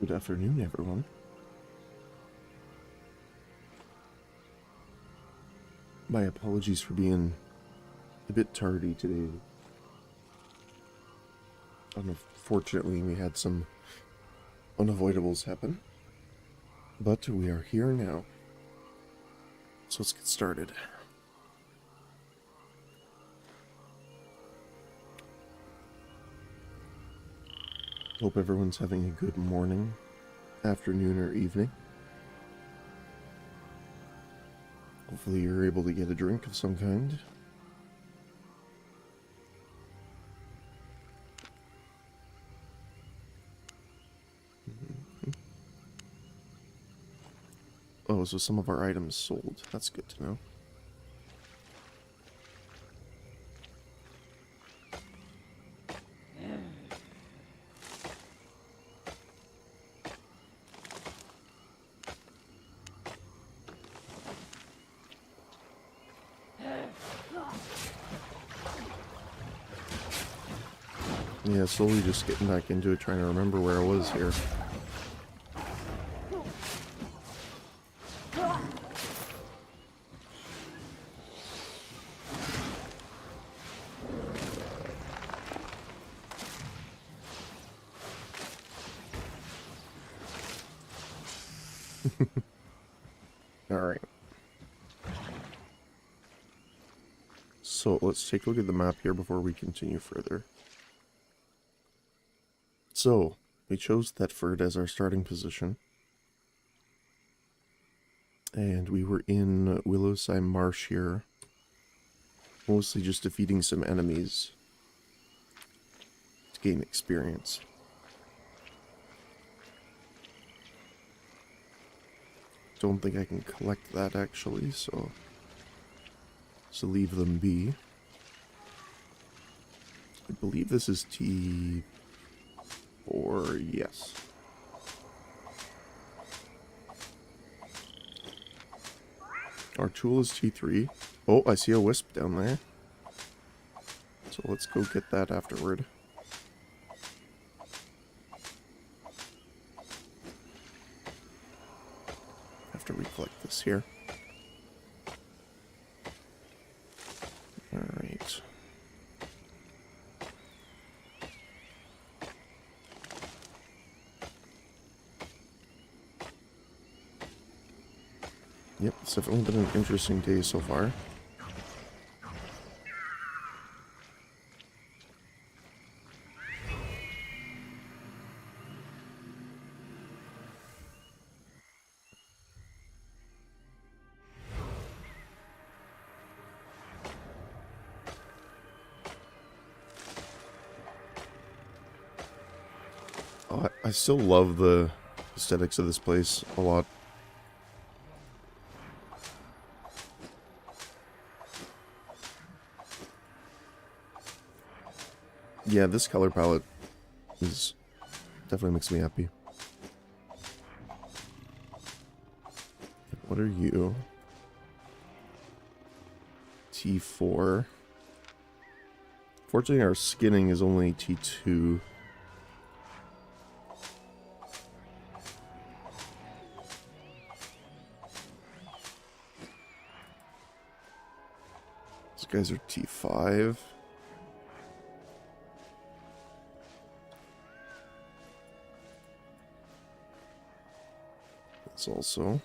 Good afternoon, everyone. My apologies for being a bit tardy today. Unfortunately, we had some unavoidables happen, but we are here now. So let's get started. Hope everyone's having a good morning, afternoon, or evening. Hopefully you're able to get a drink of some kind. Oh, so some of our items sold. That's good to know. Yeah, slowly just getting back into it, trying to remember where I was here. Alright. So, let's take a look at the map here before we continue further. So, we chose Thetford as our starting position. And we were in Willowside Marsh here. Mostly just defeating some enemies to gain experience. Don't think I can collect that actually, so leave them be. I believe this is T4, yes. Our tool is T3. Oh, I see a wisp down there. So let's go get that afterward. After we collect this here. Alright. Yep, it's definitely been an interesting day so far. Oh, I still love the aesthetics of this place a lot. Yeah, this color palette definitely makes me happy. What are you? T4. Fortunately, our skinning is only T2. These guys are T5. That's also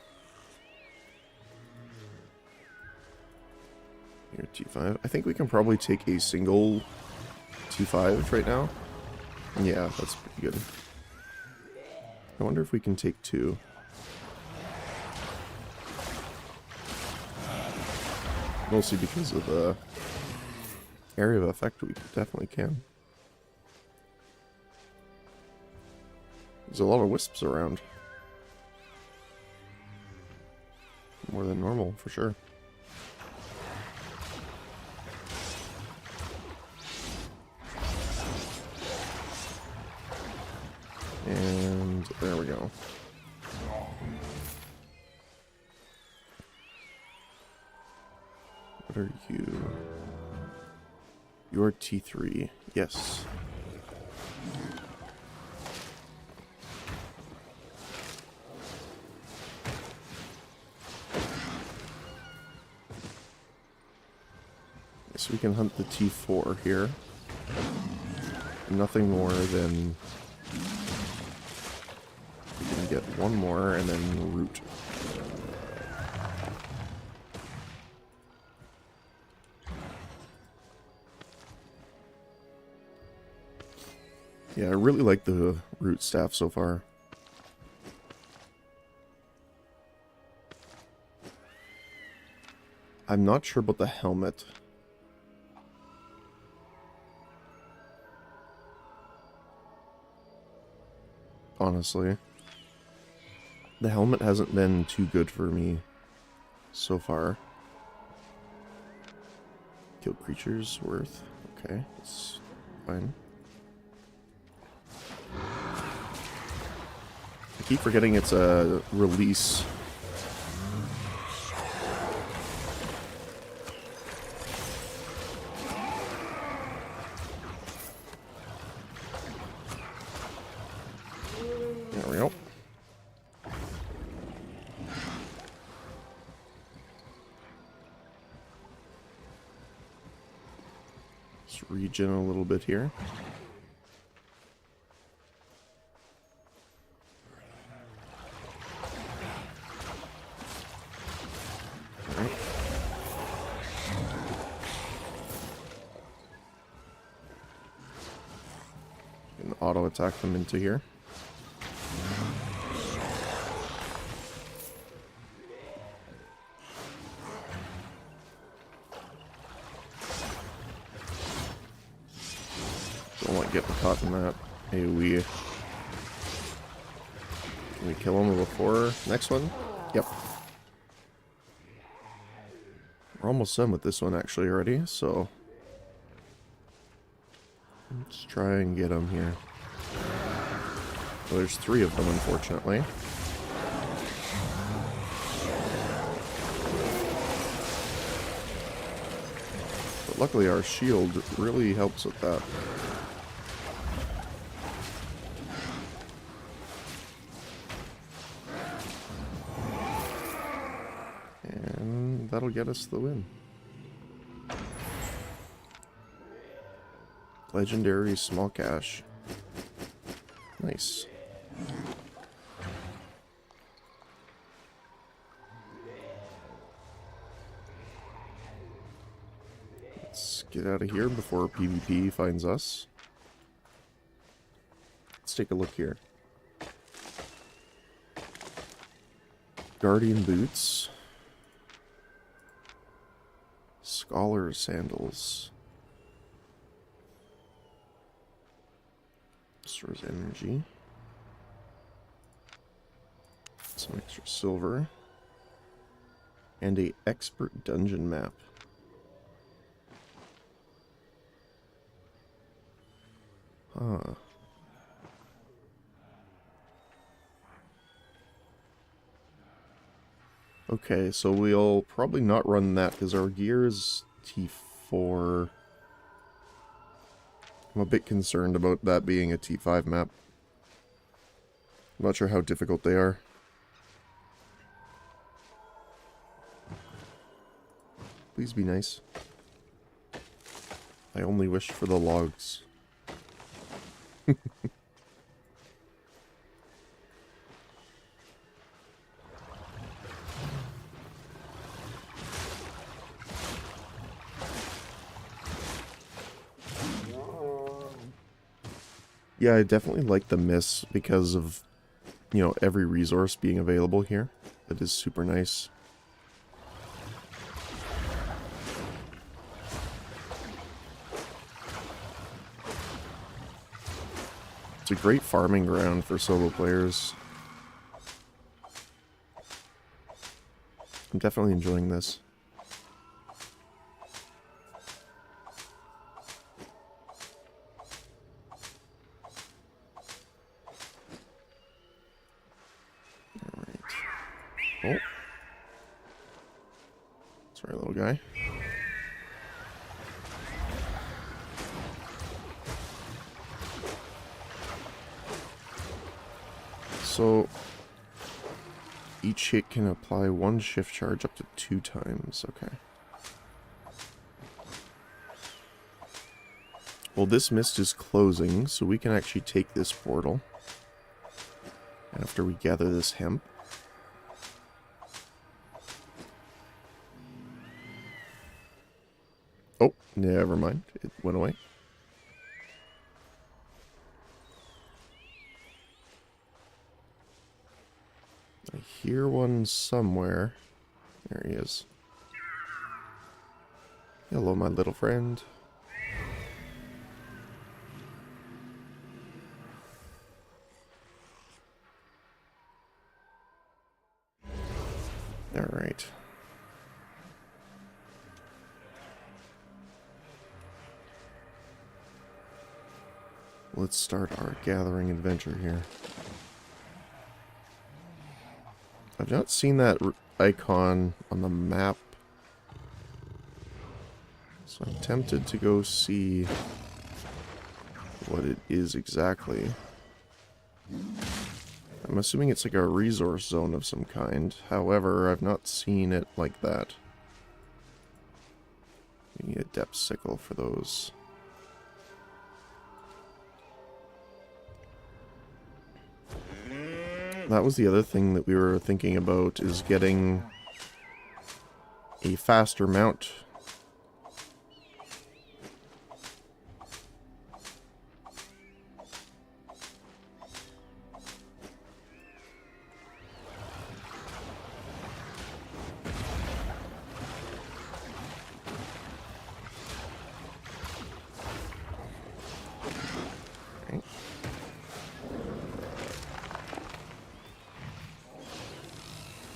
here, T5. I think we can probably take a single T5 right now. Yeah, that's pretty good. I wonder if we can take two. Mostly because of the area of effect, we definitely can. There's a lot of wisps around. More than normal, for sure. And there we go. What are you? You're T3. Yes. So we can hunt the T4 here. Nothing more than... we can get one more and then root. Yeah, I really like the root staff so far. I'm not sure about the helmet. Honestly. The helmet hasn't been too good for me so far. Kill creatures worth. Okay, that's fine. I keep forgetting it's a release. There we go. Let's regen a little bit here. And auto attack them into here. Don't want getting caught in that AoE. Can we kill him before next one? Yep. We're almost done with this one actually already, so let's try and get him here. Well, there's 3 of them, unfortunately. But luckily our shield really helps with that. And that'll get us the win. Legendary small cash. Nice. Let's get out of here before PvP finds us. Let's take a look here. Guardian boots. Scholar sandals. Restores energy. Some extra silver. And a expert dungeon map. Huh. Okay, so we'll probably not run that because our gear is T4. I'm a bit concerned about that being a T5 map. I'm not sure how difficult they are. Please be nice. I only wish for the logs. Yeah, I definitely like the miss because of, you know, every resource being available here. That is super nice. It's a great farming ground for solo players. I'm definitely enjoying this. Oh. Sorry, little guy. So, each hit can apply 1 shift charge up to 2 times. Okay. Well, this mist is closing, so we can actually take this portal after we gather this hemp. Oh, never mind. It went away. I hear one somewhere. There he is. Hello, my little friend. Alright. Let's start our gathering adventure here. I've not seen that icon on the map, so I'm tempted to go see what it is exactly. I'm assuming it's like a resource zone of some kind. However, I've not seen it like that. We need a depth sickle for those. That was the other thing that we were thinking about, is getting a faster mount.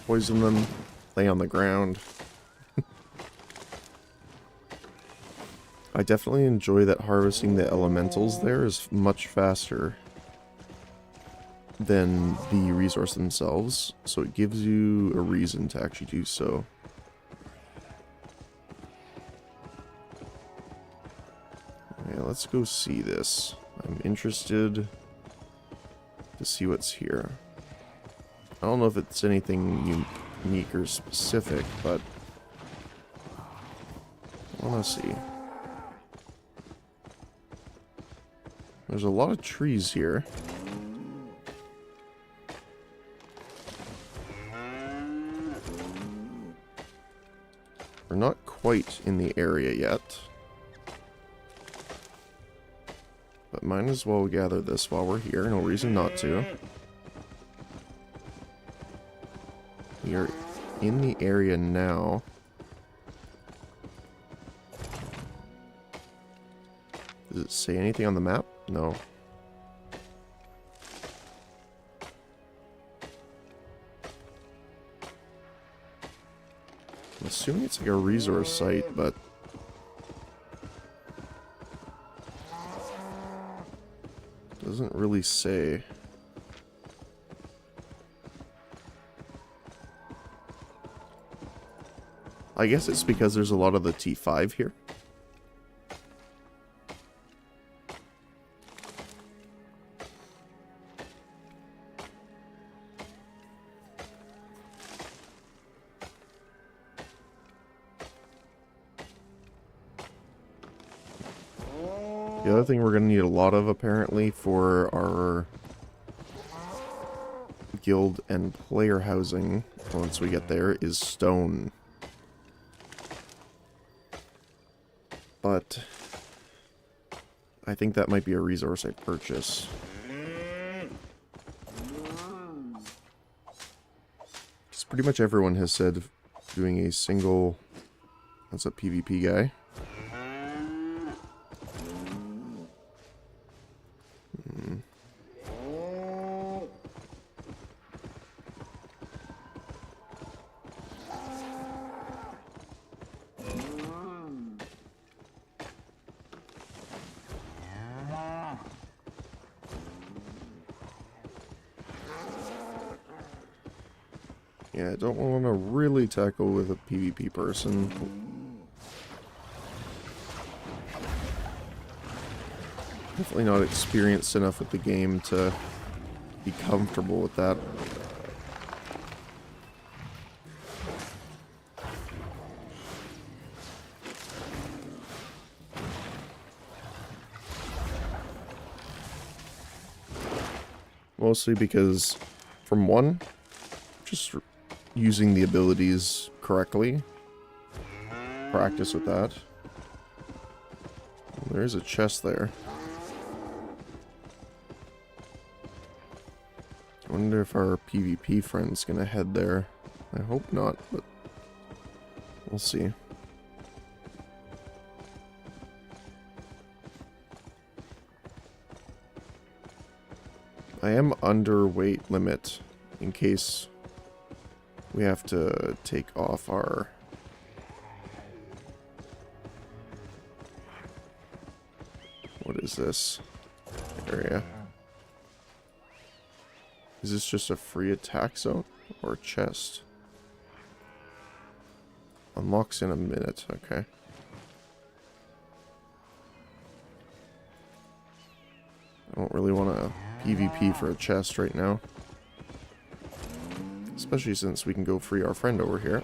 Poison them, lay on the ground. I definitely enjoy that harvesting the elementals there is much faster than the resource themselves, so it gives you a reason to actually do so. Yeah, let's go see this. I'm interested to see what's here. I don't know if it's anything unique or specific, but I want to see. There's a lot of trees here. We're not quite in the area yet, but might as well gather this while we're here. No reason not to. We are in the area now. Does it say anything on the map? No. I'm assuming it's like a resource site, but doesn't really say. I guess it's because there's a lot of the T5 here. The other thing we're going to need a lot of, apparently, for our guild and player housing, once we get there, is stone. But I think that might be a resource I purchase. Because pretty much everyone has said doing a single... That's a PvP guy. Yeah, I don't want to really tackle with a PvP person. Definitely not experienced enough with the game to be comfortable with that. Mostly because, from one, just using the abilities correctly. Practice with that. There's a chest there. I wonder if our PvP friend's gonna head there. I hope not, but we'll see. I am under weight limit in case we have to take off our... What is this area? Is this just a free attack zone or a chest? Unlocks in a minute, okay. I don't really want to PvP for a chest right now. Especially since we can go free our friend over here.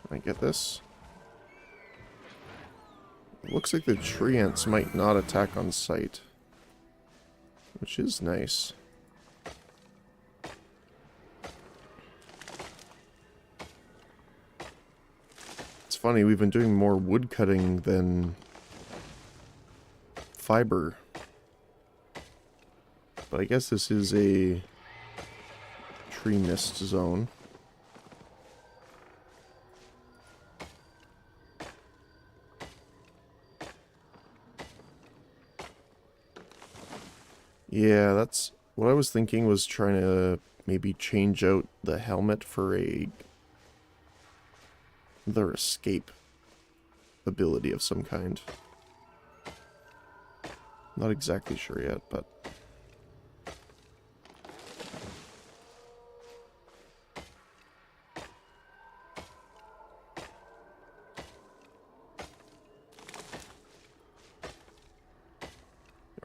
Can I get this? It looks like the tree ants might not attack on sight. Which is nice. Funny, we've been doing more wood cutting than fiber. But I guess this is a tree mist zone. Yeah, that's what I was thinking, was trying to maybe change out the helmet for their escape ability of some kind. Not exactly sure yet, but...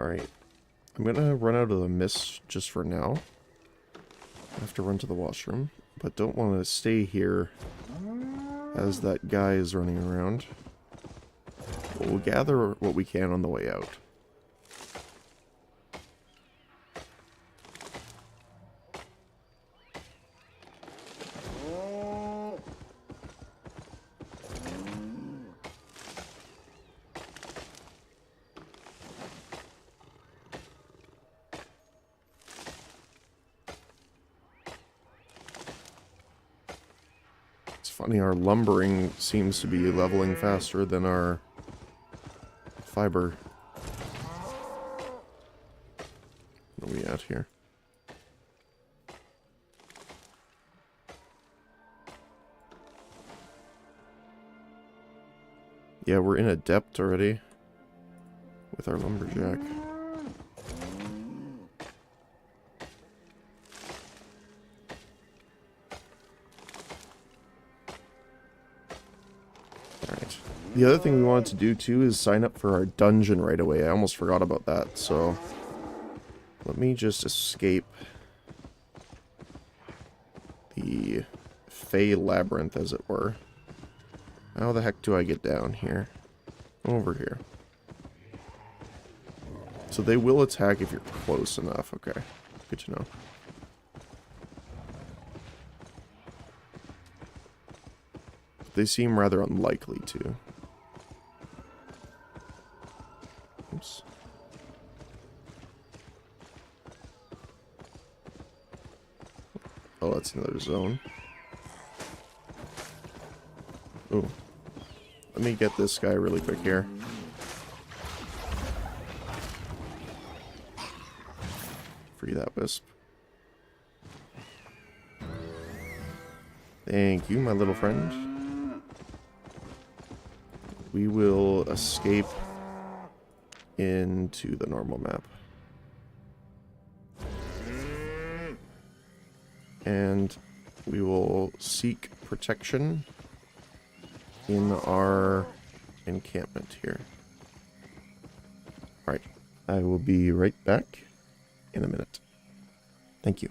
Alright. I'm gonna run out of the mist just for now. I have to run to the washroom, but don't want to stay here as that guy is running around. We'll gather what we can on the way out. Funny, our lumbering seems to be leveling faster than our fiber. What are we at here? Yeah, we're in a depth already with our lumberjack. The other thing we wanted to do too is sign up for our dungeon right away. I almost forgot about that, so let me just escape the Fey Labyrinth, as it were. How the heck do I get down here? Over here. So they will attack if you're close enough. Okay, good to know. They seem rather unlikely to. Oops. Oh, that's another zone. Ooh. Let me get this guy really quick here. Free that wisp. Thank you, my little friend. We will escape into the normal map. And we will seek protection in our encampment here. Alright, I will be right back in a minute. Thank you.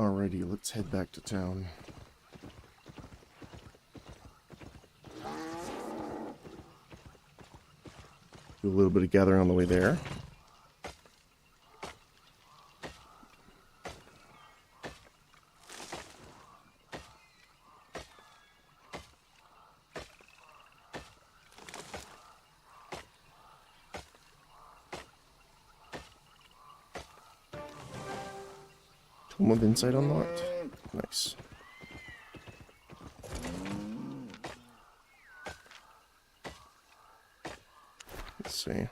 Alrighty, let's head back to town. Do a little bit of gathering on the way there. Tome of Insight unlocked. Nice. Let's see.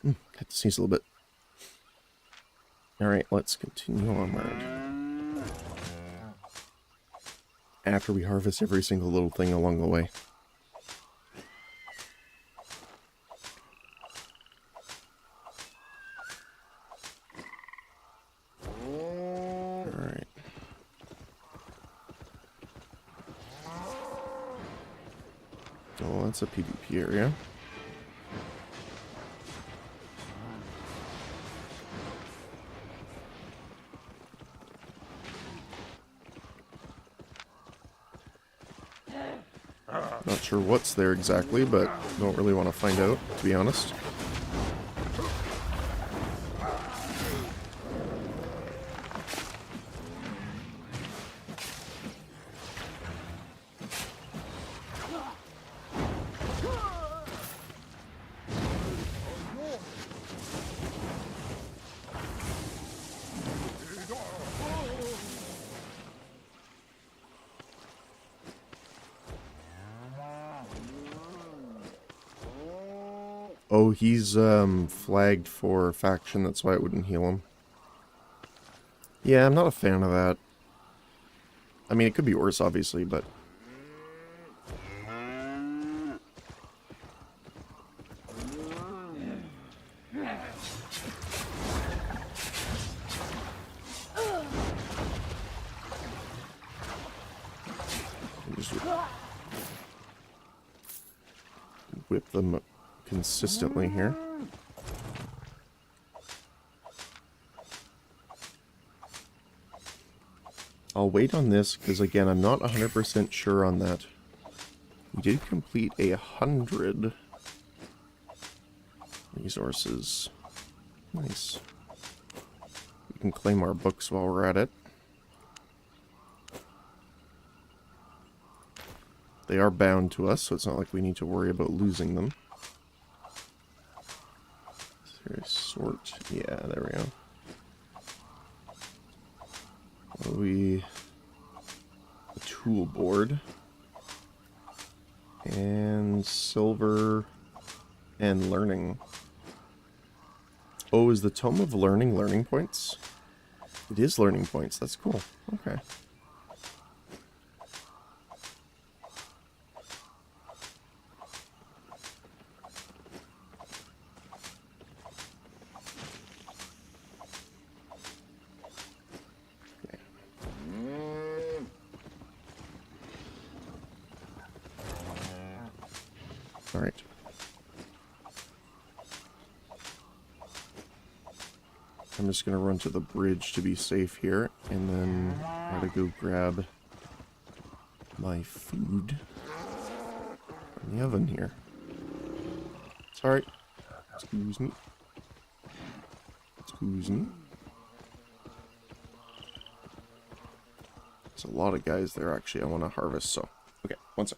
Had to sneeze a little bit. Alright, let's continue onward. After we harvest every single little thing along the way. Alright. Oh, that's a PvP area. Not sure what's there exactly, but don't really want to find out, to be honest. Oh, he's flagged for faction, that's why it wouldn't heal him. Yeah, I'm not a fan of that. I mean, it could be worse, obviously, but... just whip them consistently here. I'll wait on this, because again, I'm not 100% sure on that. We did complete 100 resources. Nice. We can claim our books while we're at it. They are bound to us, so it's not like we need to worry about losing them. Is there a sort? Yeah, there we go. A tool board. And silver and learning. Oh, is the Tome of Learning learning points? It is learning points, that's cool. Okay. Alright. I'm just going to run to the bridge to be safe here, and then try to go grab my food from the oven here. Sorry. Excuse me. Excuse me. There's a lot of guys there, actually, I want to harvest, so... Okay, one sec.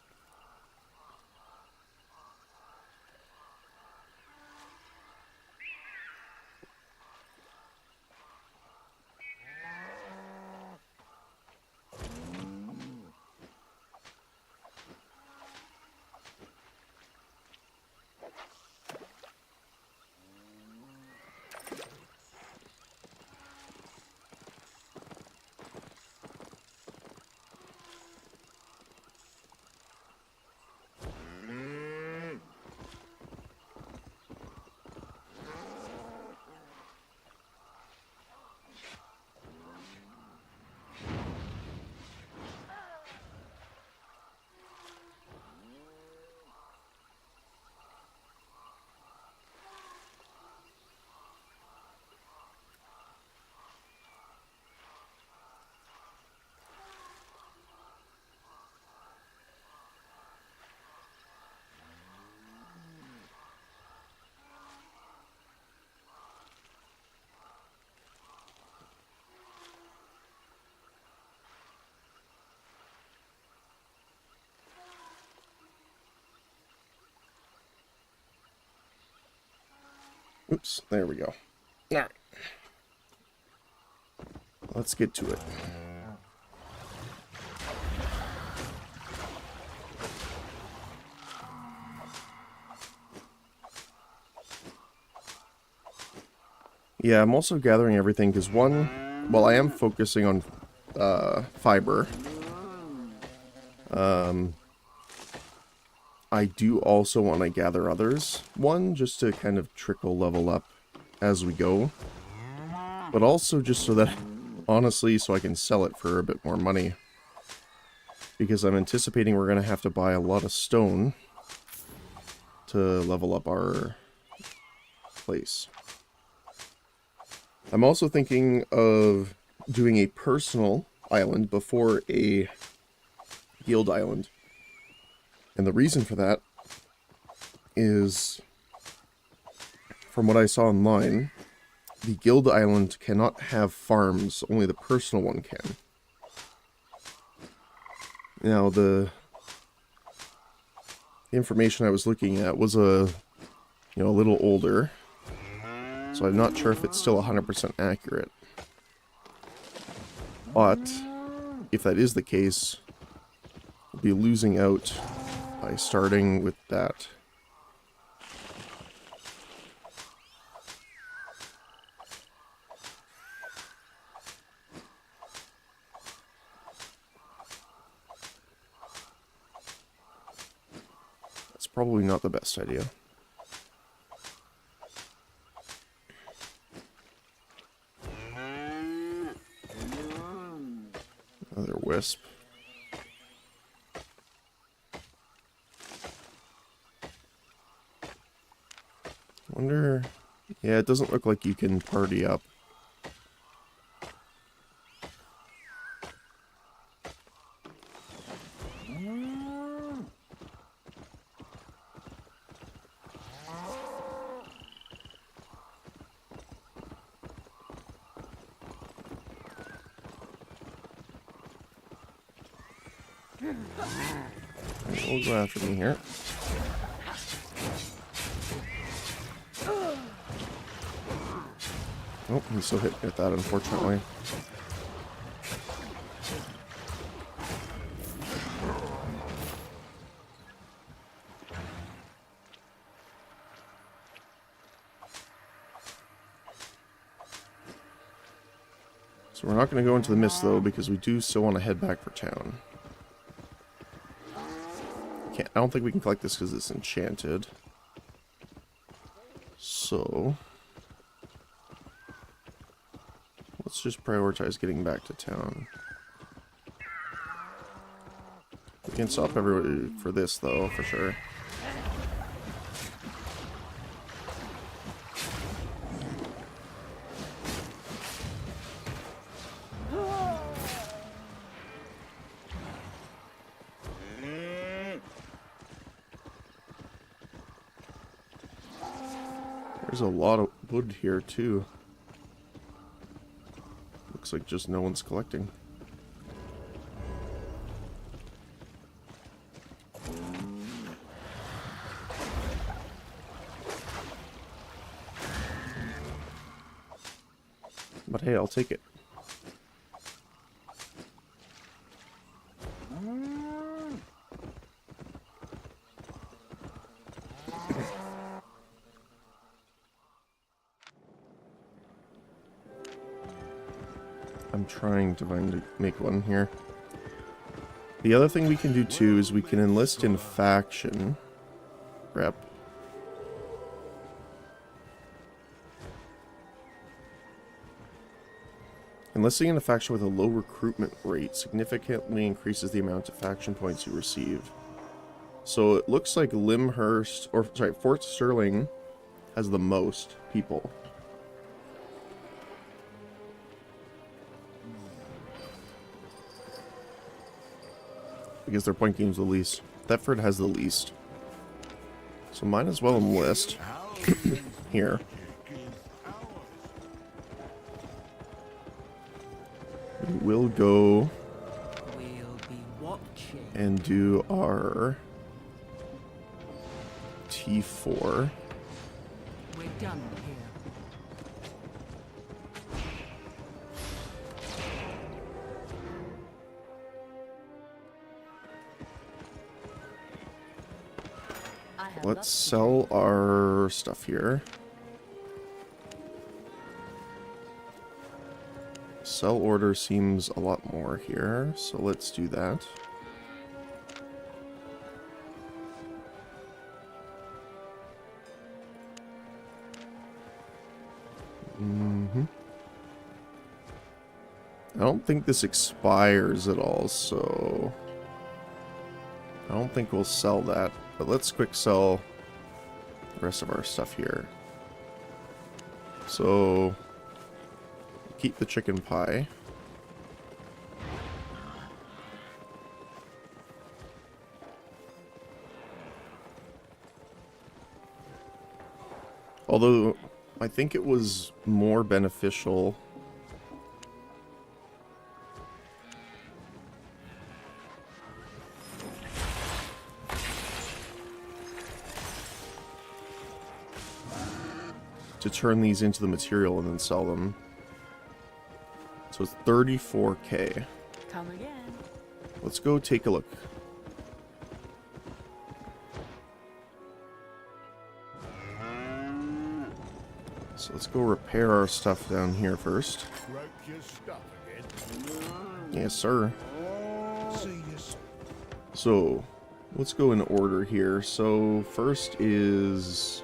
Oops, there we go. Alright. Let's get to it. Yeah, I'm also gathering everything because well, I am focusing on fiber. I do also want to gather others. One, just to kind of trickle level up as we go. But also just so that, honestly, so I can sell it for a bit more money. Because I'm anticipating we're going to have to buy a lot of stone to level up our place. I'm also thinking of doing a personal island before a guild island. And the reason for that is, from what I saw online, the guild island cannot have farms, only the personal one can. Now, the information I was looking at was a little older, so I'm not sure if it's still 100% accurate. But if that is the case, we'll be losing out by starting with that. That's probably not the best idea. Another wisp. Wonder... Yeah, it doesn't look like you can party up. We'll go after me here. Oh, he still hit me with that, unfortunately. So we're not going to go into the mist, though, because we do still want to head back for town. I don't think we can collect this because it's enchanted. So... let's just prioritize getting back to town. We can stop everybody for this, though, for sure. There's a lot of wood here, too. Looks like just no one's collecting. But hey, I'll take it. I'm trying to make one here. The other thing we can do too is we can enlist in faction rep. Enlisting in a faction with a low recruitment rate significantly increases the amount of faction points you receive. So it looks like Fort Sterling has the most people. Because their point game's the least. Thetford has the least. So might as well enlist here. We'll go and do our T4. done here. Let's sell our stuff here. Sell order seems a lot more here, so let's do that. I don't think this expires at all, so I don't think we'll sell that. But let's quick sell the rest of our stuff here. So keep the chicken pie. Although I think it was more beneficial to turn these into the material and then sell them. So it's 34k. Come again. Let's go take a look. So let's go repair our stuff down here first. Broke your stuff again? Yes, sir. See you. So let's go in order here. So first is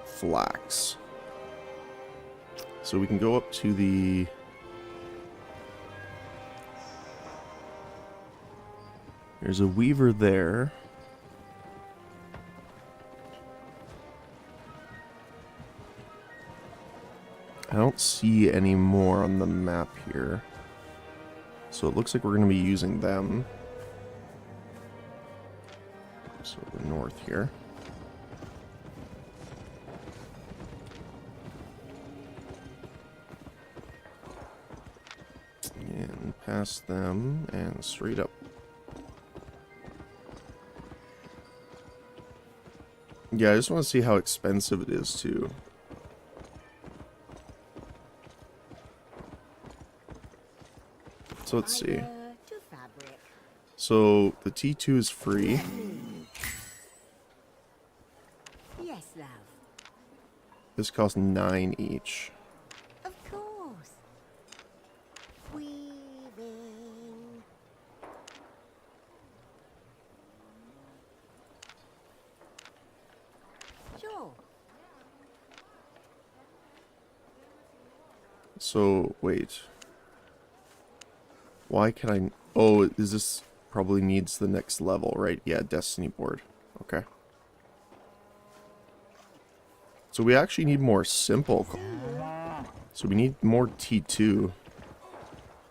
flax. So we can go up to the there's a weaver there. I don't see any more on the map here. So it looks like we're going to be using them. So the north here. And past them and straight up. Yeah, I just want to see how expensive it is too. So let's see. So the T2 is free. Yes, love. This costs 9 each. Of course. Weaving. Sure. So wait. Why can I... Oh, is this probably needs the next level, right? Yeah, Destiny board. Okay. So we actually need more simple. So we need more T2.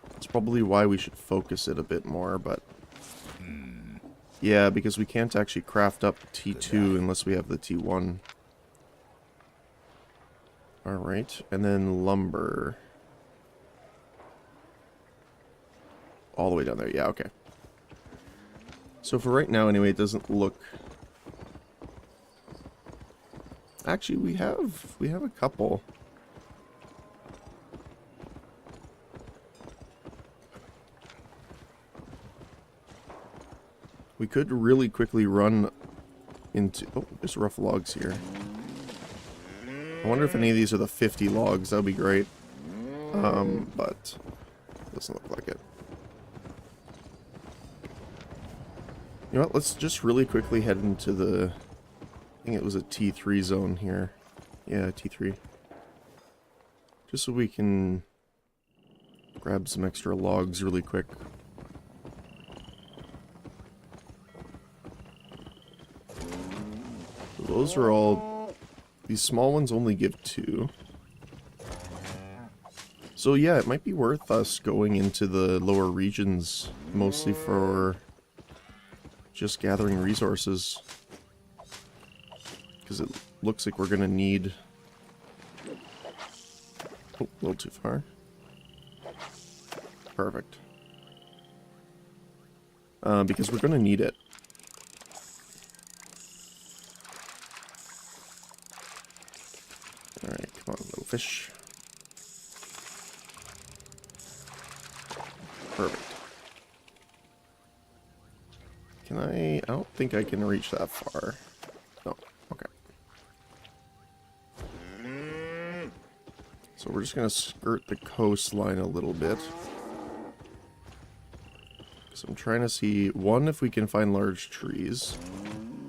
That's probably why we should focus it a bit more, but... Yeah, because we can't actually craft up T2 unless we have the T1. Alright, and then lumber. All the way down there, yeah, okay. So for right now, anyway, it doesn't look... Actually, we have a couple. We could really quickly run into... Oh, there's rough logs here. I wonder if any of these are the 50 logs. That would be great. But doesn't look like it. You know what, let's just really quickly head into the... I think it was a T3 zone here. Yeah, T3. Just so we can grab some extra logs really quick. So those are all... These small ones only give 2. So yeah, it might be worth us going into the lower regions, mostly for... just gathering resources, because it looks like we're gonna need... Oh, a little too far. Perfect. Because we're gonna need it. Come on, little fish. Perfect. Can I don't think I can reach that far. No, okay. So we're just gonna skirt the coastline a little bit. So I'm trying to see, one, if we can find large trees.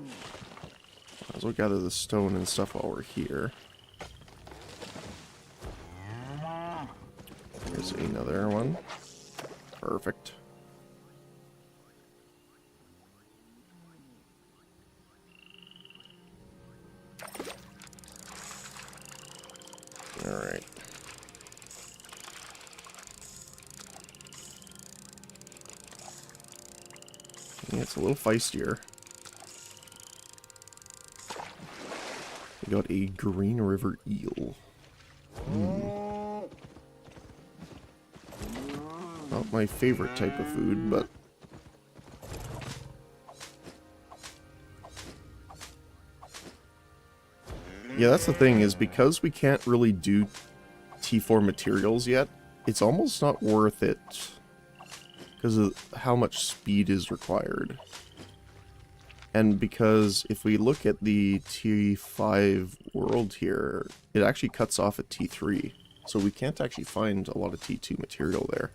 Might as well gather the stone and stuff while we're here. There's another one. Perfect. Alright. Yeah, it's a little feistier. We got a green river eel. Not my favorite type of food, but... yeah, that's the thing, is because we can't really do T4 materials yet, it's almost not worth it because of how much speed is required. And because if we look at the T5 world here, it actually cuts off at T3. So we can't actually find a lot of T2 material there.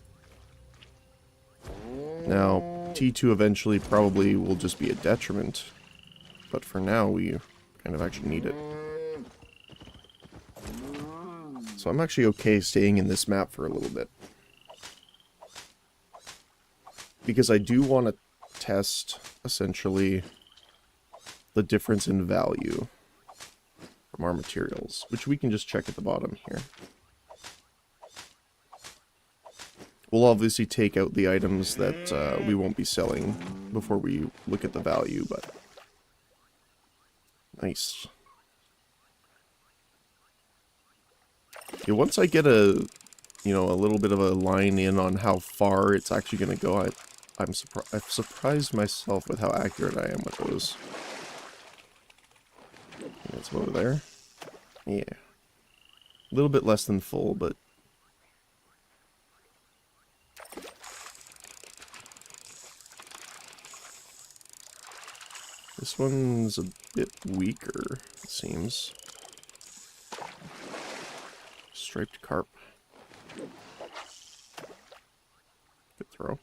Now, T2 eventually probably will just be a detriment. But for now, we kind of actually need it. So I'm actually okay staying in this map for a little bit. Because I do want to test, essentially, the difference in value from our materials, which we can just check at the bottom here. We'll obviously take out the items that we won't be selling before we look at the value, but... nice. Yeah, once I get a little bit of a line in on how far it's actually going to go, I've surprised myself with how accurate I am with those. It's over there. Yeah. A little bit less than full, but... this one's a bit weaker, it seems. Striped carp. Good throw.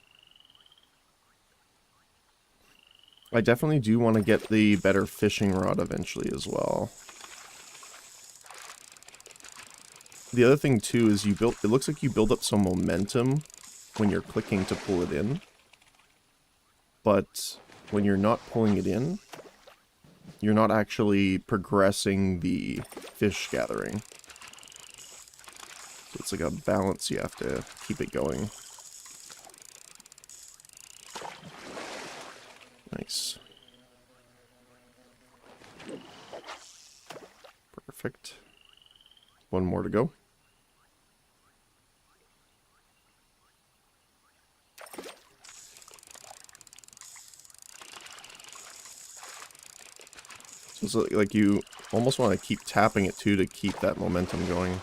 I definitely do want to get the better fishing rod eventually as well. The other thing too is it looks like you build up some momentum when you're clicking to pull it in. But when you're not pulling it in, you're not actually progressing the fish gathering. So it's like a balance, you have to keep it going. Nice. Perfect. One more to go. So it's like you almost want to keep tapping it too to keep that momentum going.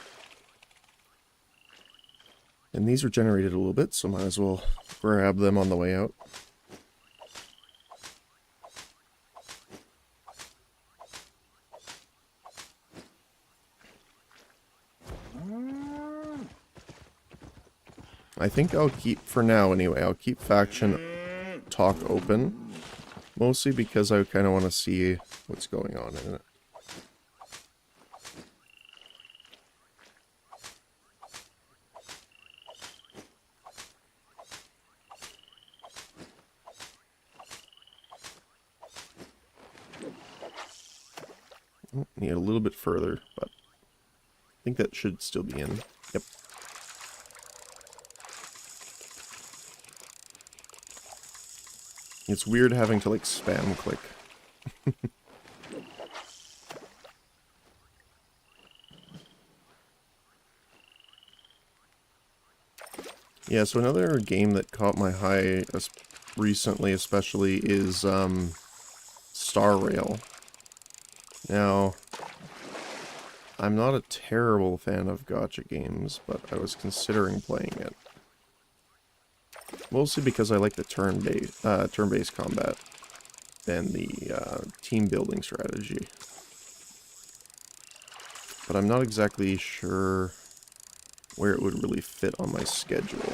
And these were generated a little bit, so might as well grab them on the way out. I think I'll keep, for now anyway, I'll keep faction talk open. Mostly because I kind of want to see what's going on in it. Need a little bit further, but I think that should still be in. Yep. It's weird having to like spam click. Yeah, so another game that caught my eye recently especially is Star Rail. Now, I'm not a terrible fan of gacha games, but I was considering playing it. Mostly because I like the turn-based combat and the team building strategy. But I'm not exactly sure where it would really fit on my schedule.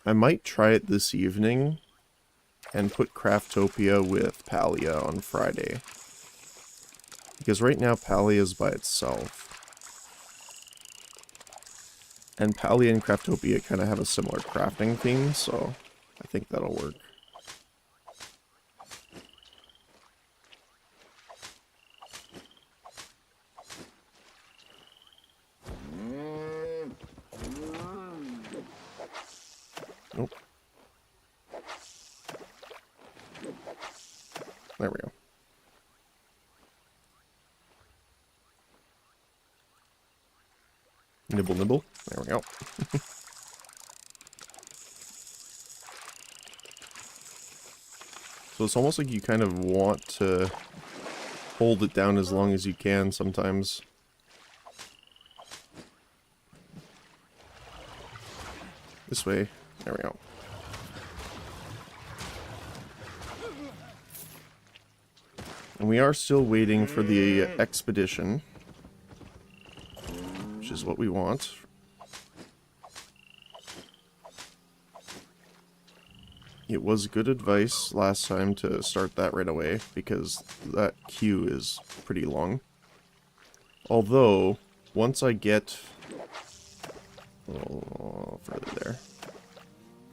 I might try it this evening and put Craftopia with Palia on Friday. Because right now Palia is by itself. And Palia and Craftopia kind of have a similar crafting theme, so I think that'll work. Nope. There we go. Nibble, nibble. There we go. So it's almost like you kind of want to hold it down as long as you can sometimes. This way. There we go. And we are still waiting for the expedition, which is what we want. It was good advice last time to start that right away, because that queue is pretty long. Although, once I get... a little further there.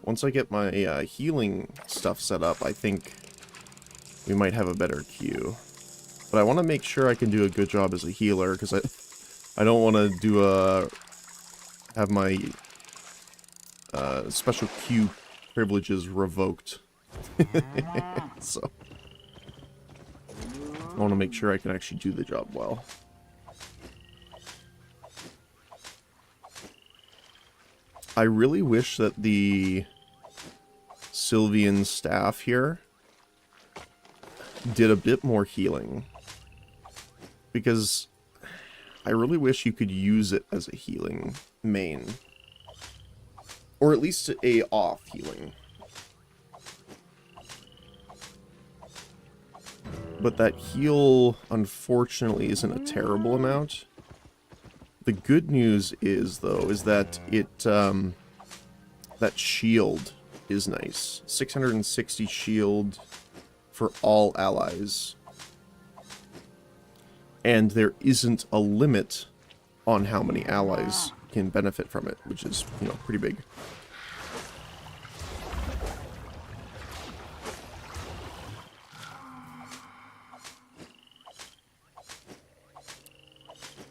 Once I get my healing stuff set up, I think we might have a better queue. But I want to make sure I can do a good job as a healer, because I don't want to do have my special queue privileges revoked. So I want to make sure I can actually do the job well. I really wish that the Sylvian staff here did a bit more healing, because I really wish you could use it as a healing main, or at least a off healing. But that heal, unfortunately, isn't a terrible amount. The good news is, though, is that it, that shield is nice. 660 shield for all allies. And there isn't a limit on how many allies can benefit from it, which is, you know, pretty big.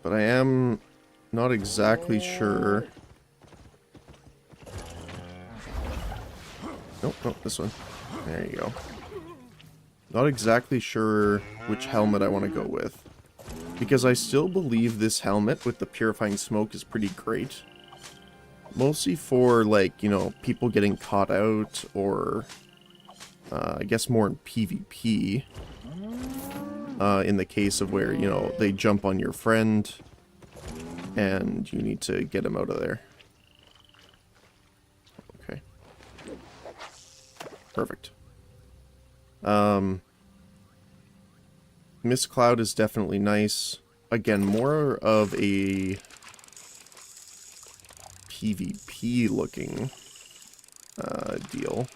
But I am not exactly sure. Nope, nope, this one. There you go. Not exactly sure which helmet I want to go with, because I still believe this helmet with the purifying smoke is pretty great. Mostly for, like, you know, people getting caught out, or I guess more in PvP. In the case of where, you know, they jump on your friend and you need to get him out of there. Okay. Perfect. Mist Cloud is definitely nice. Again, more of a PvP looking deal.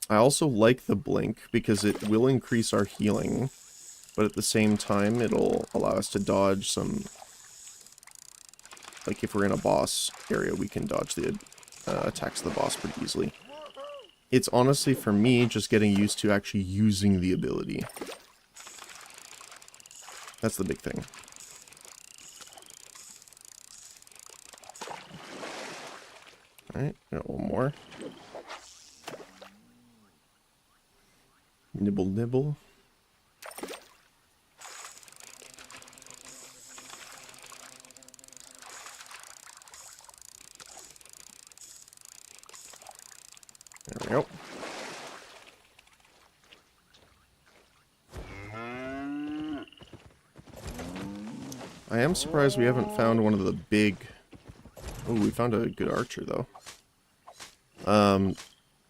I also like the blink because it will increase our healing, but at the same time it'll allow us to dodge some, like if we're in a boss area, we can dodge the attacks of the boss pretty easily. It's honestly, for me, just getting used to actually using the ability. That's the big thing. Alright, got one more. Nibble, nibble. There we go. I am surprised we haven't found one of the big... Oh, we found a good archer, though.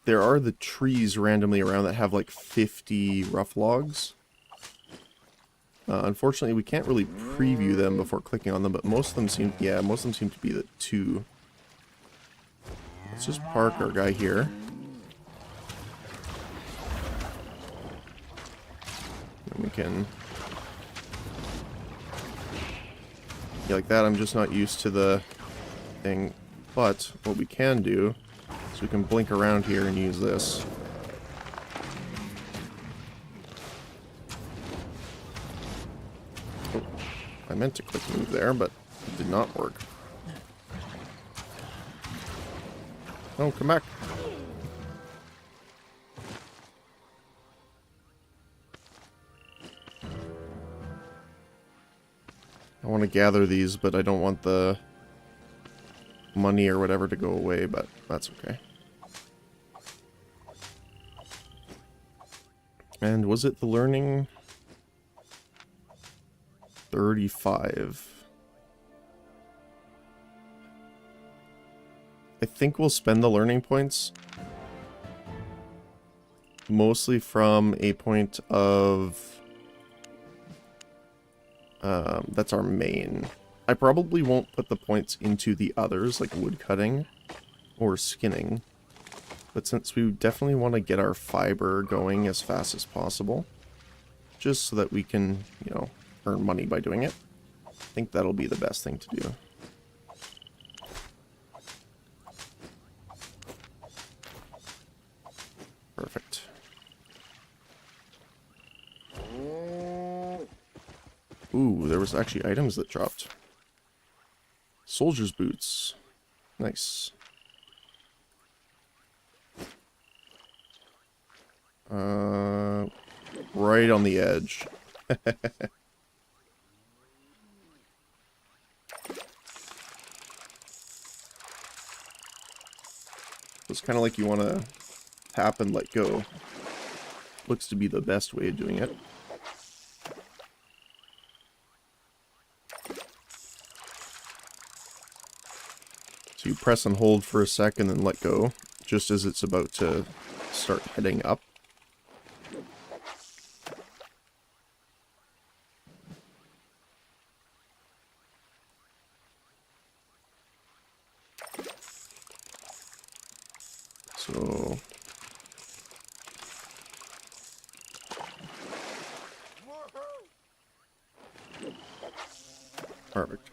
There are the trees randomly around that have like 50 rough logs. Unfortunately, we can't really preview them before clicking on them, but most of them seem... Yeah, most of them seem to be the 2. Let's just park our guy here. And we can... Yeah, like that, I'm just not used to the thing. But what we can do is we can blink around here and use this. Oh, I meant to click move there, but it did not work. Oh, come back. I want to gather these, but I don't want the money or whatever to go away, but that's okay. And was it the learning? 35. I think we'll spend the learning points mostly from a point of... that's our main. I probably won't put the points into the others, like wood cutting or skinning. But since we definitely want to get our fiber going as fast as possible, just so that we can, you know, earn money by doing it, I think that'll be the best thing to do. Perfect. Ooh, there was actually items that dropped. Soldier's boots. Nice. Right on the edge. It's kind of like you want to tap and let go. Looks to be the best way of doing it. So you press and hold for a second and let go, just as it's about to start heading up. So... Perfect.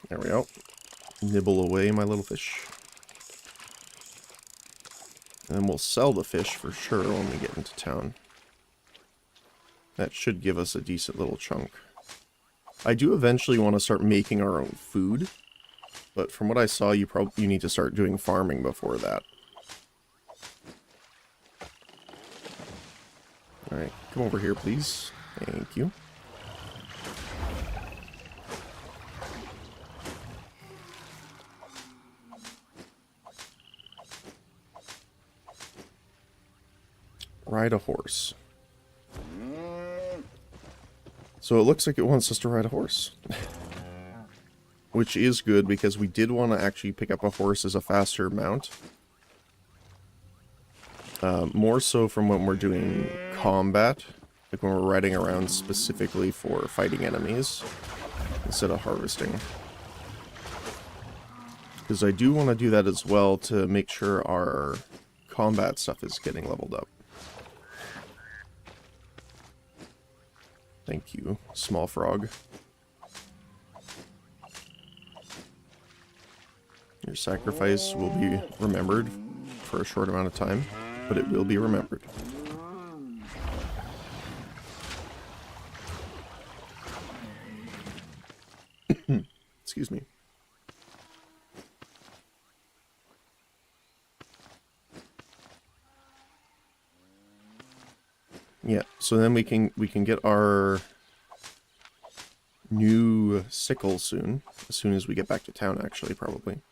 There we go. Nibble away, my little fish. And then we'll sell the fish for sure when we get into town. That should give us a decent little chunk. I do eventually want to start making our own food. But from what I saw, you need to start doing farming before that. Alright, come over here, please. Thank you. Ride a horse. So it looks like it wants us to ride a horse. Which is good, because we did want to actually pick up a horse as a faster mount. More so from when we're doing combat. Like when we're riding around specifically for fighting enemies, instead of harvesting. Because I do want to do that as well to make sure our combat stuff is getting leveled up. Thank you, small frog. Your sacrifice will be remembered for a short amount of time, but it will be remembered. Excuse me. Yeah, so then we can get our new sickle soon as we get back to town, actually, probably.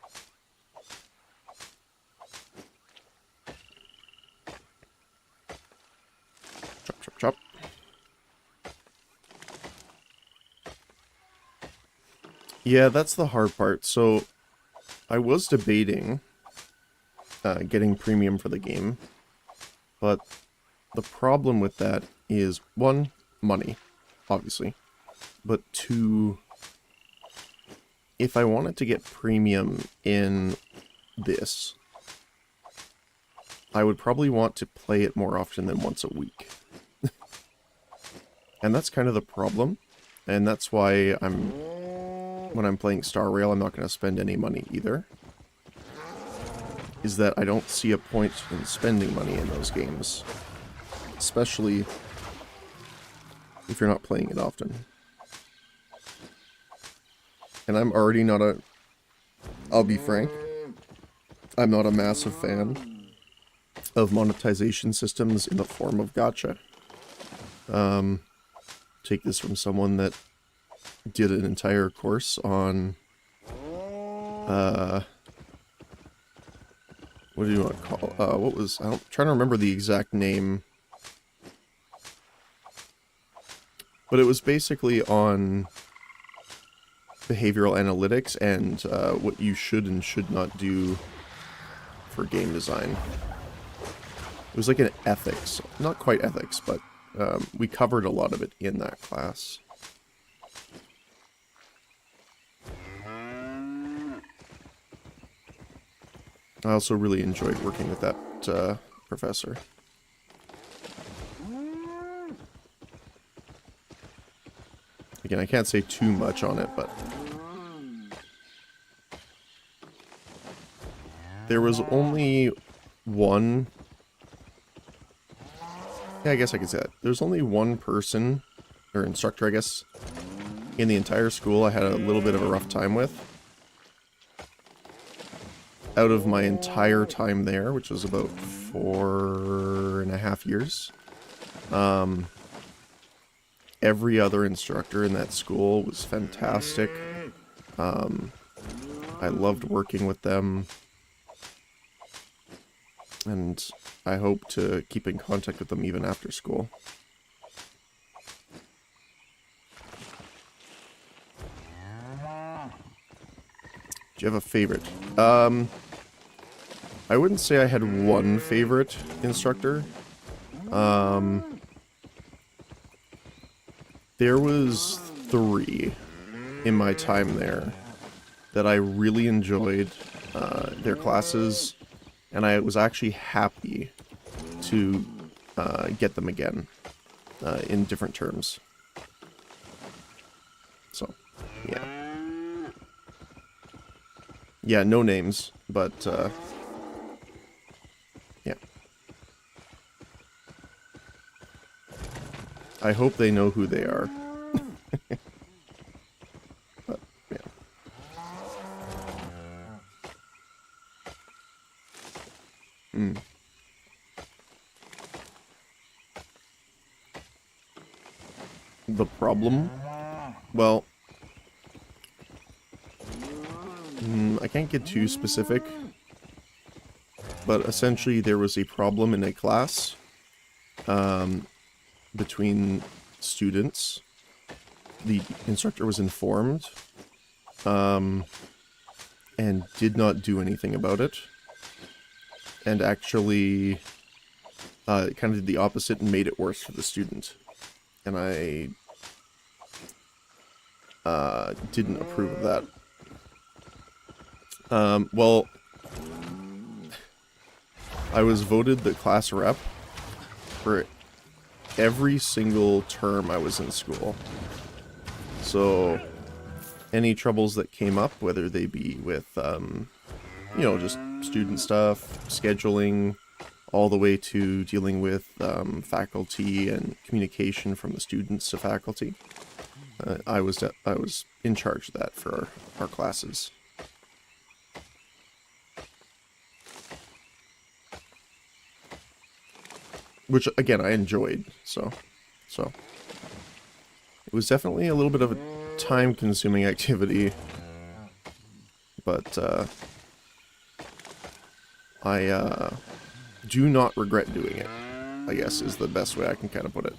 Yeah, that's the hard part. So, I was debating getting premium for the game, but the problem with that is, one, money, obviously, but two, if I wanted to get premium in this, I would probably want to play it more often than once a week. And that's kind of the problem, and that's why when I'm playing Star Rail, I'm not going to spend any money either. Is that I don't see a point in spending money in those games. Especially if you're not playing it often. And I'm already not a... I'll be frank. I'm not a massive fan of monetization systems in the form of gacha. Take this from someone that did an entire course on... what do you want to call... what was... I'm trying to remember the exact name. But it was basically on behavioral analytics and what you should and should not do for game design. It was like an ethics, not quite ethics, but we covered a lot of it in that class. I also really enjoyed working with that professor. Again, I can't say too much on it, but there was only one... Yeah, I guess I could say that. There's only one person, or instructor, I guess, in the entire school I had a little bit of a rough time with. Out of my entire time there, which was about 4.5 years. Every other instructor in that school was fantastic. I loved working with them. And I hope to keep in contact with them even after school. Do you have a favorite? I wouldn't say I had one favorite instructor. There was 3 in my time there that I really enjoyed their classes, and I was actually happy to get them again in different terms. So, yeah. Yeah, no names, but yeah. I hope they know who they are. But, yeah. The problem? Well, I can't get too specific, but essentially there was a problem in a class between students. The instructor was informed and did not do anything about it, and actually kind of did the opposite and made it worse for the student. And I didn't approve of that. Well, I was voted the class rep for every single term I was in school. So, any troubles that came up, whether they be with, you know, just student stuff, scheduling, all the way to dealing with faculty and communication from the students to faculty, I was in charge of that for our classes. Which, again, I enjoyed, so. It was definitely a little bit of a time-consuming activity, but, I, do not regret doing it, I guess, is the best way I can kind of put it.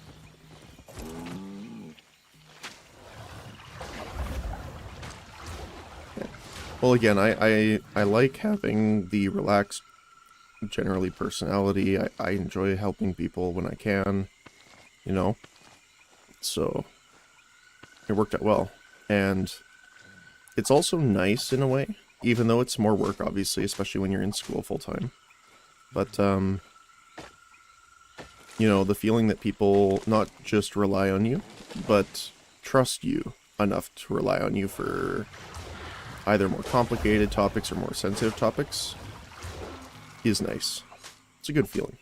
Well, again, I like having the relaxed, generally personality. I enjoy helping people when I can, you know? So, it worked out well. And it's also nice in a way, even though it's more work, obviously, especially when you're in school full-time. But, you know, the feeling that people not just rely on you, but trust you enough to rely on you for either more complicated topics or more sensitive topics is nice. It's a good feeling.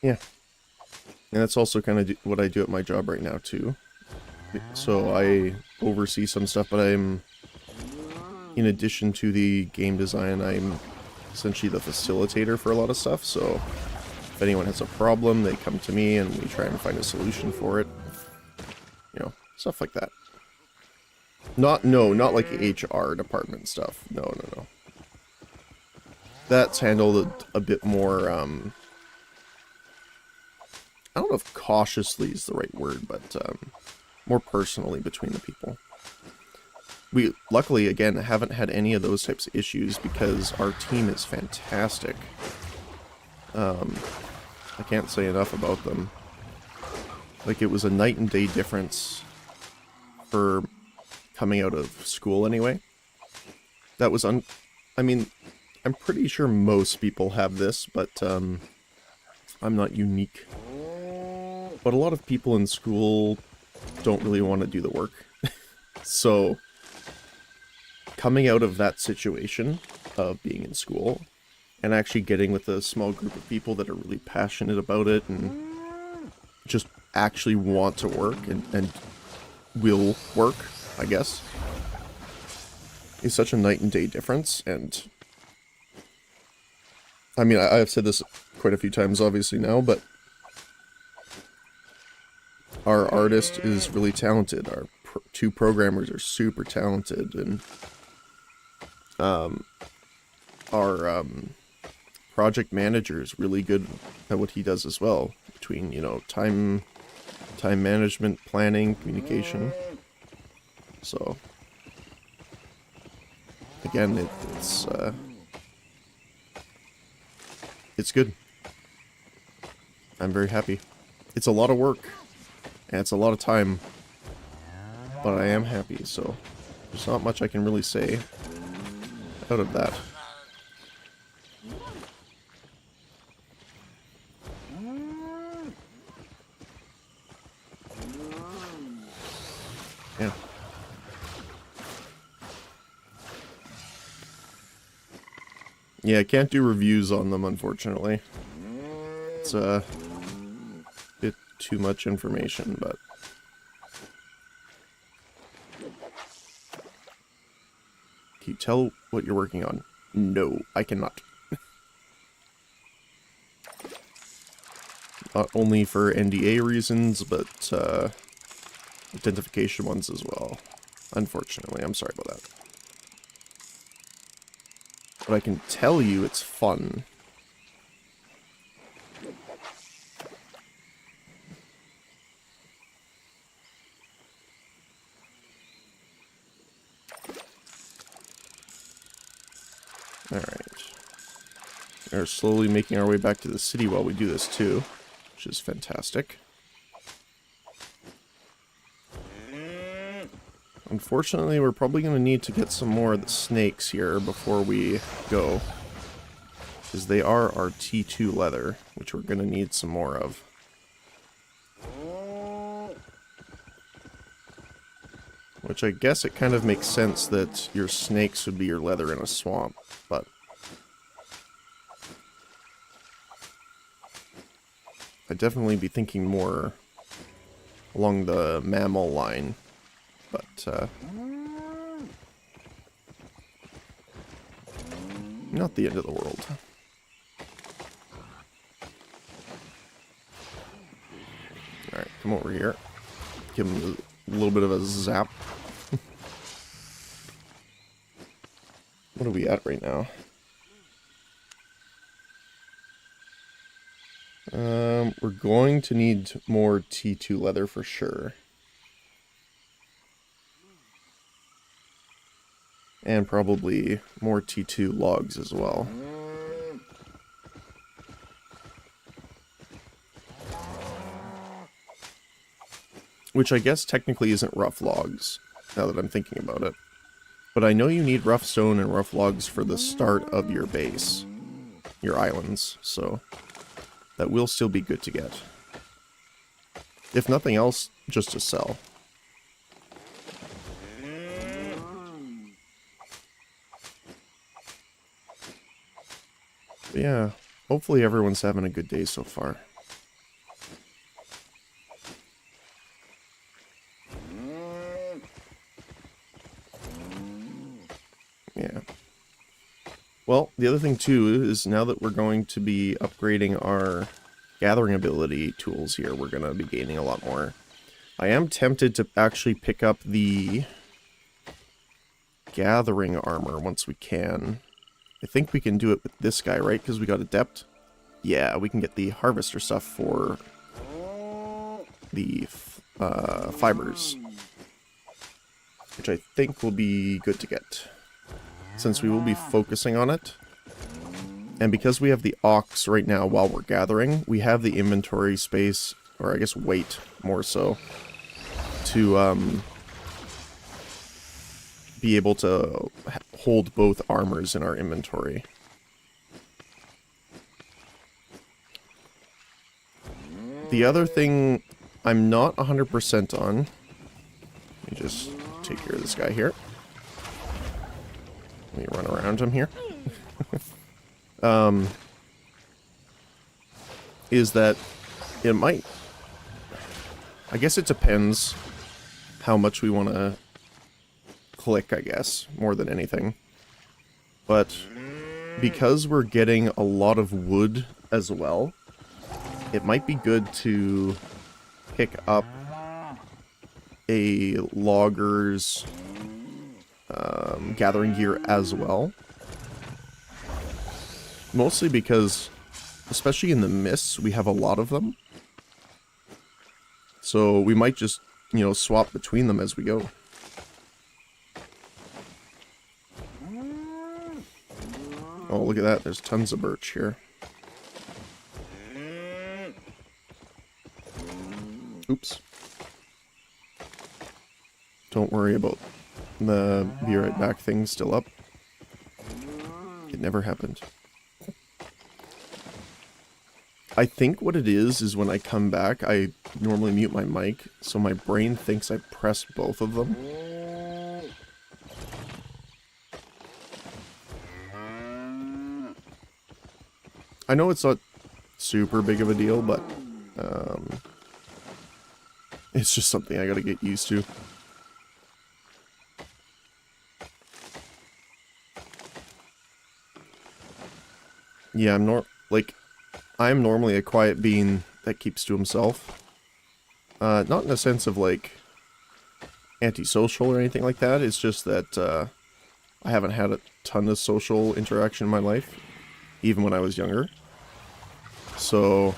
Yeah. And that's also kind of what I do at my job right now, too. So I oversee some stuff, but I'm, in addition to the game design, I'm essentially the facilitator for a lot of stuff. So if anyone has a problem, they come to me and we try and find a solution for it. You know, stuff like that. Not like HR department stuff. No. That's handled a bit more, I don't know if cautiously is the right word, but more personally between the people. We, luckily, again, haven't had any of those types of issues because our team is fantastic. I can't say enough about them. Like, it was a night and day difference for coming out of school anyway. That was I mean, I'm pretty sure most people have this, but I'm not unique. But a lot of people in school don't really want to do the work. So, coming out of that situation of being in school and actually getting with a small group of people that are really passionate about it and just actually want to work and will work, I guess, is such a night and day difference. And I mean, I've said this quite a few times obviously now, but our artist is really talented. Our two programmers are super talented, and our project manager is really good at what he does as well, between, you know, time management, planning, communication. So again, it's good. I'm very happy. It's a lot of work, and it's a lot of time, but I am happy, so there's not much I can really say out of that. Yeah. Yeah, I can't do reviews on them, unfortunately. It's a bit too much information, but... Can you tell what you're working on? No, I cannot. Not only for NDA reasons, but identification ones as well. Unfortunately, I'm sorry about that. But I can tell you it's fun. Alright. We're slowly making our way back to the city while we do this too, which is fantastic. Unfortunately, we're probably going to need to get some more of the snakes here before we go, because they are our T2 leather, which we're going to need some more of. Which I guess it kind of makes sense that your snakes would be your leather in a swamp, but... I'd definitely be thinking more along the mammal line, but not the end of the world. Alright, come over here. Give him a little bit of a zap. What are we at right now? We're going to need more T2 leather for sure. And probably more T2 logs as well. Which I guess technically isn't rough logs, now that I'm thinking about it. But I know you need rough stone and rough logs for the start of your base. Your islands, so that will still be good to get. If nothing else, just to sell. But yeah, hopefully everyone's having a good day so far. Yeah. Well, the other thing too is now that we're going to be upgrading our gathering ability tools here, we're going to be gaining a lot more. I am tempted to actually pick up the gathering armor once we can. I think we can do it with this guy, right? Because we got adept. Yeah, we can get the harvester stuff for the fibers, which I think will be good to get, since we will be focusing on it. And because we have the ox right now while we're gathering, we have the inventory space, or I guess weight more so, to be able to hold both armors in our inventory. The other thing I'm not 100% on, let me just take care of this guy here. Let me run around him here. Is that it might... I guess it depends how much we want to click, I guess, more than anything. But because we're getting a lot of wood as well, it might be good to pick up a logger's gathering gear as well. Mostly because, especially in the mists, we have a lot of them. So we might just, you know, swap between them as we go. Oh, look at that. There's tons of birch here. Oops. Don't worry about the be right back thing still up. It never happened. I think what it is when I come back, I normally mute my mic, so my brain thinks I pressed both of them. I know it's not super big of a deal, but it's just something I gotta get used to. Yeah, I'm normally a quiet being that keeps to himself. Not in a sense of, like, antisocial or anything like that. It's just that I haven't had a ton of social interaction in my life, even when I was younger. So,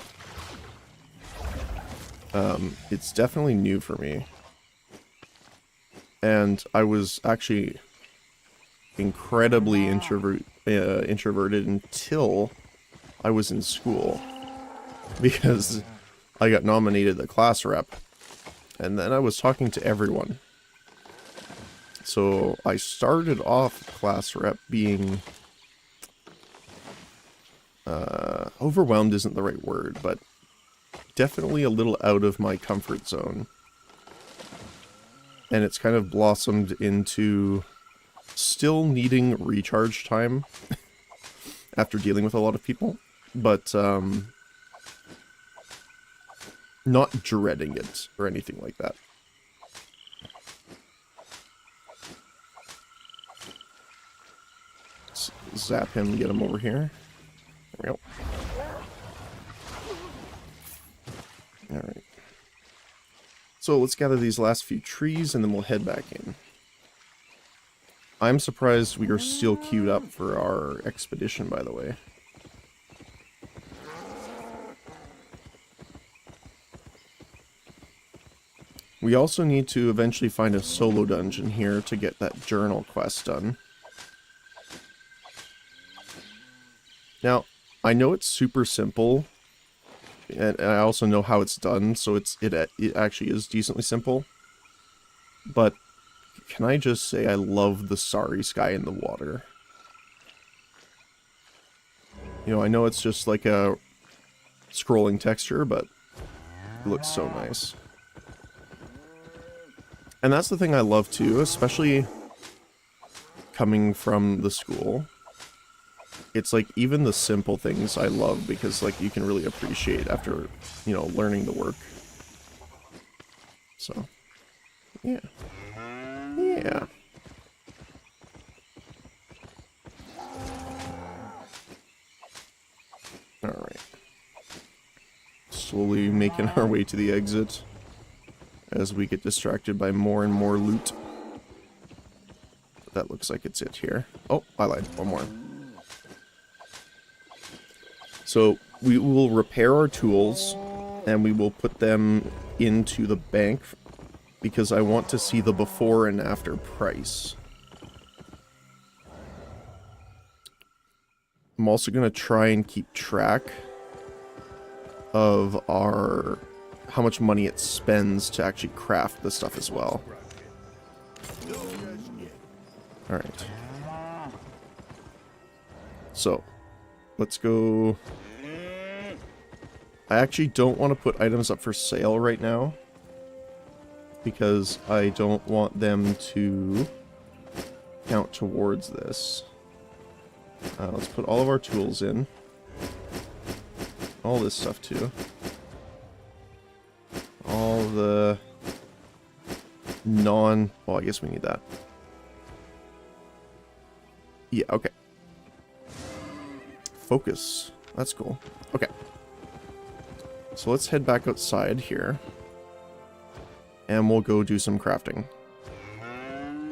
it's definitely new for me. And I was actually incredibly introverted until I was in school, because I got nominated the class rep, and then I was talking to everyone. So I started off class rep being overwhelmed isn't the right word, but definitely a little out of my comfort zone. And it's kind of blossomed into still needing recharge time after dealing with a lot of people, but not dreading it or anything like that. Let's zap him and get him over here. There we go. Alright. So let's gather these last few trees and then we'll head back in. I'm surprised we are still queued up for our expedition, by the way. We also need to eventually find a solo dungeon here to get that journal quest done. Now, I know it's super simple, and I also know how it's done, so it actually is decently simple. But can I just say I love the starry sky in the water? You know, I know it's just like a scrolling texture, but it looks so nice. And that's the thing I love too, especially coming from the school. It's like even the simple things I love because like you can really appreciate after, you know, learning the work. So, yeah. Yeah. Alright. Slowly making our way to the exit as we get distracted by more and more loot. That looks like it's it here. Oh, I lied. One more. So we will repair our tools and we will put them into the bank because I want to see the before and after price. I'm also going to try and keep track of how much money it spends to actually craft the stuff as well. Alright. So, let's go. I actually don't want to put items up for sale right now because I don't want them to count towards this. Let's put all of our tools in. All this stuff too. All the well, I guess we need that. Yeah, okay. Focus. That's cool. Okay. So let's head back outside here. And we'll go do some crafting.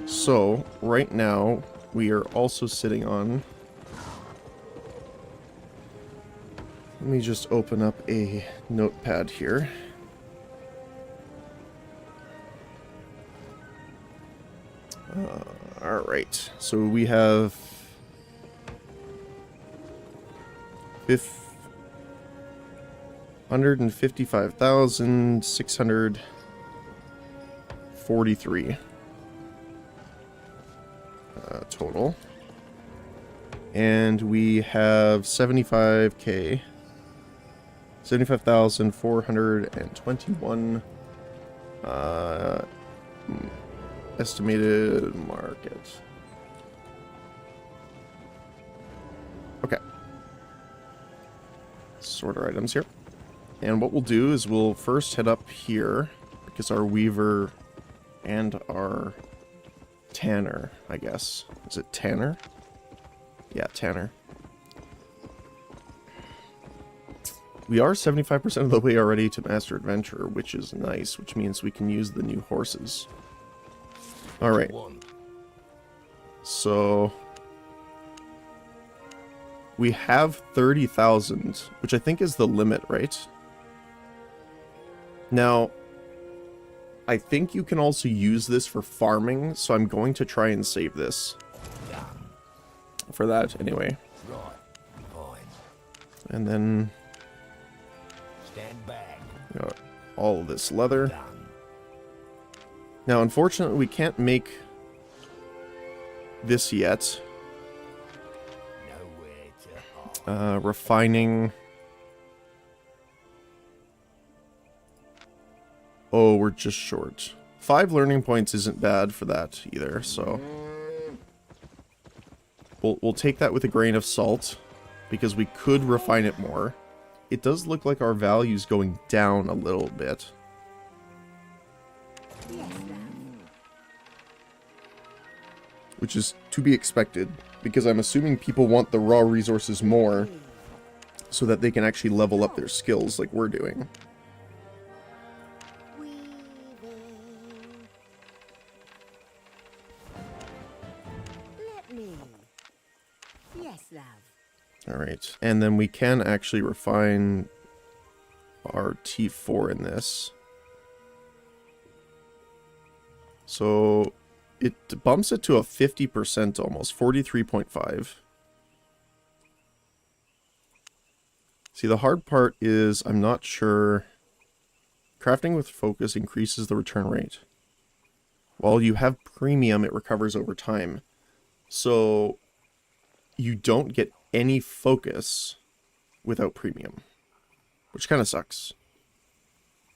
So, right now, we are also sitting on... Let me just open up a notepad here. Alright, so we have... 155,643 total. And we have 75k. 75,421 estimated market. Okay. Sort our items here. And what we'll do is we'll first head up here because our weaver and our tanner, I guess. Is it tanner? Yeah, tanner. We are 75% of the way already to Master Adventurer, which is nice, which means we can use the new horses. Alright. So... we have 30,000, which I think is the limit, right? Now, I think you can also use this for farming, so I'm going to try and save this. For that, anyway. And then... Stand back. got all of this leather. Now, unfortunately, we can't make this yet. Refining. Oh, we're just short. 5 learning points isn't bad for that either, so... We'll take that with a grain of salt, because we could refine it more. It does look like our value's going down a little bit. Which is to be expected, because I'm assuming people want the raw resources more, so that they can actually level up their skills like we're doing. Alright, and then we can actually refine our T4 in this. So it bumps it to a 50% almost, 43.5. See, the hard part is I'm not sure. Crafting with focus increases the return rate. While you have premium, it recovers over time. So you don't get any focus without premium, which kind of sucks.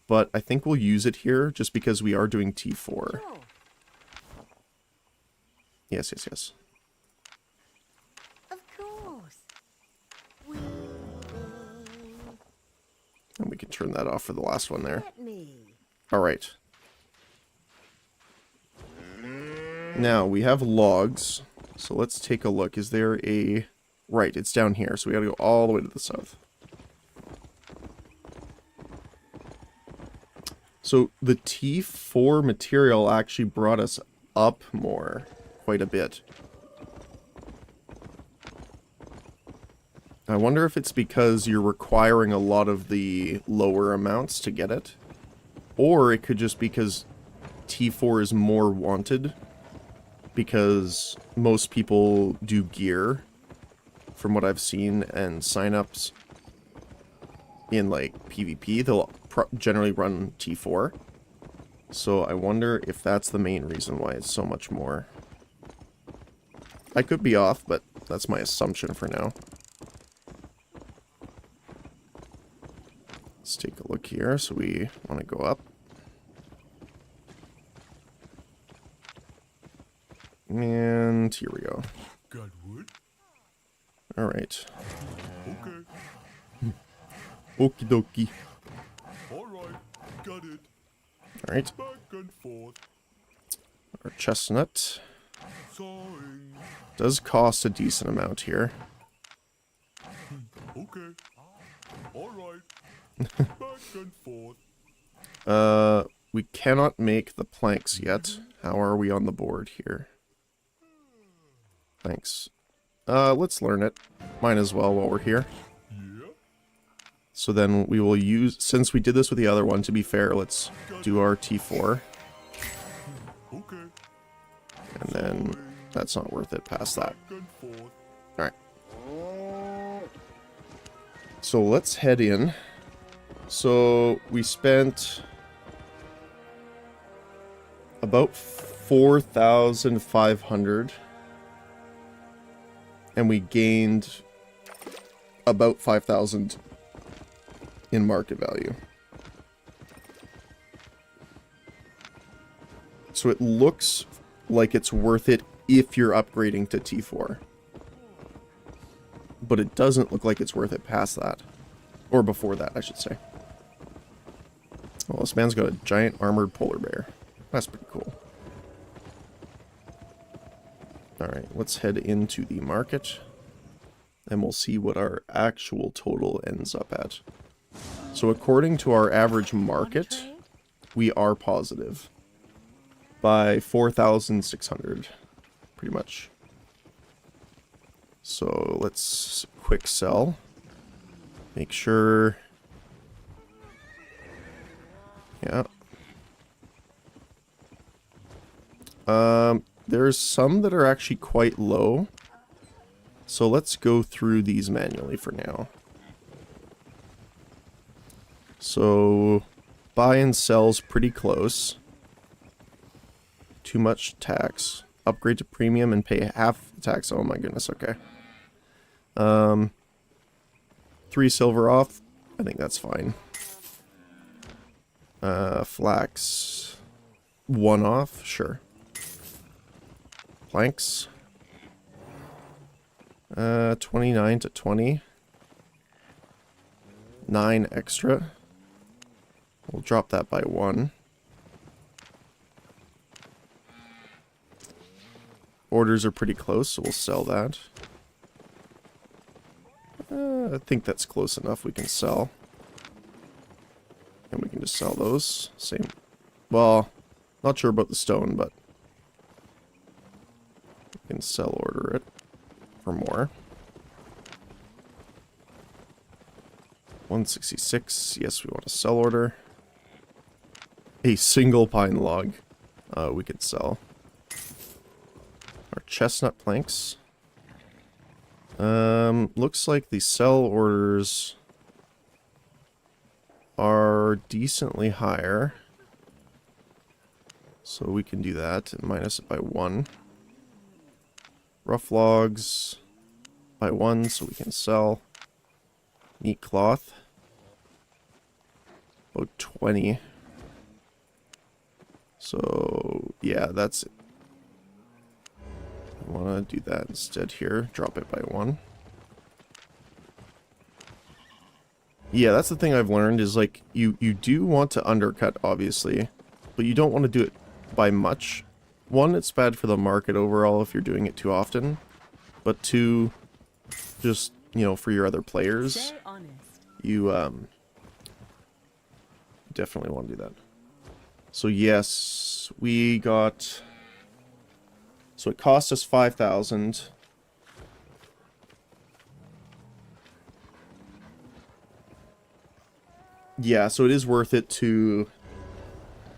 But I think we'll use it here just because we are doing T4. Sure. Yes, yes, yes. Of course. We And we can turn that off for the last one there. let me. Alright. Now, we have logs. So let's take a look. Is there a... Right, it's down here. So we gotta go all the way to the south. So the T4 material actually brought us up more. Quite a bit. I wonder if it's because you're requiring a lot of the lower amounts to get it. Or it could just be because T4 is more wanted. Because most people do gear, from what I've seen, and signups in like PvP, they'll generally run T4. So I wonder if that's the main reason why it's so much more. I could be off, but that's my assumption for now. Let's take a look here. So we want to go up. And here we go. Got wood? Alright. Okay. Okie dokie. Alright. Got it. Alright. Back and forth. Our chestnut Sawing. does cost a decent amount here. Okay. Alright. Back and forth. We cannot make the planks yet. How are we on the board here? Thanks. Let's learn it. Might as well while we're here. Yeah. So then we will use, since we did this with the other one, to be fair, let's do our T4. Okay. And then that's not worth it past that. Back and forth. Alright. So let's head in. So we spent about 4,500. And we gained about 5,000 in market value. So it looks like it's worth it if you're upgrading to T4. But it doesn't look like it's worth it past that. Or before that, I should say. Well, this man's got a giant armored polar bear. That's pretty cool. Alright, let's head into the market. And we'll see what our actual total ends up at. So according to our average market, we are positive. By 4,600. Pretty much. So let's quick sell. Make sure... Yeah. There's some that are actually quite low. So let's go through these manually for now. So buy and sell's pretty close. Too much tax. Upgrade to premium and pay half the tax. Oh my goodness, okay. 3 silver off. I think that's fine. Flax. 1 off, sure. Planks. 29 to 20. 9 extra. We'll drop that by 1. Orders are pretty close, so we'll sell that. I think that's close enough. We can sell. And we can just sell those. Same. Well, not sure about the stone, but we can sell order it for more. 166. Yes, we want to sell order. A single pine log. we could sell. Our chestnut planks. Looks like the sell orders are decently higher. So we can do that and minus it by 1. Rough logs by 1, so we can sell. Neat cloth. About 20. So, yeah, that's it. I want to do that instead here. Drop it by 1. Yeah, that's the thing I've learned is, like, you do want to undercut, obviously, but you don't want to do it by much. 1, it's bad for the market overall if you're doing it too often. But 2, just, you know, for your other players, Stay honest. you definitely want to do that. So yes, we got... So it cost us 5,000. Yeah, so it is worth it to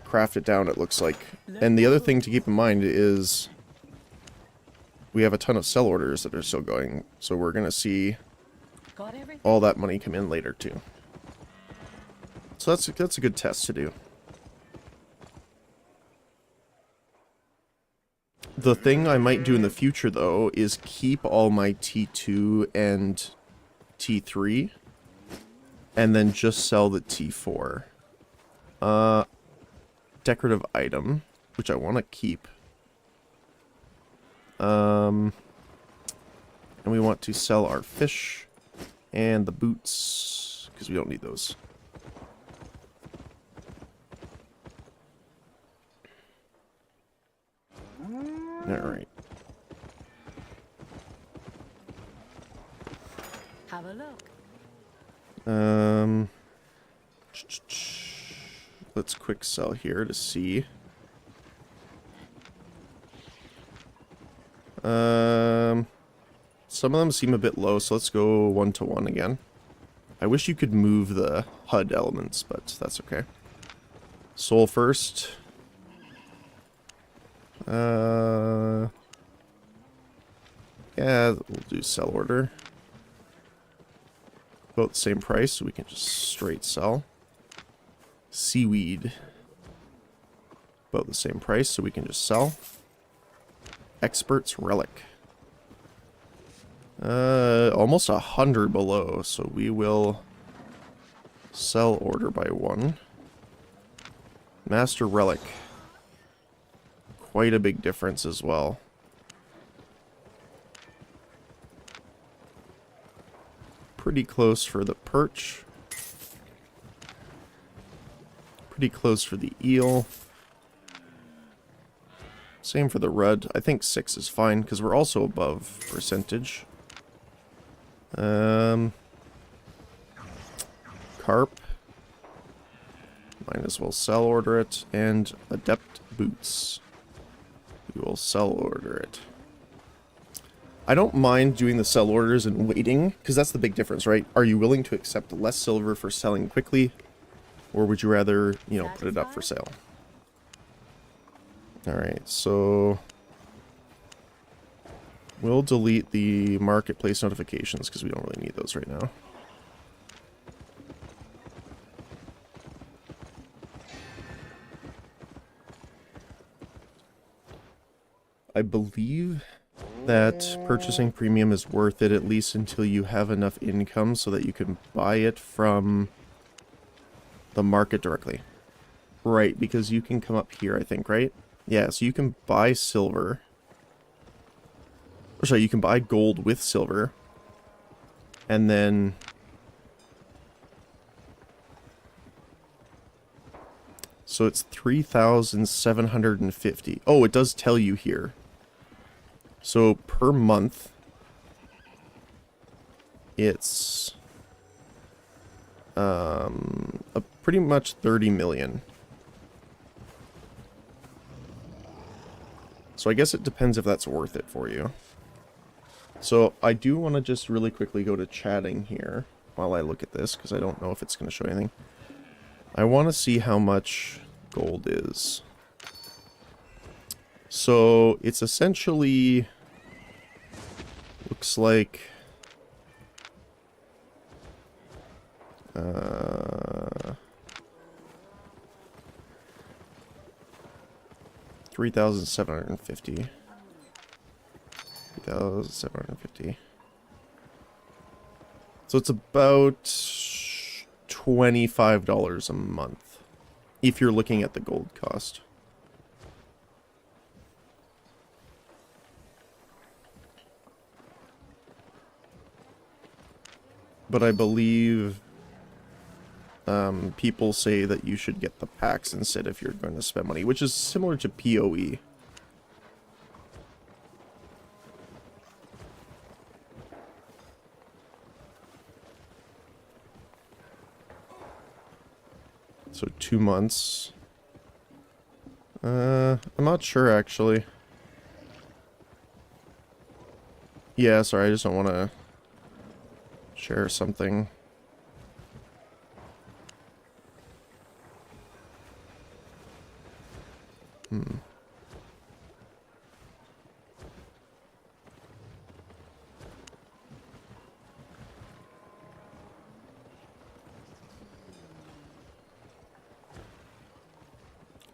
craft it down, it looks like. And the other thing to keep in mind is we have a ton of sell orders that are still going, so we're going to see Got everything? all that money come in later too. So that's a good test to do. The thing I might do in the future, though, is keep all my T2 and T3, and then just sell the T4. Decorative item, which I want to keep. And we want to sell our fish and the boots, because we don't need those. Alright. Have a look. Let's quick sell here to see. Some of them seem a bit low, so let's go 1-to-1 again. I wish you could move the HUD elements, but that's okay. Soul first. Yeah, we'll do sell order. About the same price, so we can just straight sell. Seaweed. About the same price, so we can just sell. Expert's Relic. Almost 100 below, so we will sell order by 1. Master Relic. Quite a big difference as well. Pretty close for the perch. Pretty close for the eel. Same for the rudd. I think 6 is fine, because we're also above percentage. Carp. Might as well sell order it. And Adept Boots. We will sell order it. I don't mind doing the sell orders and waiting, because that's the big difference, right? Are you willing to accept less silver for selling quickly? Or would you rather, you know, put it up for sale? Alright, so we'll delete the marketplace notifications because we don't really need those right now. I believe that purchasing premium is worth it, at least until you have enough income so that you can buy it from the market directly. Right, because you can come up here, I think, right? Yeah, so you can buy silver. Or sorry, you can buy gold with silver. And then... So it's 3,750. Oh, it does tell you here. So per month, it's pretty much 30 million. So I guess it depends if that's worth it for you. So I do want to just really quickly go to chatting here while I look at this, because I don't know if it's going to show anything. I want to see how much gold is. So it's essentially looks like 3,750. 3,750. So it's about $25 a month if you're looking at the gold cost. But I believe people say that you should get the packs instead if you're going to spend money, which is similar to PoE. So 2 months. I'm not sure actually. Yeah, sorry, I just don't want to share something.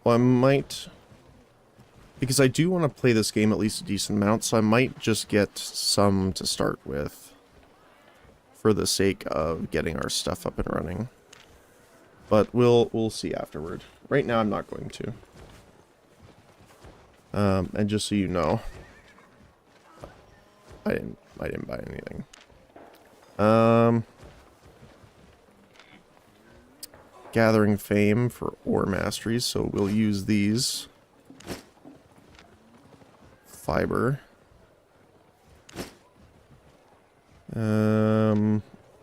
Well, I might, because I do want to play this game at least a decent amount, so I might just get some to start with for the sake of getting our stuff up and running. But we'll see afterward. Right now I'm not going to. And just so you know, I didn't buy anything. Gathering fame for ore masteries, so we'll use these. Fiber.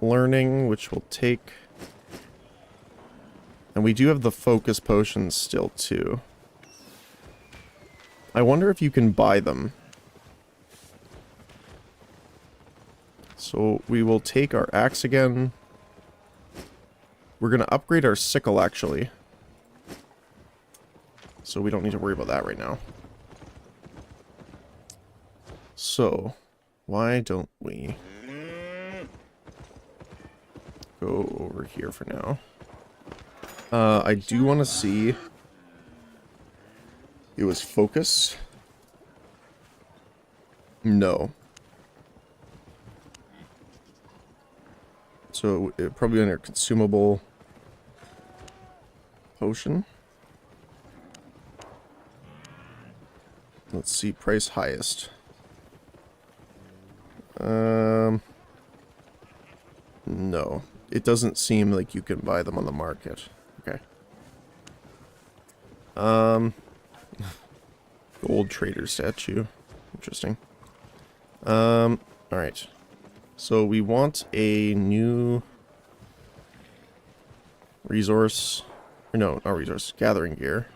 Learning, which we'll take. And we do have the focus potions still too. I wonder if you can buy them. So we will take our axe again. We're going to upgrade our sickle, actually. So we don't need to worry about that right now. So, why don't we go over here for now? I do want to see... It was focus? No. So, it probably under consumable potion. Let's see, price highest. No. It doesn't seem like you can buy them on the market. Okay. Gold trader statue. Interesting. Alright. So we want a new resource. Or no, not resource. Gathering gear.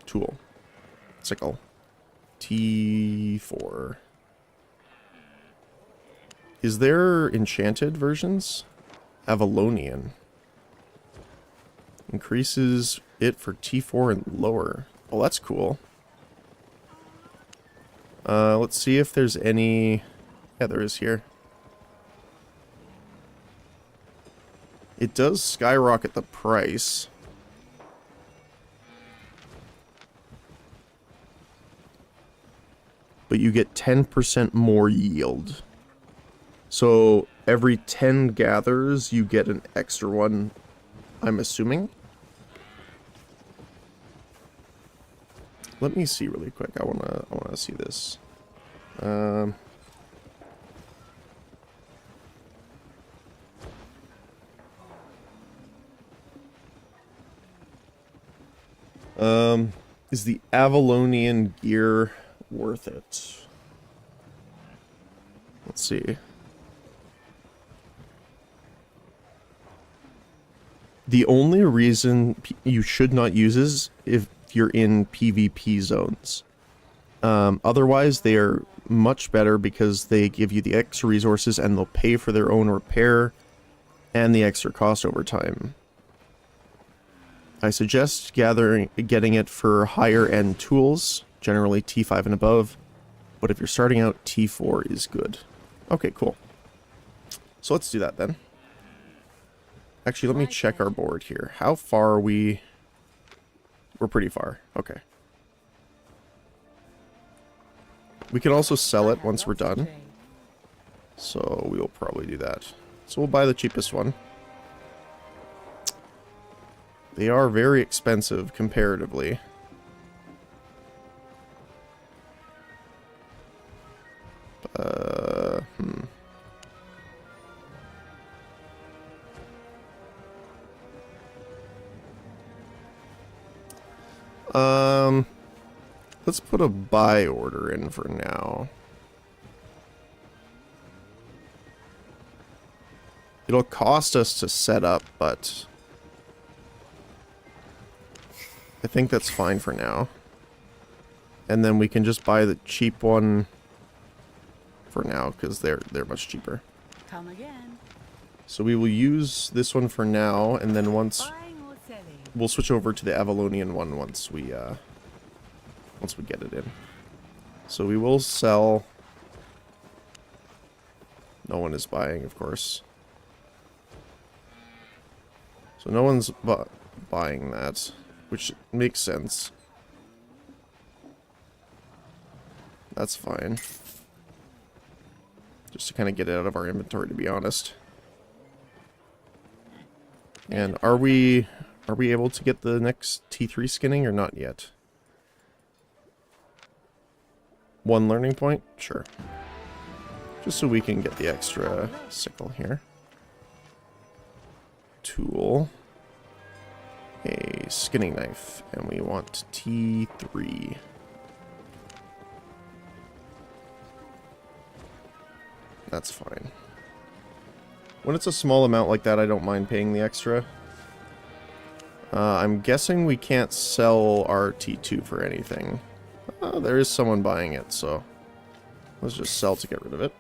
Tool. Sickle. T4. Is there enchanted versions? Avalonian. Increases it for T4 and lower. Oh, that's cool. Let's see if there's any... Yeah, there is here. It does skyrocket the price. But you get 10% more yield. So every 10 gathers, you get an extra one, I'm assuming. Let me see really quick. I wanna see this. Is the Avalonian gear worth it? Let's see. The only reason you should not use is if you're in PvP zones. Otherwise, they are much better because they give you the extra resources and they'll pay for their own repair and the extra cost over time. I suggest getting it for higher end tools, generally T5 and above. But if you're starting out, T4 is good. Okay, cool. So let's do that then. Actually, let me check our board here. How far are we? We're pretty far. Okay. We can also sell it once we're done. So we will probably do that. So we'll buy the cheapest one. They are very expensive comparatively. Let's put a buy order in for now. It'll cost us to set up, but I think that's fine for now. And then we can just buy the cheap one for now, because they're much cheaper. Come again. So we will use this one for now, and then once Buying or selling? we'll switch over to the Avalonian one once we get it in. So we will sell. No one is buying, of course. So no one's buying that, which makes sense. That's fine. Just to kind of get it out of our inventory, to be honest. And are we able to get the next T3 skinning or not yet? 1 learning point? Sure. Just so we can get the extra sickle here. Tool. A skinning knife. And we want T3. That's fine. When it's a small amount like that, I don't mind paying the extra. I'm guessing we can't sell our T2 for anything. There is someone buying it, so let's just sell to get rid of it.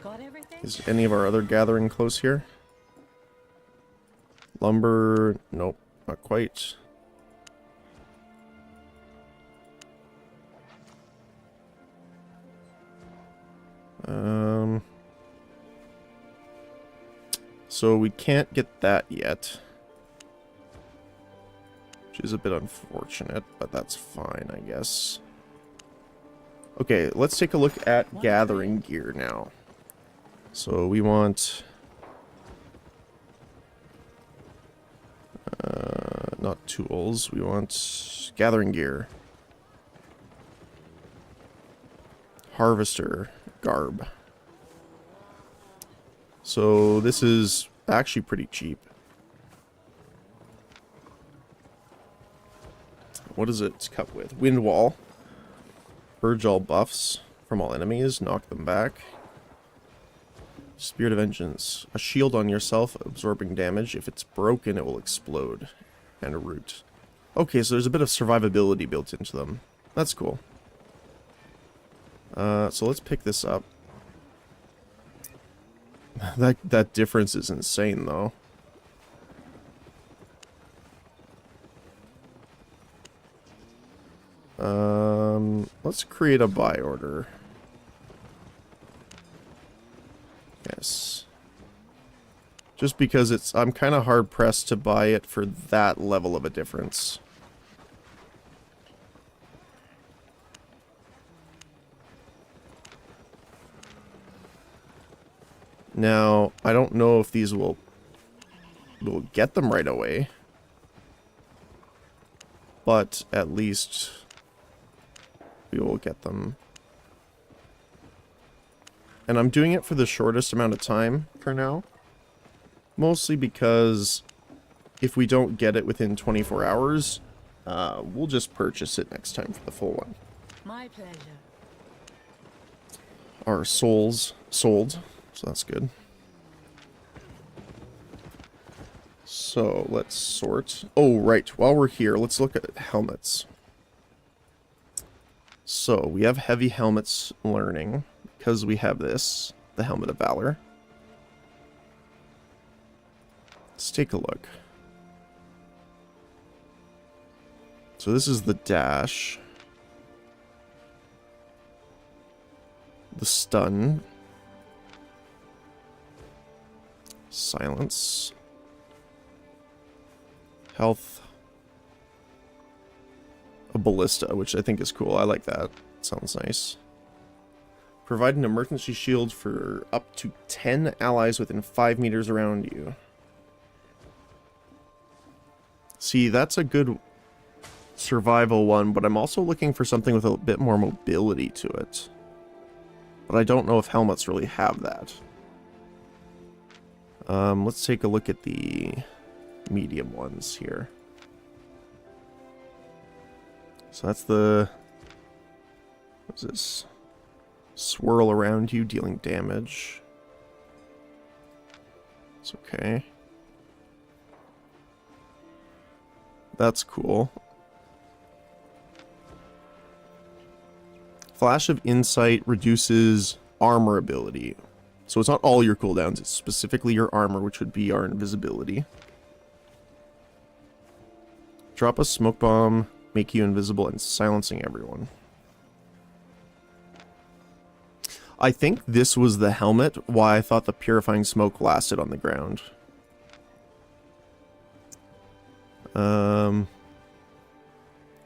Got everything? Is any of our other gathering close here? Lumber, nope, not quite. So we can't get that yet, which is a bit unfortunate, but that's fine, I guess. Okay, let's take a look at gathering gear now. So we want not tools, we want gathering gear. Harvester garb. So this is actually pretty cheap. What does it cut with? Wind wall. Purge all buffs from all enemies. Knock them back. Spirit of Vengeance. A shield on yourself, absorbing damage. If it's broken, it will explode. And a root. Okay, so there's a bit of survivability built into them. That's cool. So let's pick this up. That difference is insane, though. Let's create a buy order. Yes. Just because I'm kind of hard pressed to buy it for that level of a difference. Now, I don't know if these we'll get them right away. But at least we will get them. And I'm doing it for the shortest amount of time for now. Mostly because if we don't get it within 24 hours, we'll just purchase it next time for the full one. My pleasure. Our souls sold. So that's good. So let's sort. Oh, right. While we're here, let's look at helmets. So we have heavy helmets learning because we have this, the Helmet of Valor. Let's take a look. So this is the dash. The stun. Silence. Health. A ballista, which I think is cool. I like that. Sounds nice. Provide an emergency shield for up to 10 allies within 5 meters around you. See, that's a good survival one, but I'm also looking for something with a bit more mobility to it. But I don't know if helmets really have that. Let's take a look at the medium ones here. So that's the... What's this? Swirl around you, dealing damage. It's okay. That's cool. Flash of Insight reduces armor ability. So it's not all your cooldowns, it's specifically your armor, which would be our invisibility. Drop a smoke bomb, make you invisible, and silencing everyone. I think this was the helmet, why I thought the purifying smoke lasted on the ground.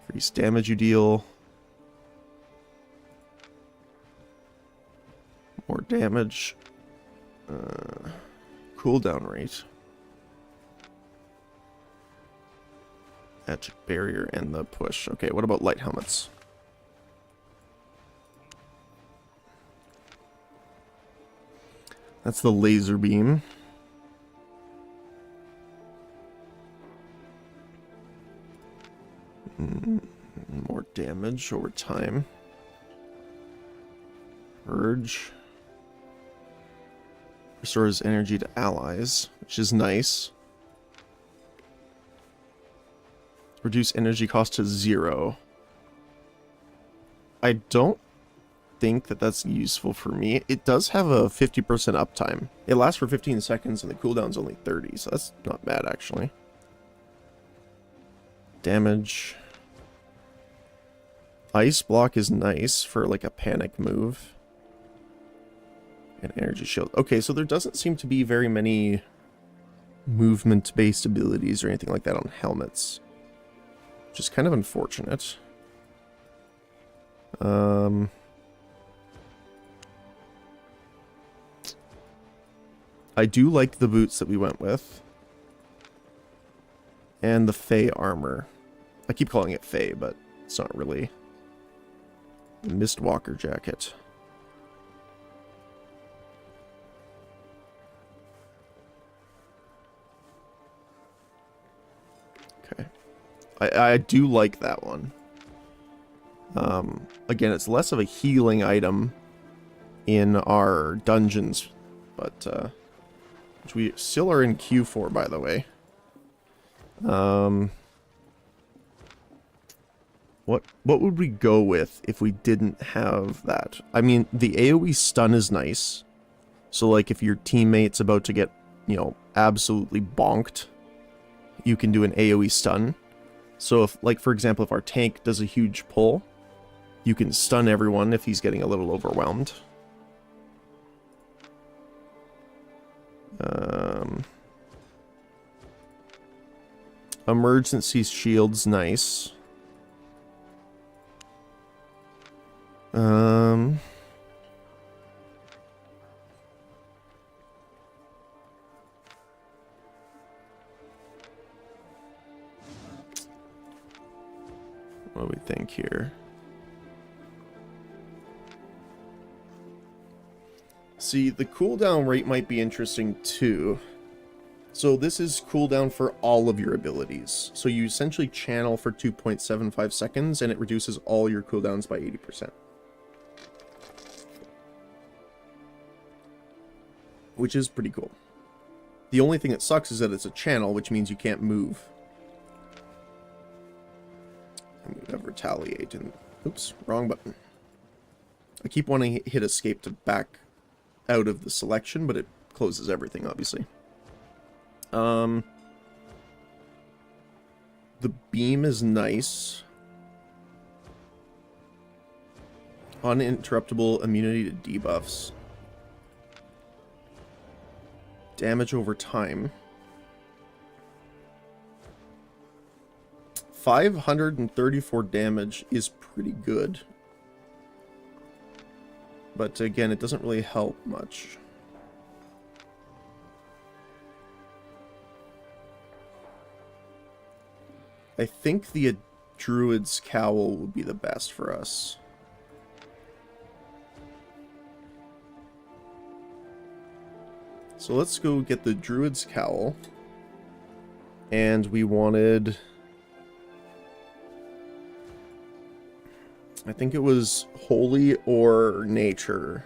Increase damage you deal. More damage. Cooldown rate. Magic barrier and the push. Okay, what about light helmets? That's the laser beam. More damage over time. Purge. Restores energy to allies, which is nice. Reduce energy cost to 0. I don't think that that's useful for me. It does have a 50% uptime. It lasts for 15 seconds and the cooldown's only 30, so that's not bad actually. Damage. Ice block is nice for like a panic move. And energy shield. Okay, so there doesn't seem to be very many movement-based abilities or anything like that on helmets. Which is kind of unfortunate. I do like the boots that we went with. And the Fey armor. I keep calling it Fey, but it's not really. The Mistwalker jacket. Okay. I do like that one. Again, it's less of a healing item in our dungeons, but which we still are in queue for, by the way. What would we go with if we didn't have that? I mean, the AoE stun is nice. So, like, if your teammate's about to get, you know, absolutely bonked, you can do an AoE stun. So, if, like, for example, if our tank does a huge pull, you can stun everyone if he's getting a little overwhelmed. Emergency shield's nice. What do we think here? See, the cooldown rate might be interesting too. So this is cooldown for all of your abilities. So you essentially channel for 2.75 seconds and it reduces all your cooldowns by 80%. Which is pretty cool. The only thing that sucks is that it's a channel, which means you can't move. I'm gonna retaliate and... Oops, wrong button. I keep wanting to hit escape to back out of the selection, but it closes everything, obviously. The beam is nice. Uninterruptible immunity to debuffs. Damage over time. 534 damage is pretty good. But again, it doesn't really help much. I think the Druid's Cowl would be the best for us. So let's go get the Druid's Cowl. And we wanted... I think it was Holy or Nature.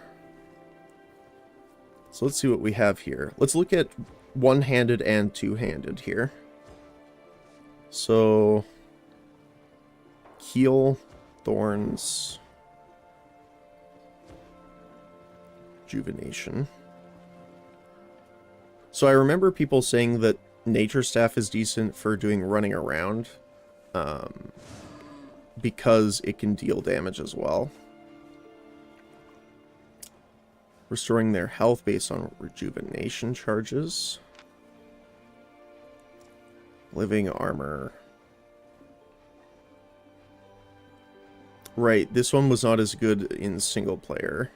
So let's see what we have here. Let's look at one-handed and two-handed here. So... Heal, Thorns, Rejuvenation. So I remember people saying that Nature Staff is decent for doing running around. Because it can deal damage as well. Restoring their health based on rejuvenation charges. Living armor. Right, this one was not as good in single player.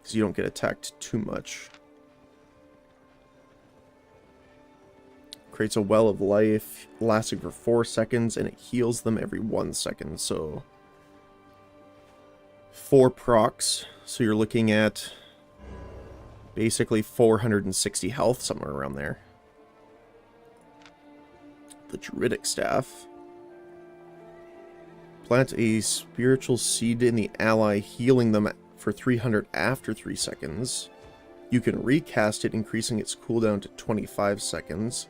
Because you don't get attacked too much. Creates a well of life, lasting for 4 seconds, and it heals them every 1 second, so... 4 procs, so you're looking at... basically 460 health, somewhere around there. The Druidic Staff. Plant a spiritual seed in the ally, healing them for 300 after 3 seconds. You can recast it, increasing its cooldown to 25 seconds.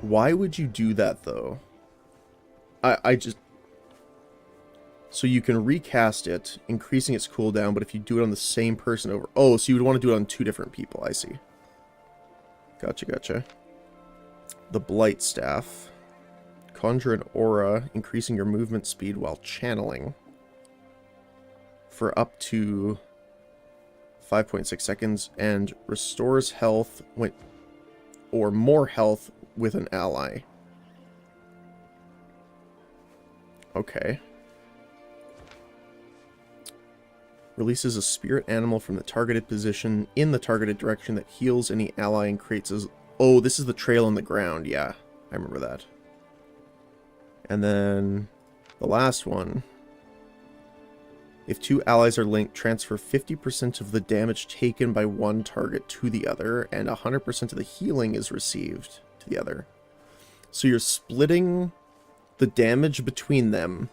Why would you do that, though? I just... So you can recast it, increasing its cooldown, but if you do it on the same person over... Oh, so you would want to do it on 2 different people, I see. Gotcha, gotcha. The Blight Staff. Conjure an aura, increasing your movement speed while channeling. For up to 5.6 seconds, and restores health when... or more health with an ally. Okay. Releases a spirit animal from the targeted position in the targeted direction that heals any ally and creates a... Oh, this is the trail on the ground. Yeah, I remember that. And then the last one. If 2 allies are linked, transfer 50% of the damage taken by one target to the other, and 100% of the healing is received to the other. So you're splitting the damage between them,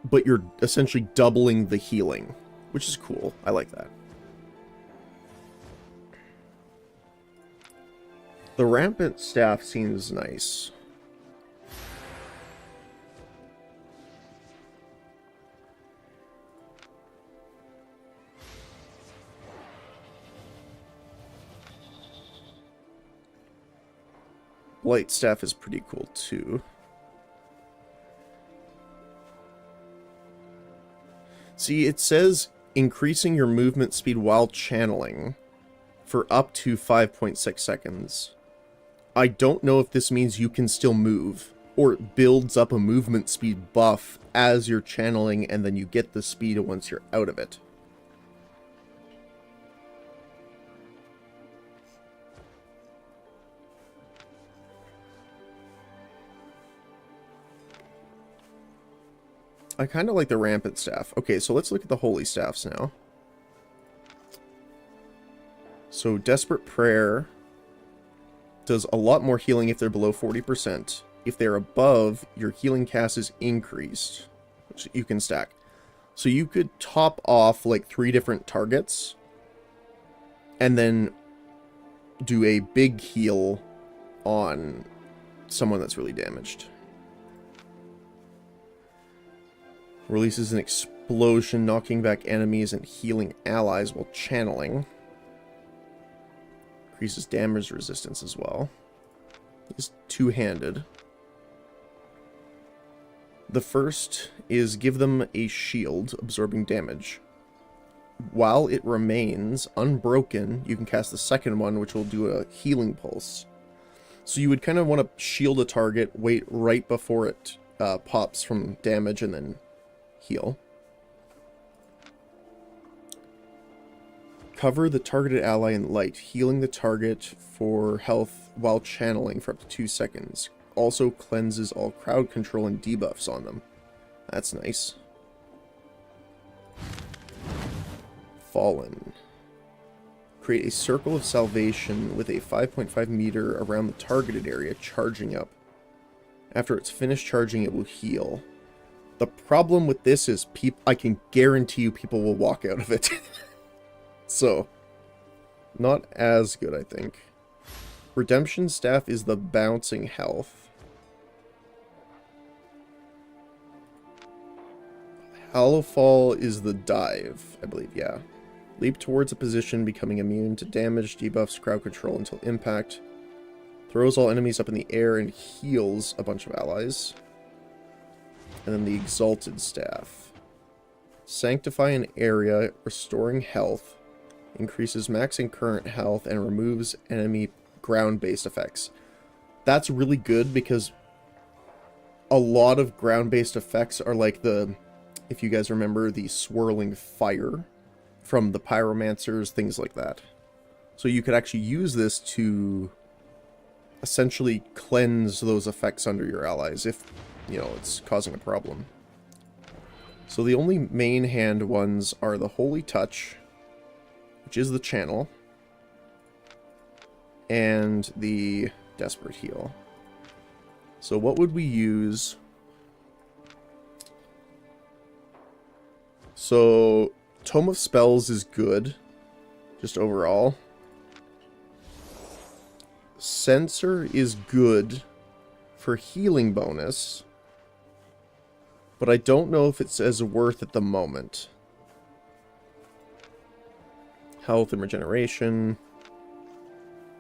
but you're essentially doubling the healing, which is cool. I like that. The Rampant Staff seems nice. Blight Staff is pretty cool too. See, it says increasing your movement speed while channeling for up to 5.6 seconds. I don't know if this means you can still move, or it builds up a movement speed buff as you're channeling, and then you get the speed once you're out of it. I kind of like the Rampant Staff. Okay, so let's look at the Holy Staffs now. So Desperate Prayer does a lot more healing if they're below 40%. If they're above, your healing cast is increased, which you can stack. So you could top off like 3 different targets and then do a big heal on someone that's really damaged. Releases an explosion, knocking back enemies and healing allies while channeling. Increases damage resistance as well. Is two-handed. The first is give them a shield, absorbing damage. While it remains unbroken, you can cast the second one, which will do a healing pulse. So you would kind of want to shield a target, wait right before it pops from damage, and then heal. Cover the targeted ally in light, healing the target for health while channeling for up to 2 seconds. Also cleanses all crowd control and debuffs on them. That's nice. Fallen. Create a circle of salvation with a 5.5 meter around the targeted area, charging up. After it's finished charging, it will heal. The problem with this is I can guarantee you people will walk out of it. So, not as good, I think. Redemption Staff is the bouncing health. Hollow Fall is the dive, I believe, yeah. Leap towards a position, becoming immune to damage, debuffs, crowd control until impact. Throws all enemies up in the air and heals a bunch of allies. And then the Exalted Staff. Sanctify an area, restoring health. Increases max and current health and removes enemy ground-based effects. That's really good because a lot of ground-based effects are like the, if you guys remember, the swirling fire from the pyromancers, things like that. So you could actually use this to essentially cleanse those effects under your allies if, you know, it's causing a problem. So the only main hand ones are the Holy Touch, which is the channel, and the Desperate Heal. So what would we use? So Tome of Spells is good, just overall. Censor is good for healing bonus, but I don't know if it's as worth at the moment. Health and regeneration.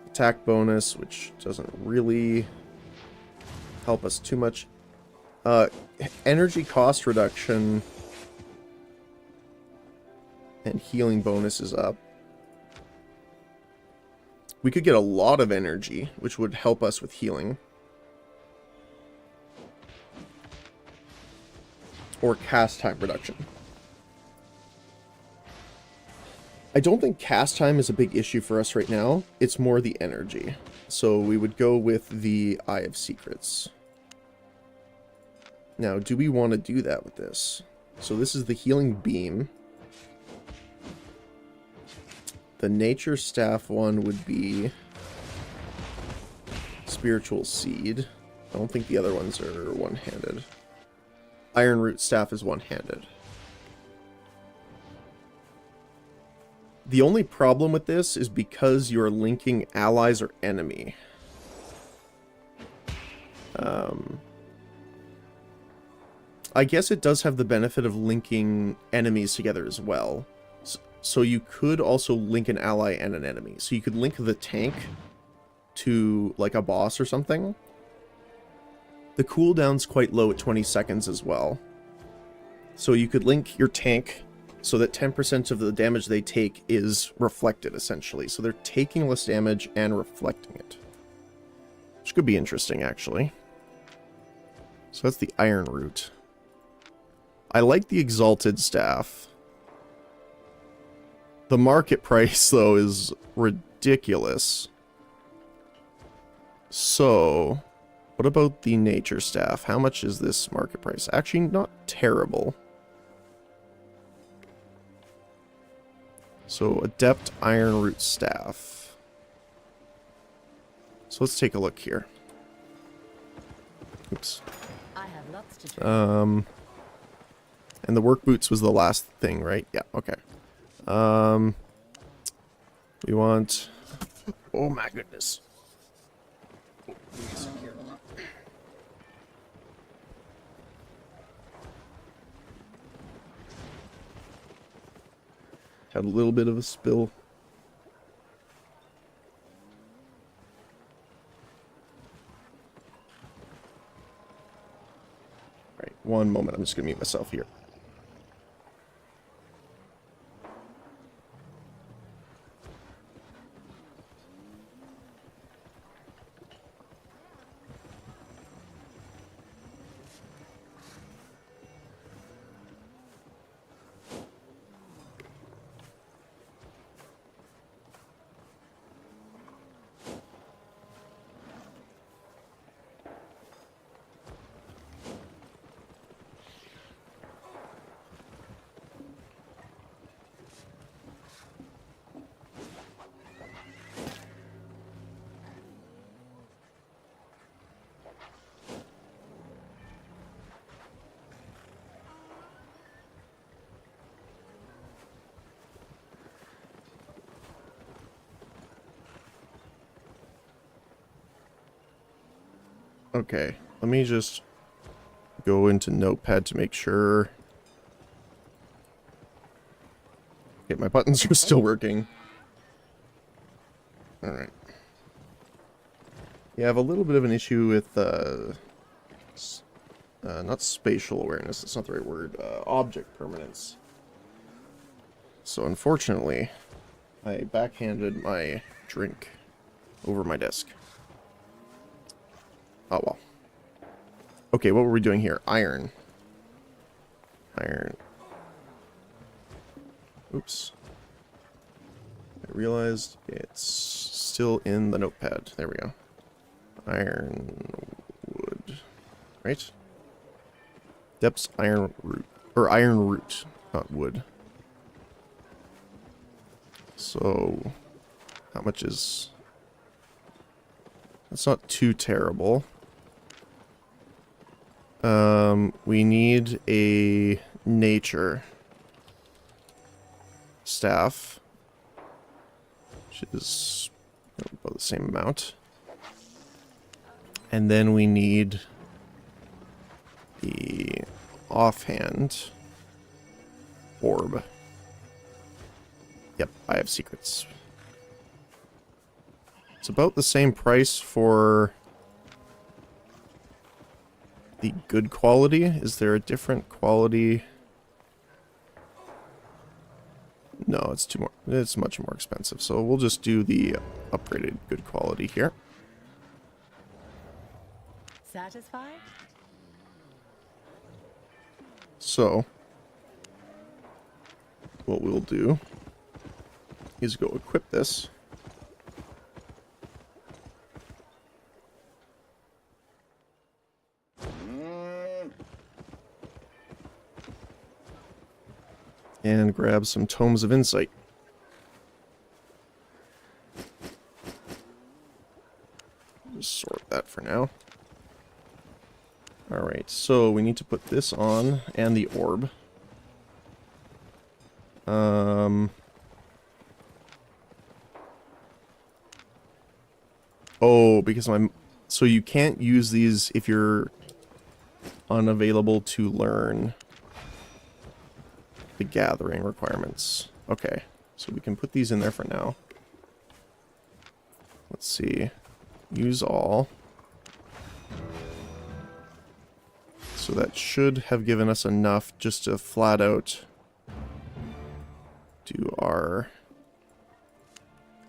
Attack bonus, which doesn't really help us too much. Energy cost reduction and healing bonus is up. We could get a lot of energy, which would help us with healing. Or cast time reduction. I don't think cast time is a big issue for us right now. It's more the energy. So we would go with the Eye of Secrets. Now, do we want to do that with this? So this is the Healing Beam. The Nature Staff one would be Spiritual Seed. I don't think the other ones are one-handed. Iron Root Staff is one-handed. The only problem with this is because you're linking allies or enemy. I guess it does have the benefit of linking enemies together as well. So you could also link an ally and an enemy. So you could link the tank to like a boss or something. The cooldown's quite low at 20 seconds as well. So you could link your tank so that 10% of the damage they take is reflected, essentially. So they're taking less damage and reflecting it. Which could be interesting, actually. So that's the Iron Root. I like the Exalted Staff. The market price, though, is ridiculous. So, what about the Nature Staff? How much is this market price? Actually, not terrible. So, Adept Iron Root Staff. So let's take a look here. Oops. I have lots to try. And the Work Boots was the last thing, right? Yeah, okay. We want... Oh my goodness. Had a little bit of a spill. Alright, one moment. I'm just going to mute myself here. Okay, let me just go into Notepad to make sure. Okay, my buttons are still working. Alright. Yeah, I have a little bit of an issue with, not spatial awareness, that's not the right word, object permanence. So unfortunately, I backhanded my drink over my desk. Oh well. Okay, what were we doing here? Iron. Iron. Oops. I realized it's still in the notepad. There we go. Iron wood. Right? Depths iron root. Or iron root, not wood. So, how much is... That's not too terrible. We need a nature staff, which is about the same amount. And then we need the offhand orb. Yep, I have secrets. It's about the same price for the good quality. Is there a different quality? No, it's much more expensive. So we'll just do the upgraded good quality here. Satisfied? So what we'll do is go equip this. And grab some Tomes of Insight. Just sort that for now. Alright, so we need to put this on, and the orb. Oh, because so you can't use these if you're unavailable to learn the gathering requirements. Okay, so we can put these in there for now. Let's see. Use all. So that should have given us enough just to flat out do our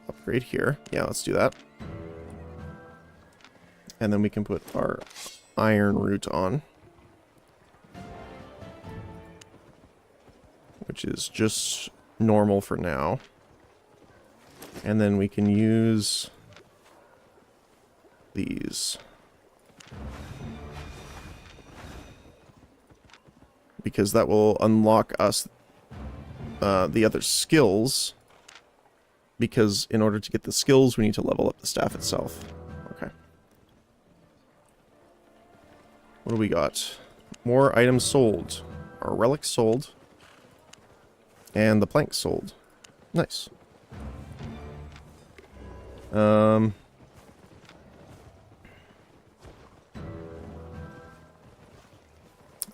upgrade here. Yeah, let's do that. And then we can put our iron root on, which is just normal for now. And then we can use these, because that will unlock us the other skills, because in order to get the skills we need to level up the staff itself. Okay. What do we got? More items sold. Our relics sold. And the planks sold. Nice.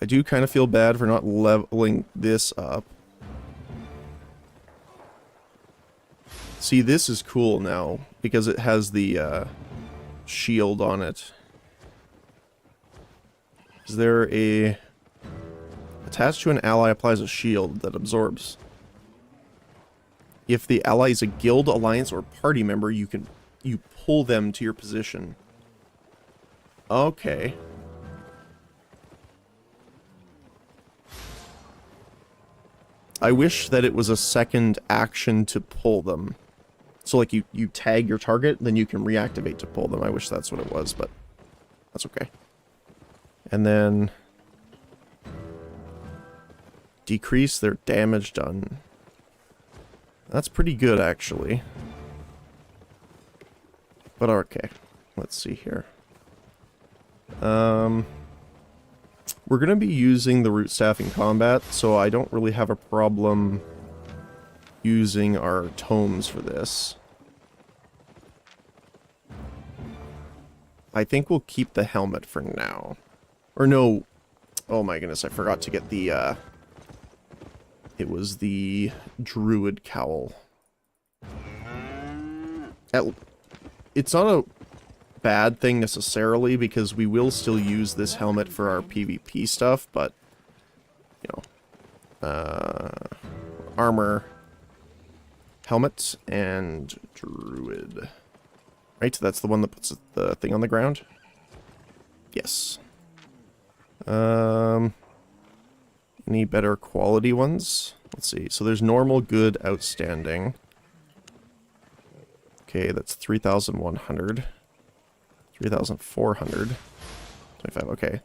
I do kind of feel bad for not leveling this up. See, this is cool now, because it has the shield on it. Is there a... Attached to an ally applies a shield that absorbs. If the ally is a guild, alliance, or party member, you pull them to your position. Okay. I wish that it was a second action to pull them. So like you tag your target, then you can reactivate to pull them. I wish that's what it was, but that's okay. And then decrease their damage done. That's pretty good, actually. But okay, let's see here. We're going to be using the root staff in combat, so I don't really have a problem using our tomes for this. I think we'll keep the helmet for now. Or no, oh my goodness, I forgot to get the, it was the druid cowl. It's not a bad thing necessarily, because we will still use this helmet for our PvP stuff, but, you know, armor, helmet, and druid. Right, that's the one that puts the thing on the ground? Yes. Any better quality ones? Let's see. So there's normal, good, outstanding. Okay, that's 3,100. 3,400. 25, okay.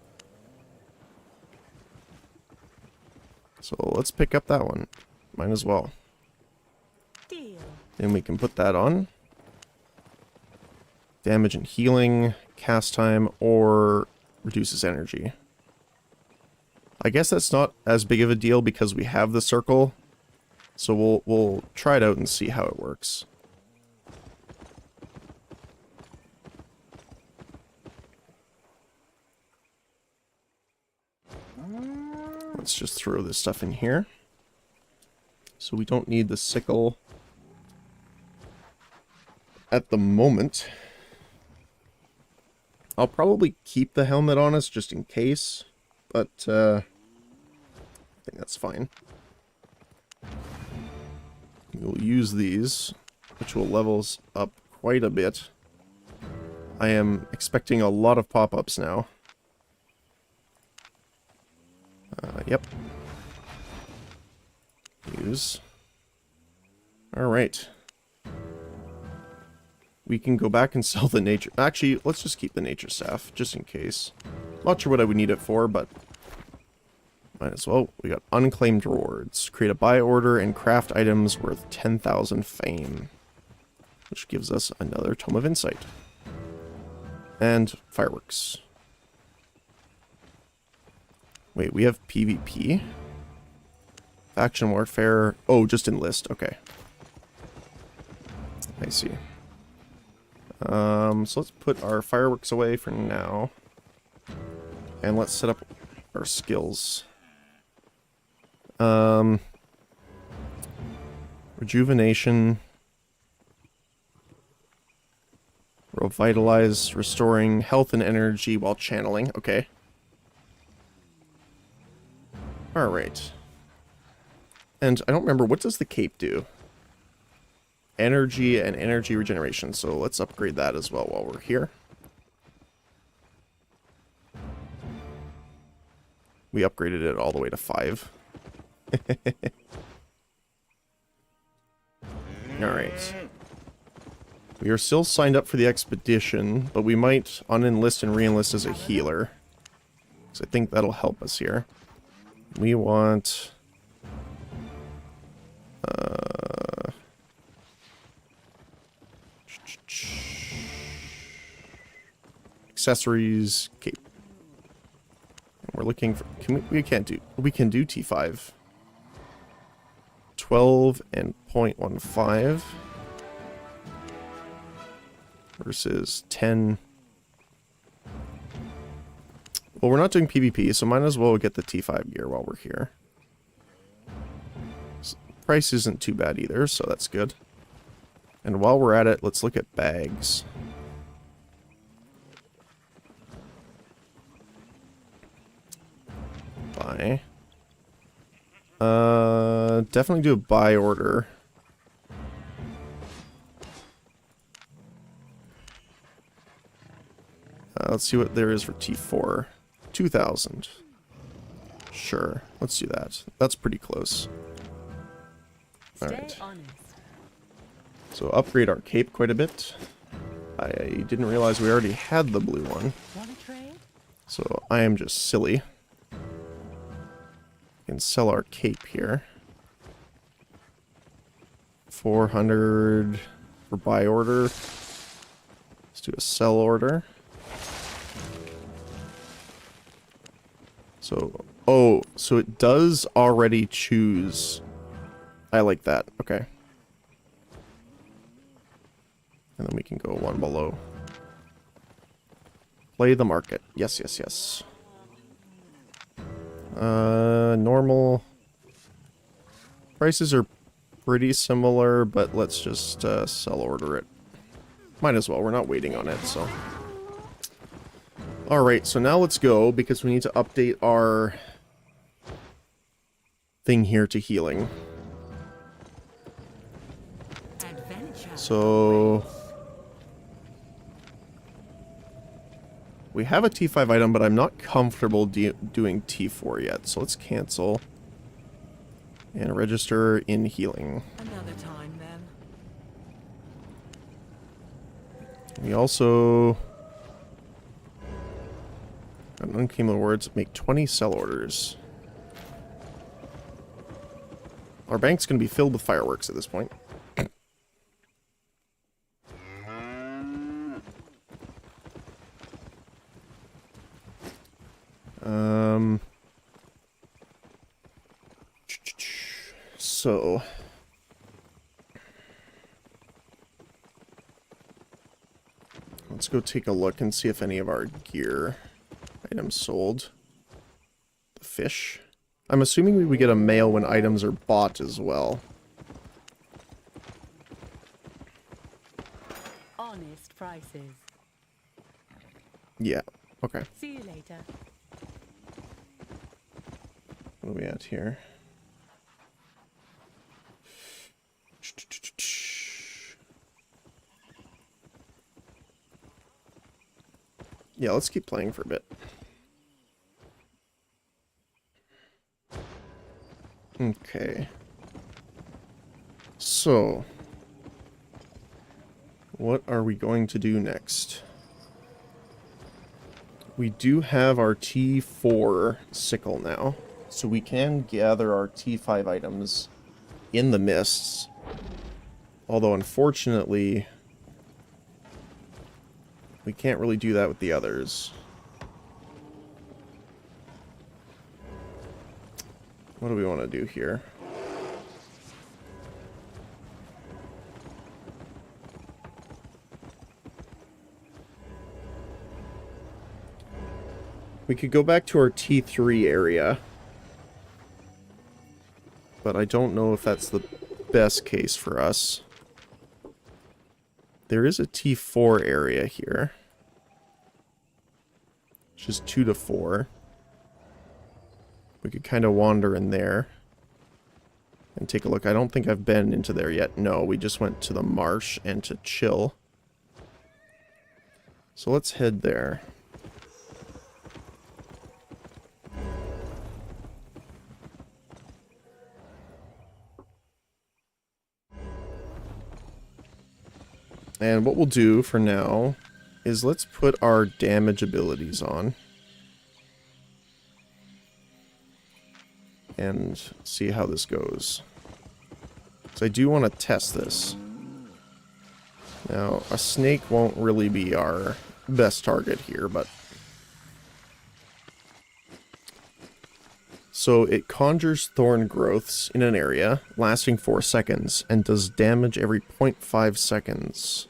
So let's pick up that one. Might as well. Deal. Then we can put that on. Damage and healing, cast time, or reduces energy. I guess that's not as big of a deal because we have the circle. So we'll try it out and see how it works. Let's just throw this stuff in here. So we don't need the sickle at the moment. I'll probably keep the helmet on us just in case, but I think that's fine. We'll use these, which will level us up quite a bit. I am expecting a lot of pop-ups now. Yep. Use. Alright. We can go back and sell the nature... Actually, let's just keep the nature staff, just in case. Not sure what I would need it for, but... might as well. We got unclaimed rewards. Create a buy order and craft items worth 10,000 fame. Which gives us another Tome of Insight. And fireworks. Wait, we have PvP? Faction warfare... Oh, just enlist. Okay. I see. So let's put our fireworks away for now. And let's set up our skills. Rejuvenation. Revitalize, restoring health and energy while channeling. Okay. Alright. And I don't remember, what does the cape do? Energy and energy regeneration, so let's upgrade that as well while we're here. We upgraded it all the way to 5. Alright. We are still signed up for the expedition, but we might unenlist and re-enlist as a healer. So I think that'll help us here. We want... accessories, cape. We're looking for... we can do T5. 12 and 0.15 versus 10. Well, we're not doing PvP, so might as well get the T5 gear while we're here. Price isn't too bad either, so that's good. And while we're at it, let's look at bags. Buy. Definitely do a buy order. Let's see what there is for T4. 2,000. Sure, let's do that. That's pretty close. Alright. So upgrade our cape quite a bit. I didn't realize we already had the blue one. So I am just silly. We can sell our cape here. 400 for buy order. Let's do a sell order. So, oh, so it does already choose. I like that. Okay. And then we can go one below. Play the market. Yes, yes, yes. Normal. Prices are pretty similar, but let's just sell order it. Might as well. We're not waiting on it, so. Alright, so now let's go, because we need to update our thing here to healing. So we have a T5 item, but I'm not comfortable doing T4 yet, so let's cancel and register in healing. Another time, then. We also got an unclaimed words. Make 20 sell orders. Our bank's going to be filled with fireworks at this point. So let's go take a look and see if any of our gear items sold. The fish. I'm assuming we would get a mail when items are bought as well. Honest prices. Yeah. Okay. See you later. What are we at here? Yeah, let's keep playing for a bit. Okay. So, what are we going to do next? We do have our T4 sickle now, so we can gather our T5 items in the mists. Although, unfortunately, we can't really do that with the others. What do we want to do here? We could go back to our T3 area. But I don't know if that's the best case for us. There is a T4 area here. Which is 2 to 4. We could kind of wander in there. And take a look. I don't think I've been into there yet. No, we just went to the marsh and to chill. So let's head there. And what we'll do for now is let's put our damage abilities on. And see how this goes. So I do want to test this. Now, a snake won't really be our best target here, but... So it conjures thorn growths in an area, lasting 4 seconds, and does damage every 0.5 seconds.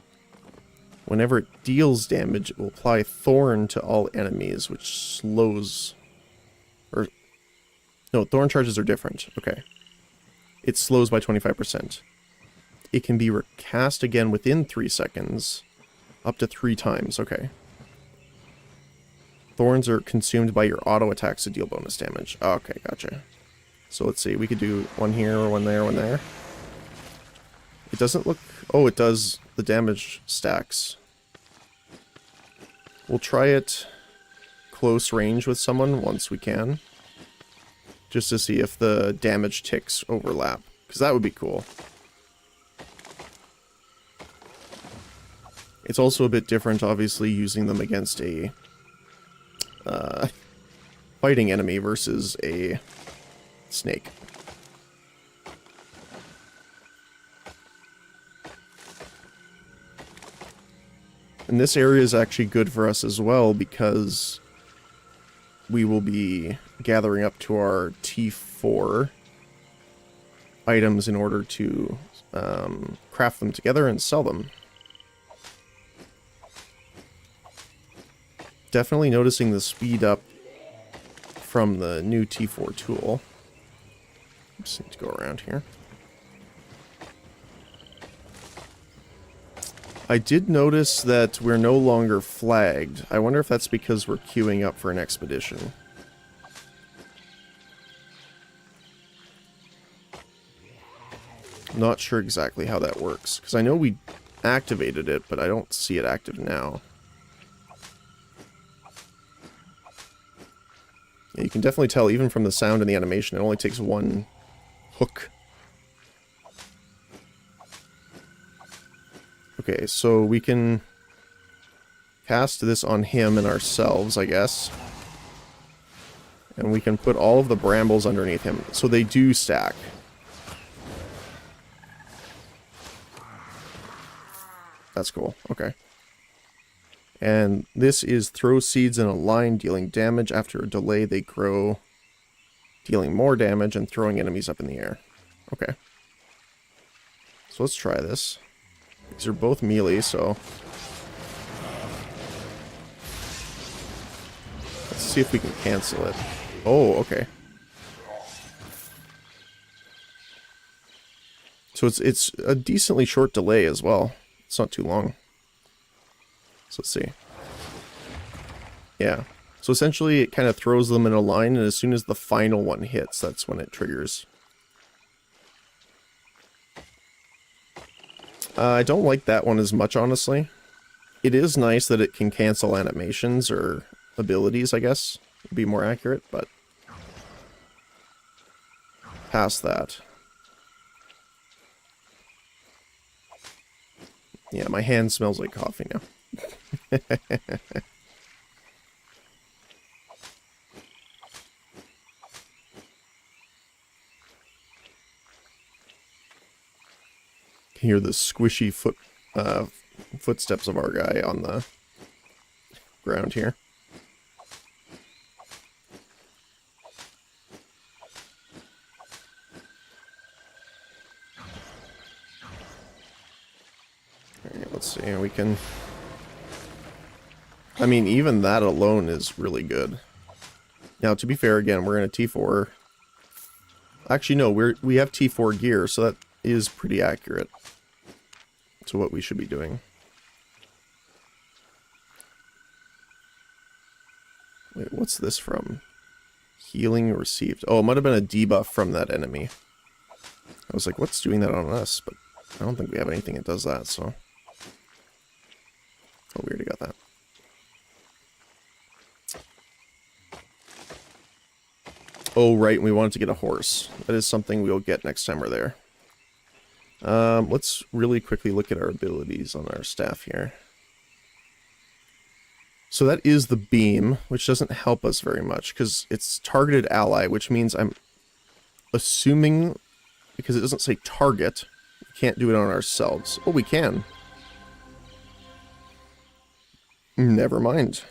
Whenever it deals damage, it will apply thorn to all enemies, which slows... Or... No, thorn charges are different. Okay. It slows by 25%. it can be cast again within 3 seconds. Up to 3 times, okay. Thorns are consumed by your auto attacks to deal bonus damage. Okay, gotcha. So let's see, we could do one here, one there, one there. It doesn't look... Oh, it does. The damage stacks. We'll try it close range with someone once we can. Just to see if the damage ticks overlap. Because that would be cool. It's also a bit different, obviously, using them against a fighting enemy versus a snake. And this area is actually good for us as well because we will be gathering up to our T4 items in order to craft them together and sell them. Definitely noticing the speed up from the new T4 tool. Just need to go around here. I did notice that we're no longer flagged. I wonder if that's because we're queuing up for an expedition. Not sure exactly how that works, because I know we activated it, but I don't see it active now. Yeah, you can definitely tell, even from the sound and the animation, it only takes one hook. Okay, so we can cast this on him and ourselves, I guess. And we can put all of the brambles underneath him, so they do stack. That's cool, okay. And this is throw seeds in a line, dealing damage. After a delay, they grow, dealing more damage and throwing enemies up in the air. Okay. So let's try this. These are both melee, so... Let's see if we can cancel it. Oh, okay. So it's a decently short delay as well. It's not too long. So let's see. Yeah. So essentially it kind of throws them in a line, and as soon as the final one hits, that's when it triggers. I don't like that one as much, honestly. It is nice that it can cancel animations or abilities, I guess. Would be more accurate, but... past that. Yeah, my hand smells like coffee now. Hear the squishy footsteps of our guy on the ground here. Alright, let's see, we can... I mean, even that alone is really good. Now, to be fair, again, we're in a T4. Actually, no, we have T4 gear, so that is pretty accurate to what we should be doing. Wait, what's this from? Healing received. Oh, it might have been a debuff from that enemy. I was like, what's doing that on us? But I don't think we have anything that does that, so... Oh, we already got that. Oh, right, we wanted to get a horse. That is something we'll get next time we're there. Let's really quickly look at our abilities on our staff here. So that is the beam, which doesn't help us very much, because it's targeted ally, which means I'm assuming, because it doesn't say target, we can't do it on ourselves. Oh, we can. Never mind.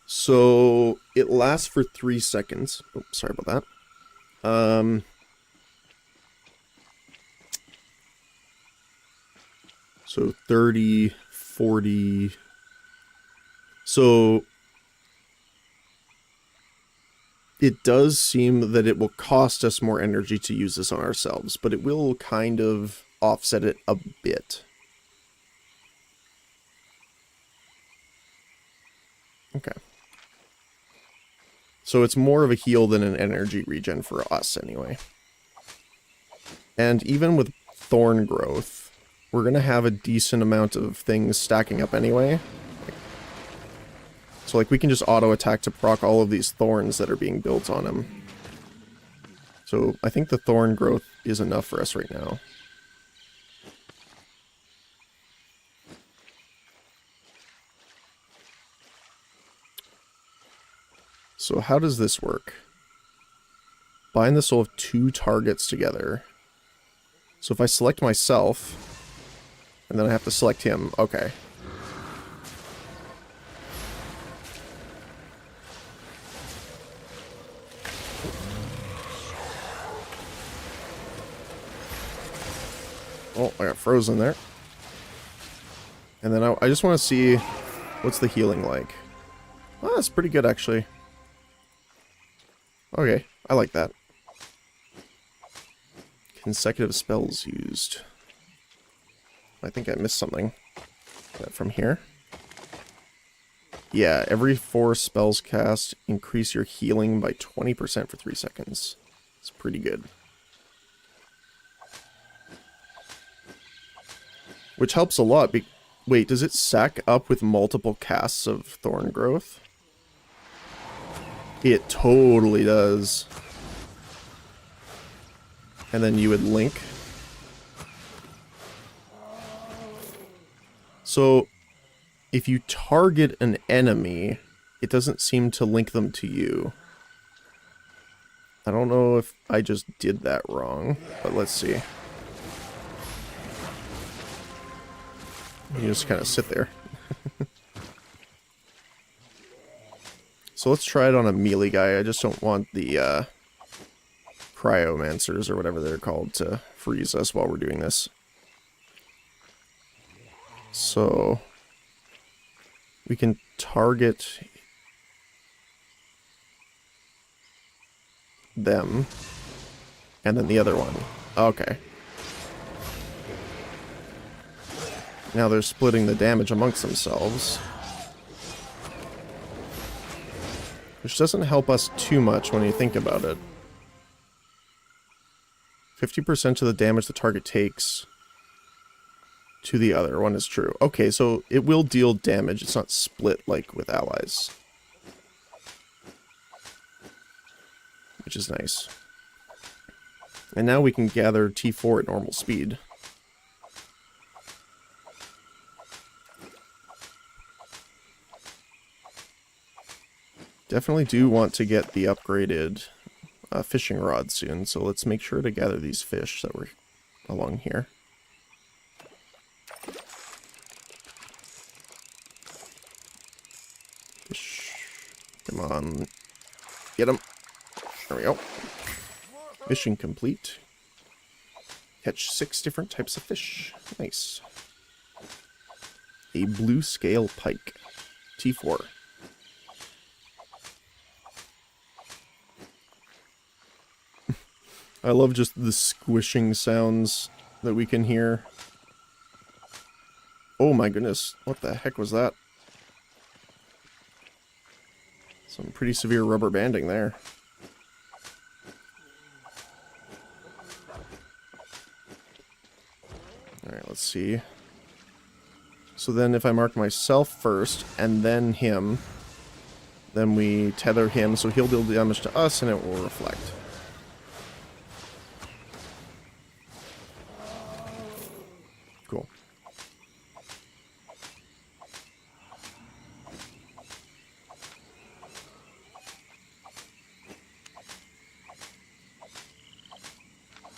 So it lasts for 3 seconds. Oh, sorry about that. So 30, 40. So it does seem that it will cost us more energy to use this on ourselves, but it will kind of offset it a bit. Okay. So it's more of a heal than an energy regen for us anyway. And even with thorn growth, we're going to have a decent amount of things stacking up anyway. So like we can just auto attack to proc all of these thorns that are being built on him. So I think the thorn growth is enough for us right now. So how does this work? Bind the soul of 2 targets together. So if I select myself, and then I have to select him, okay. Oh, I got frozen there. And then I just want to see what's the healing like. Oh, that's pretty good actually. Okay, I like that. Consecutive spells used. I think I missed something. From here? Yeah, every 4 spells cast, increase your healing by 20% for 3 seconds. It's pretty good. Which helps a lot. Wait, does it stack up with multiple casts of Thorn Growth? It totally does. And then you would link. So, if you target an enemy, it doesn't seem to link them to you. I don't know if I just did that wrong, but let's see. You just kind of sit there. So let's try it on a melee guy. I just don't want the cryomancers or whatever they're called to freeze us while we're doing this. So we can target them and then the other one. Okay. Now they're splitting the damage amongst themselves. Which doesn't help us too much when you think about it. 50% of the damage the target takes to the other one is true. Okay, so it will deal damage. It's not split like with allies. Which is nice. And now we can gather T4 at normal speed. Definitely do want to get the upgraded fishing rod soon, so let's make sure to gather these fish that were along here. Fish. Come on. Get them. There we go. Mission complete. Catch 6 different types of fish. Nice. A blue scale pike. T4. I love just the squishing sounds that we can hear. Oh my goodness, what the heck was that? Some pretty severe rubber banding there. Alright, let's see. So then if I mark myself first, and then him, then we tether him, so he'll deal damage to us, and it will reflect. Cool.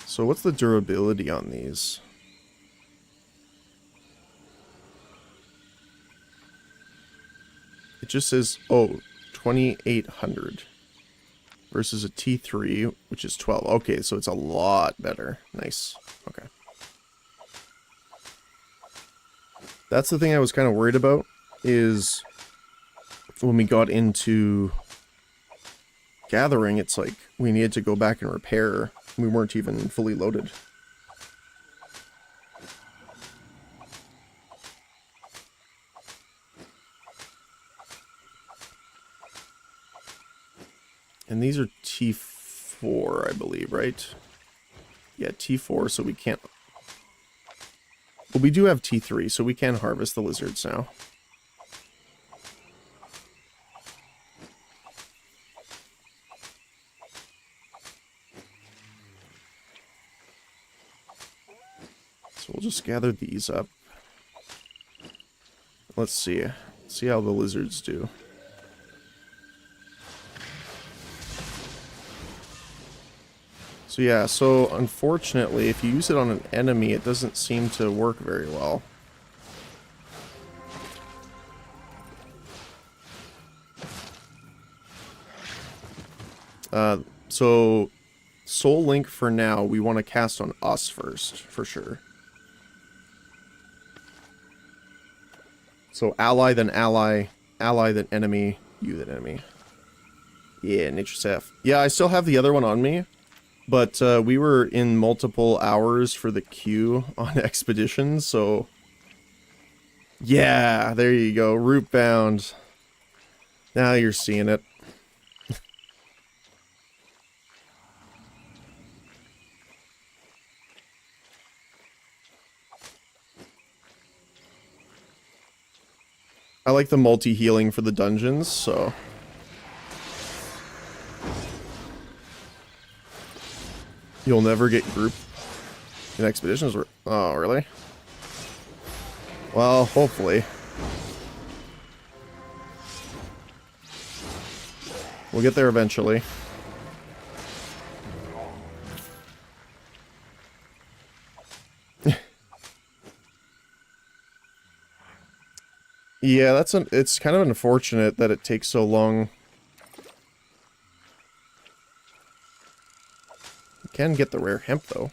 So what's the durability on these? It just says, oh, 2,800 versus a T3, which is 12. Okay, so it's a lot better. Nice. Okay. That's the thing I was kind of worried about, is when we got into gathering, it's like we needed to go back and repair. We weren't even fully loaded. And these are T4, I believe, right? Yeah, T4, so we can't... Well, we do have T3, so we can harvest the lizards now. So we'll just gather these up. Let's see. See how the lizards do. So yeah, so unfortunately, if you use it on an enemy, it doesn't seem to work very well. So Soul Link for now, we want to cast on us first, for sure. So ally, then ally, ally, then enemy, you, then enemy. Yeah, Nature's Half. Yeah, I still have the other one on me. But we were in multiple hours for the queue on expeditions, so... Yeah, there you go, root bound. Now you're seeing it. I like the multi-healing for the dungeons, so... You'll never get group in expeditions? Oh, really? Well, hopefully. We'll get there eventually. Yeah, it's kind of unfortunate that it takes so long. Can get the rare hemp, though.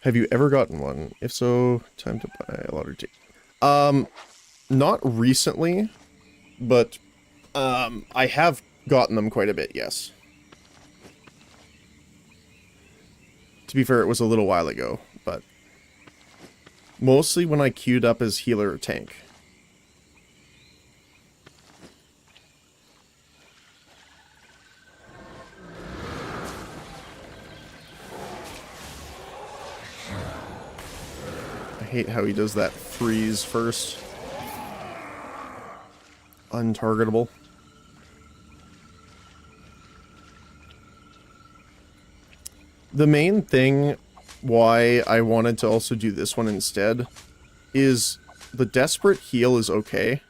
Have you ever gotten one? If so, time to buy a lottery ticket. Not recently, but, I have gotten them quite a bit, yes. To be fair, it was a little while ago, but... Mostly when I queued up as healer or tank. I hate how he does that freeze first. Untargetable. The main thing why I wanted to also do this one instead is the desperate heal is okay.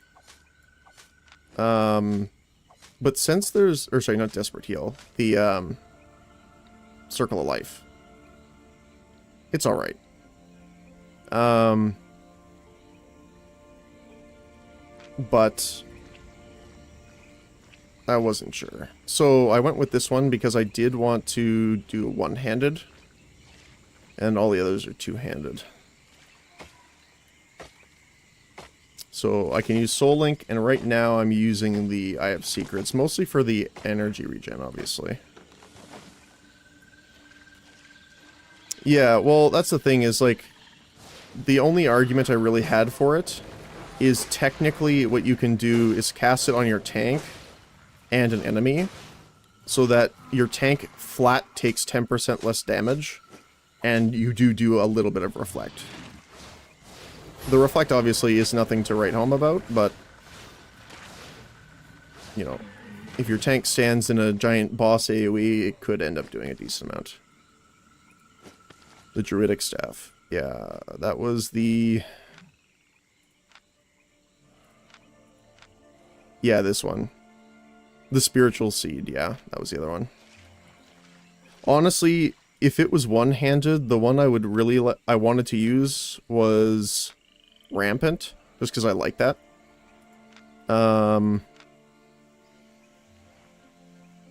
But since there's, or sorry, not desperate heal, the circle of life. It's alright. But I wasn't sure. So I went with this one because I did want to do one-handed. And all the others are two-handed. So I can use Soul Link, and right now I'm using the Eye of Secrets, mostly for the energy regen, obviously. Yeah, well, that's the thing, is like, the only argument I really had for it is technically what you can do is cast it on your tank and an enemy, so that your tank flat takes 10% less damage, and you do a little bit of Reflect. The Reflect obviously is nothing to write home about, but, you know, if your tank stands in a giant boss AoE, it could end up doing a decent amount. The Druidic Staff. Yeah, that was the... Yeah, this one. The Spiritual Seed, yeah, that was the other one. Honestly, if it was one-handed, the one I would really I wanted to use was Rampant, just because I like that.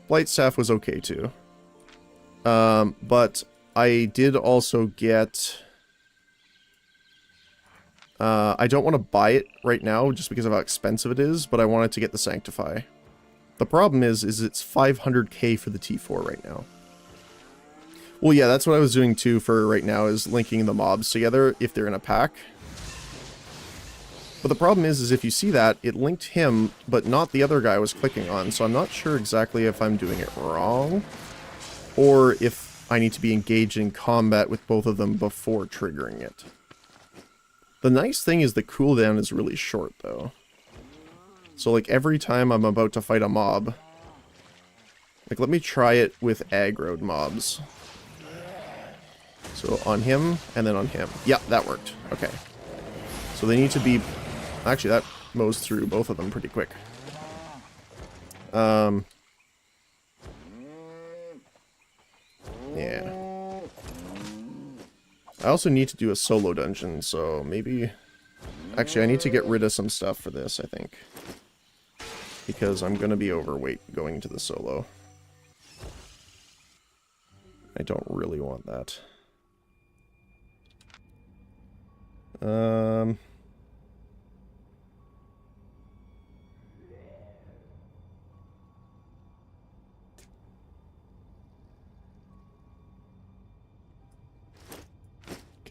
Blight Staff was okay too. But I did also get... I don't want to buy it right now just because of how expensive it is, but I wanted to get the Sanctify. The problem is it's 500k for the T4 right now. Well, yeah, that's what I was doing too for right now, is linking the mobs together if they're in a pack. But the problem is if you see that, it linked him, but not the other guy I was clicking on, so I'm not sure exactly if I'm doing it wrong, or if I need to be engaged in combat with both of them before triggering it. The nice thing is the cooldown is really short, though. So, like, every time I'm about to fight a mob... Like, let me try it with aggroed mobs. So, on him, and then on him. Yeah, that worked. Okay. So they need to be... Actually, that mows through both of them pretty quick. Yeah. I also need to do a solo dungeon, so maybe... Actually, I need to get rid of some stuff for this, I think. Because I'm going to be overweight going to the solo. I don't really want that.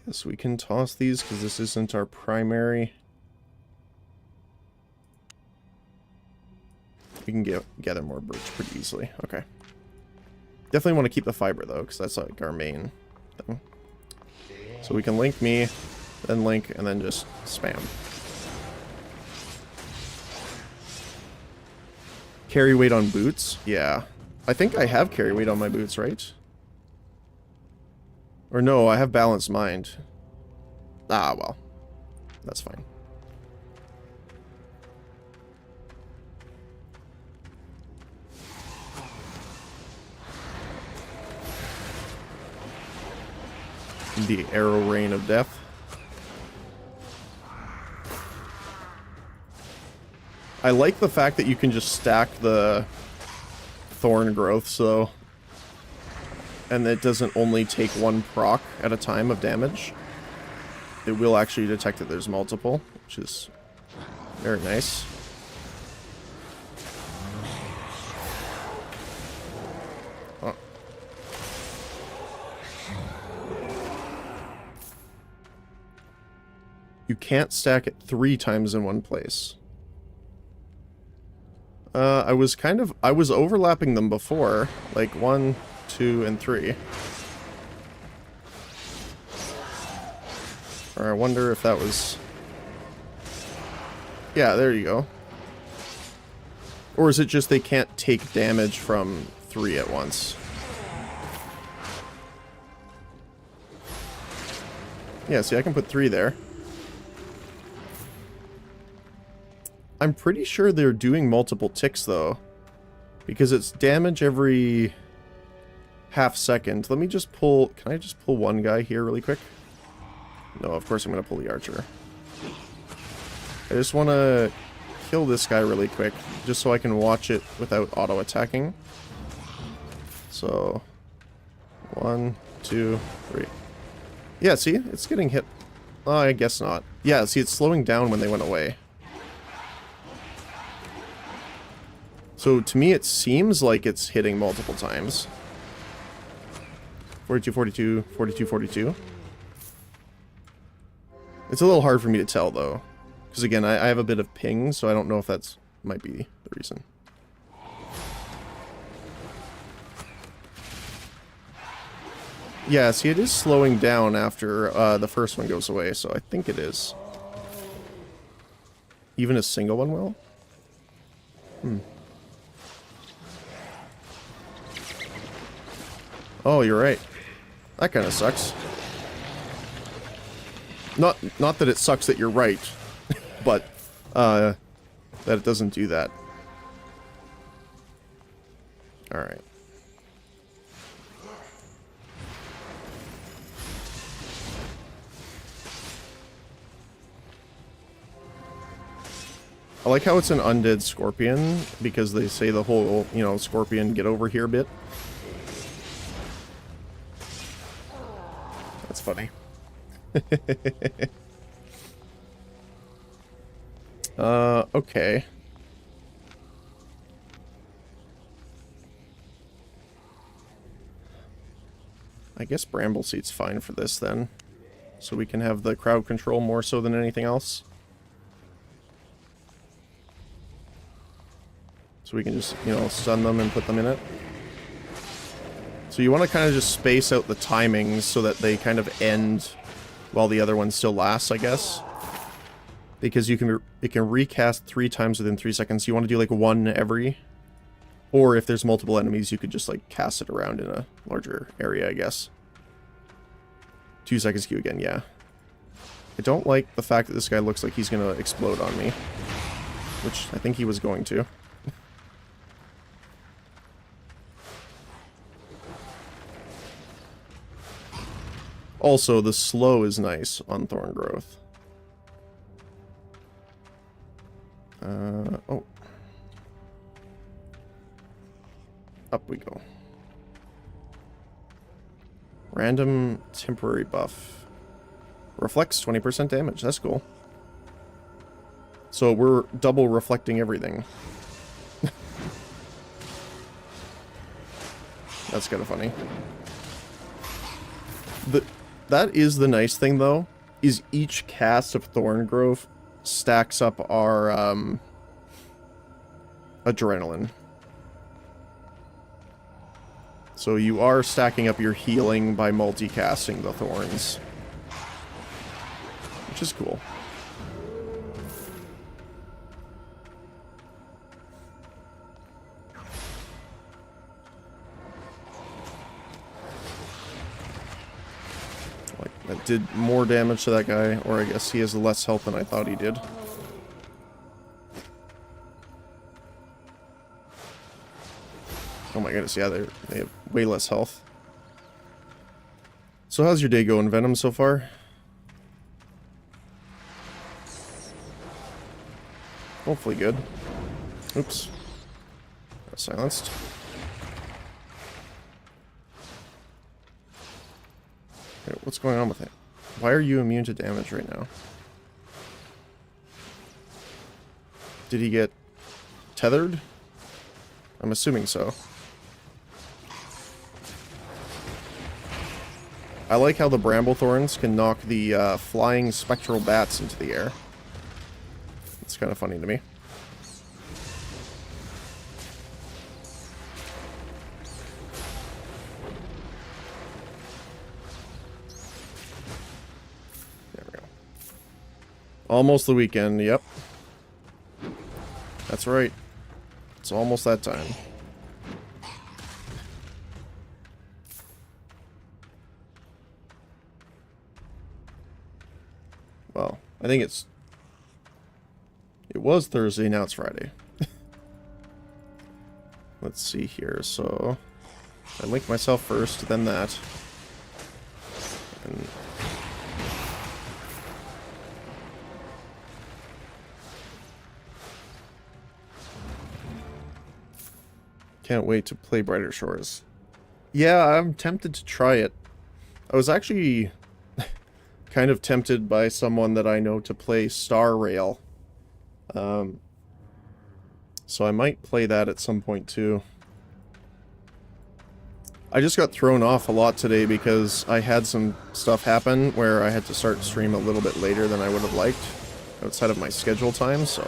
Guess we can toss these because this isn't our primary. We can gather more birch pretty easily. Okay. Definitely want to keep the fiber though, because that's like our main thing. So we can link me, then link, and then just spam. Carry weight on boots? Yeah. I think I have carry weight on my boots, right? Or no, I have balanced mind. Ah, well. That's fine. The arrow rain of death. I like the fact that you can just stack the thorn growth, so... And it doesn't only take one proc at a time of damage. It will actually detect that there's multiple, which is very nice. Oh. You can't stack it 3 times in one place. I was overlapping them before, like 1, 2, and 3. Or I wonder if that was... Yeah, there you go. Or is it just they can't take damage from 3 at once? Yeah, see, I can put 3 there. I'm pretty sure they're doing multiple ticks, though. Because it's damage every half second. Let me just pull... Can I just pull one guy here really quick? No, of course I'm going to pull the archer. I just want to kill this guy really quick, just so I can watch it without auto-attacking. So... 1, 2, 3. Yeah, see? It's getting hit. Oh, I guess not. Yeah, see, it's slowing down when they went away. So, to me, it seems like it's hitting multiple times. 42, 42, 42, 42. It's a little hard for me to tell, though. Because, again, I have a bit of ping, so I don't know if that's might be the reason. Yeah, see, it is slowing down after the first one goes away, so I think it is. Even a single one will? Oh, you're right. That kind of sucks. Not that it sucks that you're right, but that it doesn't do that. Alright. I like how it's an undead scorpion, because they say the whole, you know, scorpion get over here bit. That's funny. Okay. I guess Brambleseed's fine for this then. So we can have the crowd control more so than anything else. So we can just, you know, stun them and put them in it. So you want to kind of just space out the timings so that they kind of end while the other one still lasts, I guess. Because it can recast 3 times within 3 seconds. You want to do like 1 every. Or if there's multiple enemies, you could just like cast it around in a larger area, I guess. 2 seconds queue again, yeah. I don't like the fact that this guy looks like he's going to explode on me. Which I think he was going to. Also, the slow is nice on Thorn Growth. Oh. Up we go. Random temporary buff. Reflects 20% damage. That's cool. So we're double reflecting everything. That's kind of funny. That is the nice thing, though, is each cast of Thorn Growth stacks up our adrenaline. So you are stacking up your healing by multicasting the thorns. Which is cool. Like, that did more damage to that guy, or I guess he has less health than I thought he did. Oh my goodness, yeah, they have way less health. So how's your day going, Venom, so far? Hopefully good. Oops. Got silenced. Okay, what's going on with it? Why are you immune to damage right now? Did he get tethered? I'm assuming so. I like how the bramble thorns can knock the flying spectral bats into the air. It's kind of funny to me. There we go. Almost the weekend, yep. That's right. It's almost that time. Well, I think it was Thursday, now it's Friday. Let's see here, so I link myself first, then that. And can't wait to play Brighter Shores. Yeah, I'm tempted to try it. I was actually kind of tempted by someone that I know to play Star Rail. So I might play that at some point too. I just got thrown off a lot today because I had some stuff happen where I had to start stream a little bit later than I would have liked outside of my schedule time, so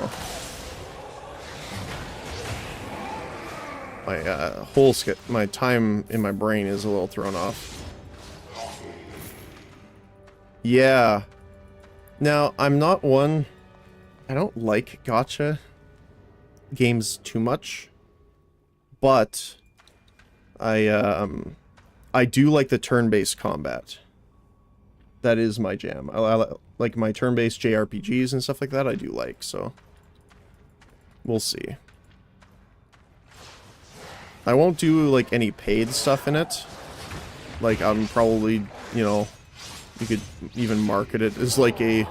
my my time in my brain is a little thrown off. Yeah. Now, I'm not one... I don't like gacha games too much, but I do like the turn-based combat. That is my jam. I like my turn-based JRPGs and stuff like that, I do like, so we'll see. I won't do, like, any paid stuff in it. Like, I'm probably, you know, you could even market it as, like, a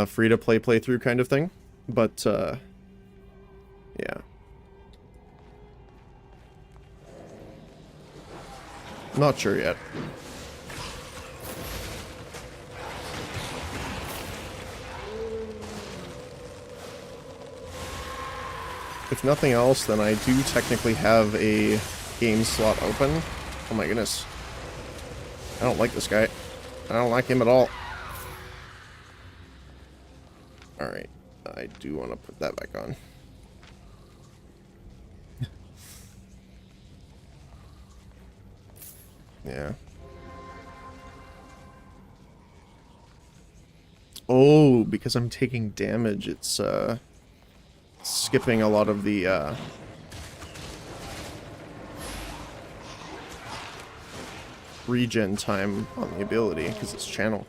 free-to-play playthrough kind of thing. But, yeah. Not sure yet. If nothing else, then I do technically have a game slot open. Oh my goodness. I don't like this guy. I don't like him at all. Alright. I do want to put that back on. Yeah. Oh, because I'm taking damage, it's skipping a lot of the regen time on the ability because it's channel.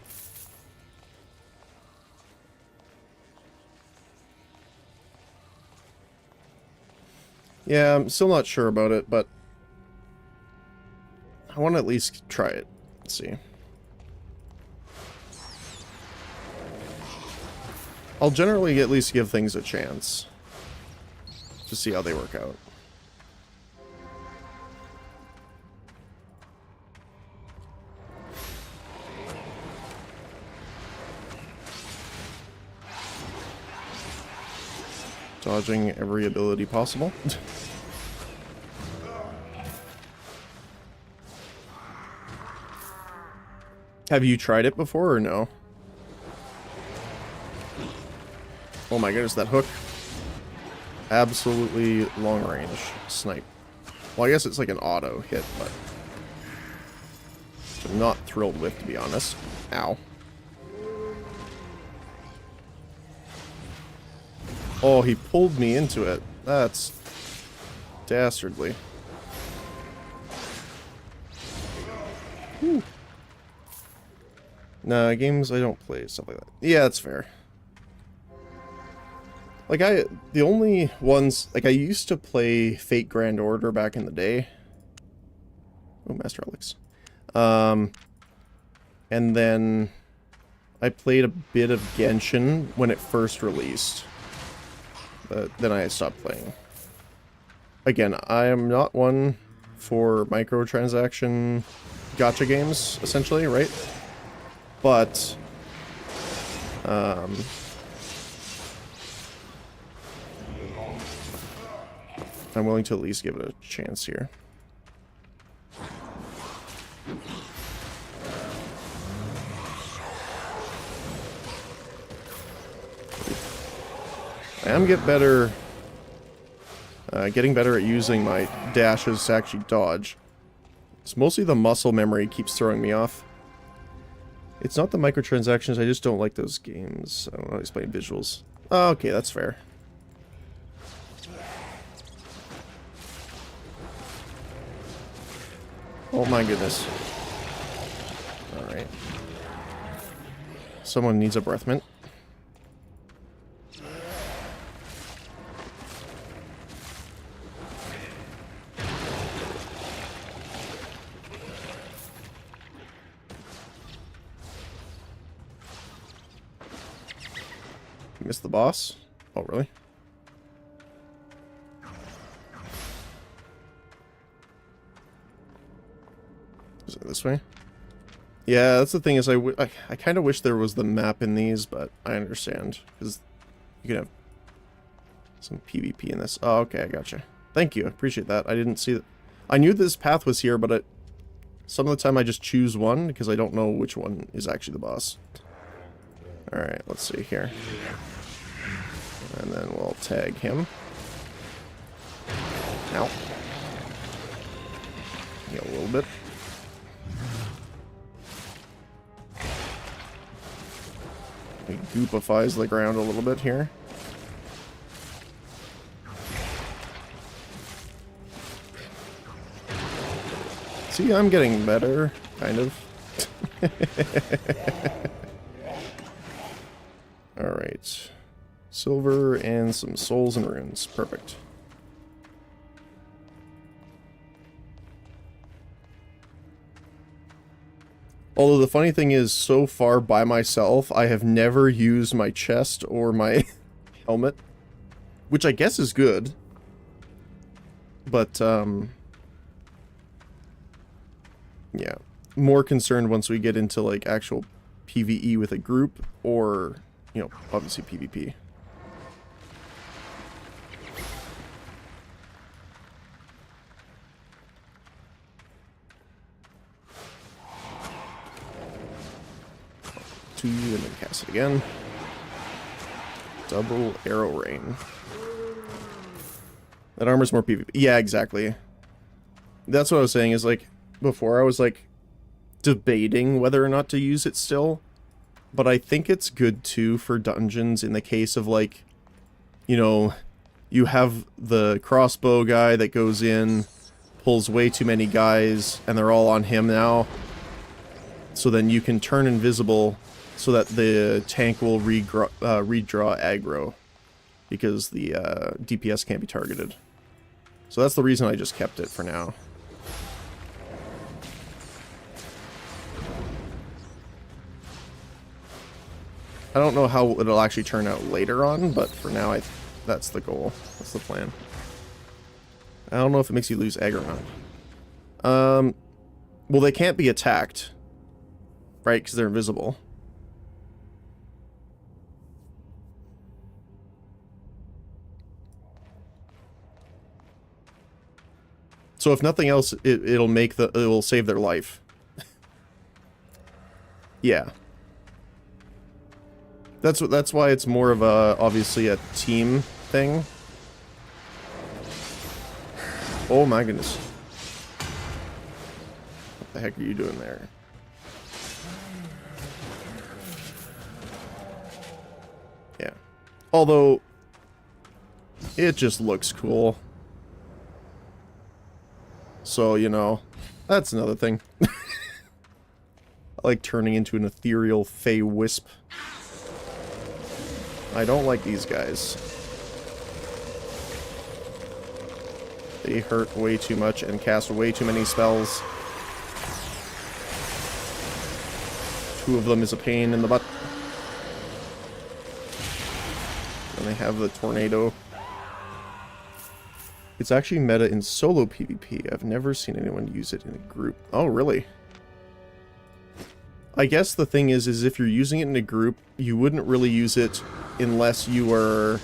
Yeah, I'm still not sure about it, but I want to at least try it. Let's see. I'll generally at least give things a chance to see how they work out. Dodging every ability possible. Have you tried it before or no? Oh my goodness, that hook. Absolutely long range snipe. Well, I guess it's like an auto hit, but which I'm not thrilled with, to be honest. Ow. Oh, he pulled me into it. That's dastardly. Whew. Nah, games I don't play, stuff like that. Yeah, that's fair. Like, the only ones, like, I used to play Fate Grand Order back in the day. Oh, Master Alex. And then I played a bit of Genshin when it first released. But then I stopped playing. Again, I am not one for microtransaction gacha games, essentially, right? But, I'm willing to at least give it a chance here. I am getting better at using my dashes to actually dodge. It's mostly the muscle memory keeps throwing me off. It's not the microtransactions, I just don't like those games. I don't know how to explain visuals. Oh, okay, that's fair. Oh my goodness. Alright. Someone needs a breath mint. Missed the boss? Oh, really? Is it this way? Yeah, that's the thing is I kind of wish there was the map in these, but I understand. Because you can have some PvP in this. Oh, okay, I gotcha. Thank you, I appreciate that. I didn't see that. I knew this path was here, but some of the time I just choose one because I don't know which one is actually the boss. Alright, let's see here. And then we'll tag him. Ow. Yeah, a little bit. He goopifies the ground a little bit here. See, I'm getting better, kind of. Alright. Silver and some souls and runes. Perfect. Although the funny thing is, so far by myself, I have never used my chest or my helmet. Which I guess is good. But, yeah. More concerned once we get into, like, actual PvE with a group, or, you know, obviously PvP. 2, and then cast it again. Double arrow rain. That armor's more PvP. Yeah, exactly. That's what I was saying, is like, before I was like, debating whether or not to use it still. But I think it's good too for dungeons in the case of like, you know, you have the crossbow guy that goes in, pulls way too many guys, and they're all on him now. So then you can turn invisible so that the tank will redraw aggro, because the DPS can't be targeted. So that's the reason I just kept it for now. I don't know how it'll actually turn out later on, but for now, that's the goal. That's the plan. I don't know if it makes you lose egg or not. Well, they can't be attacked, right? Because they're invisible. So if nothing else, it'll save their life. Yeah. That's why it's more of a, obviously, a team thing. Oh my goodness. What the heck are you doing there? Yeah. Although, it just looks cool. So, you know, that's another thing. I like turning into an ethereal fey wisp. I don't like these guys. They hurt way too much and cast way too many spells. 2 of them is a pain in the butt. And they have the tornado. It's actually meta in solo PvP. I've never seen anyone use it in a group. Oh, really? I guess the thing is if you're using it in a group, you wouldn't really use it unless you were,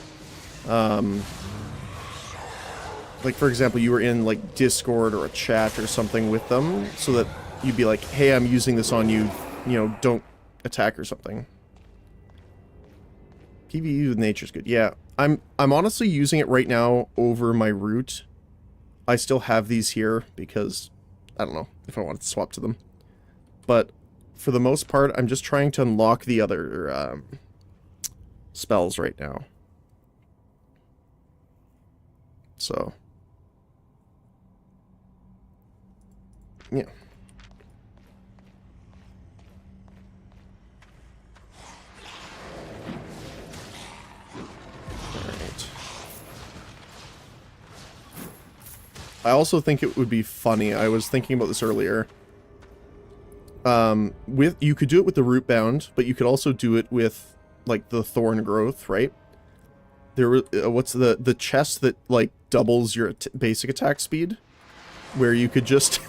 like, for example, you were in, like, Discord or a chat or something with them, so that you'd be like, hey, I'm using this on you, you know, don't attack or something. PvE with nature's good. Yeah, I'm honestly using it right now over my root. I still have these here because, I don't know, if I wanted to swap to them. But for the most part, I'm just trying to unlock the other spells right now. So, yeah. Alright. I also think it would be funny, I was thinking about this earlier. You could do it with the root bound, but you could also do it with, like, the thorn growth, right? There, what's the chest that, like, doubles your basic attack speed? Where you could just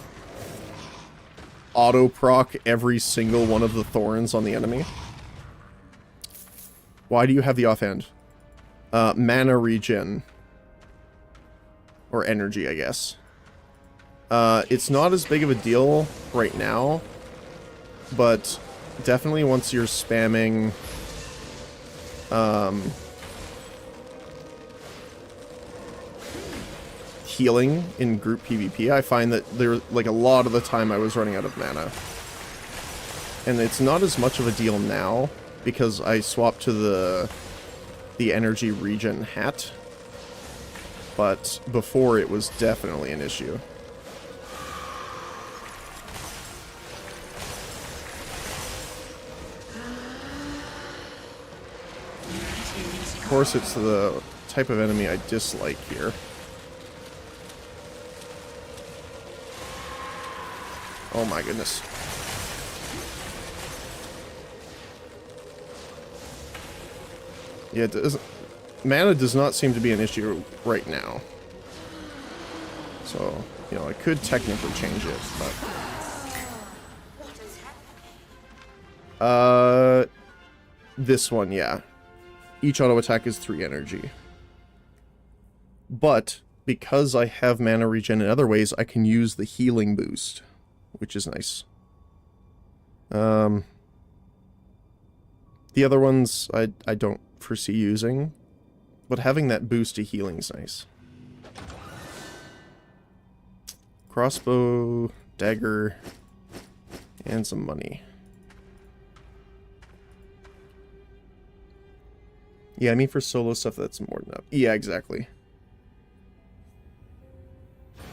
auto-proc every single one of the thorns on the enemy. Why do you have the offhand? Mana regen. Or energy, I guess. It's not as big of a deal right now, but definitely once you're spamming healing in group PvP, I find that there, like, a lot of the time I was running out of mana. And it's not as much of a deal now because I swapped to the energy regen hat. But before it was definitely an issue. Of course, it's the type of enemy I dislike here. Oh my goodness. Yeah, mana does not seem to be an issue right now. So, you know, I could technically change it, but... this one, yeah. Each auto attack is 3 energy. But, because I have mana regen in other ways, I can use the healing boost, which is nice. The other ones I don't foresee using, but having that boost to healing's nice. Crossbow, dagger, and some money. Yeah, I mean for solo stuff that's more than enough. Yeah, exactly.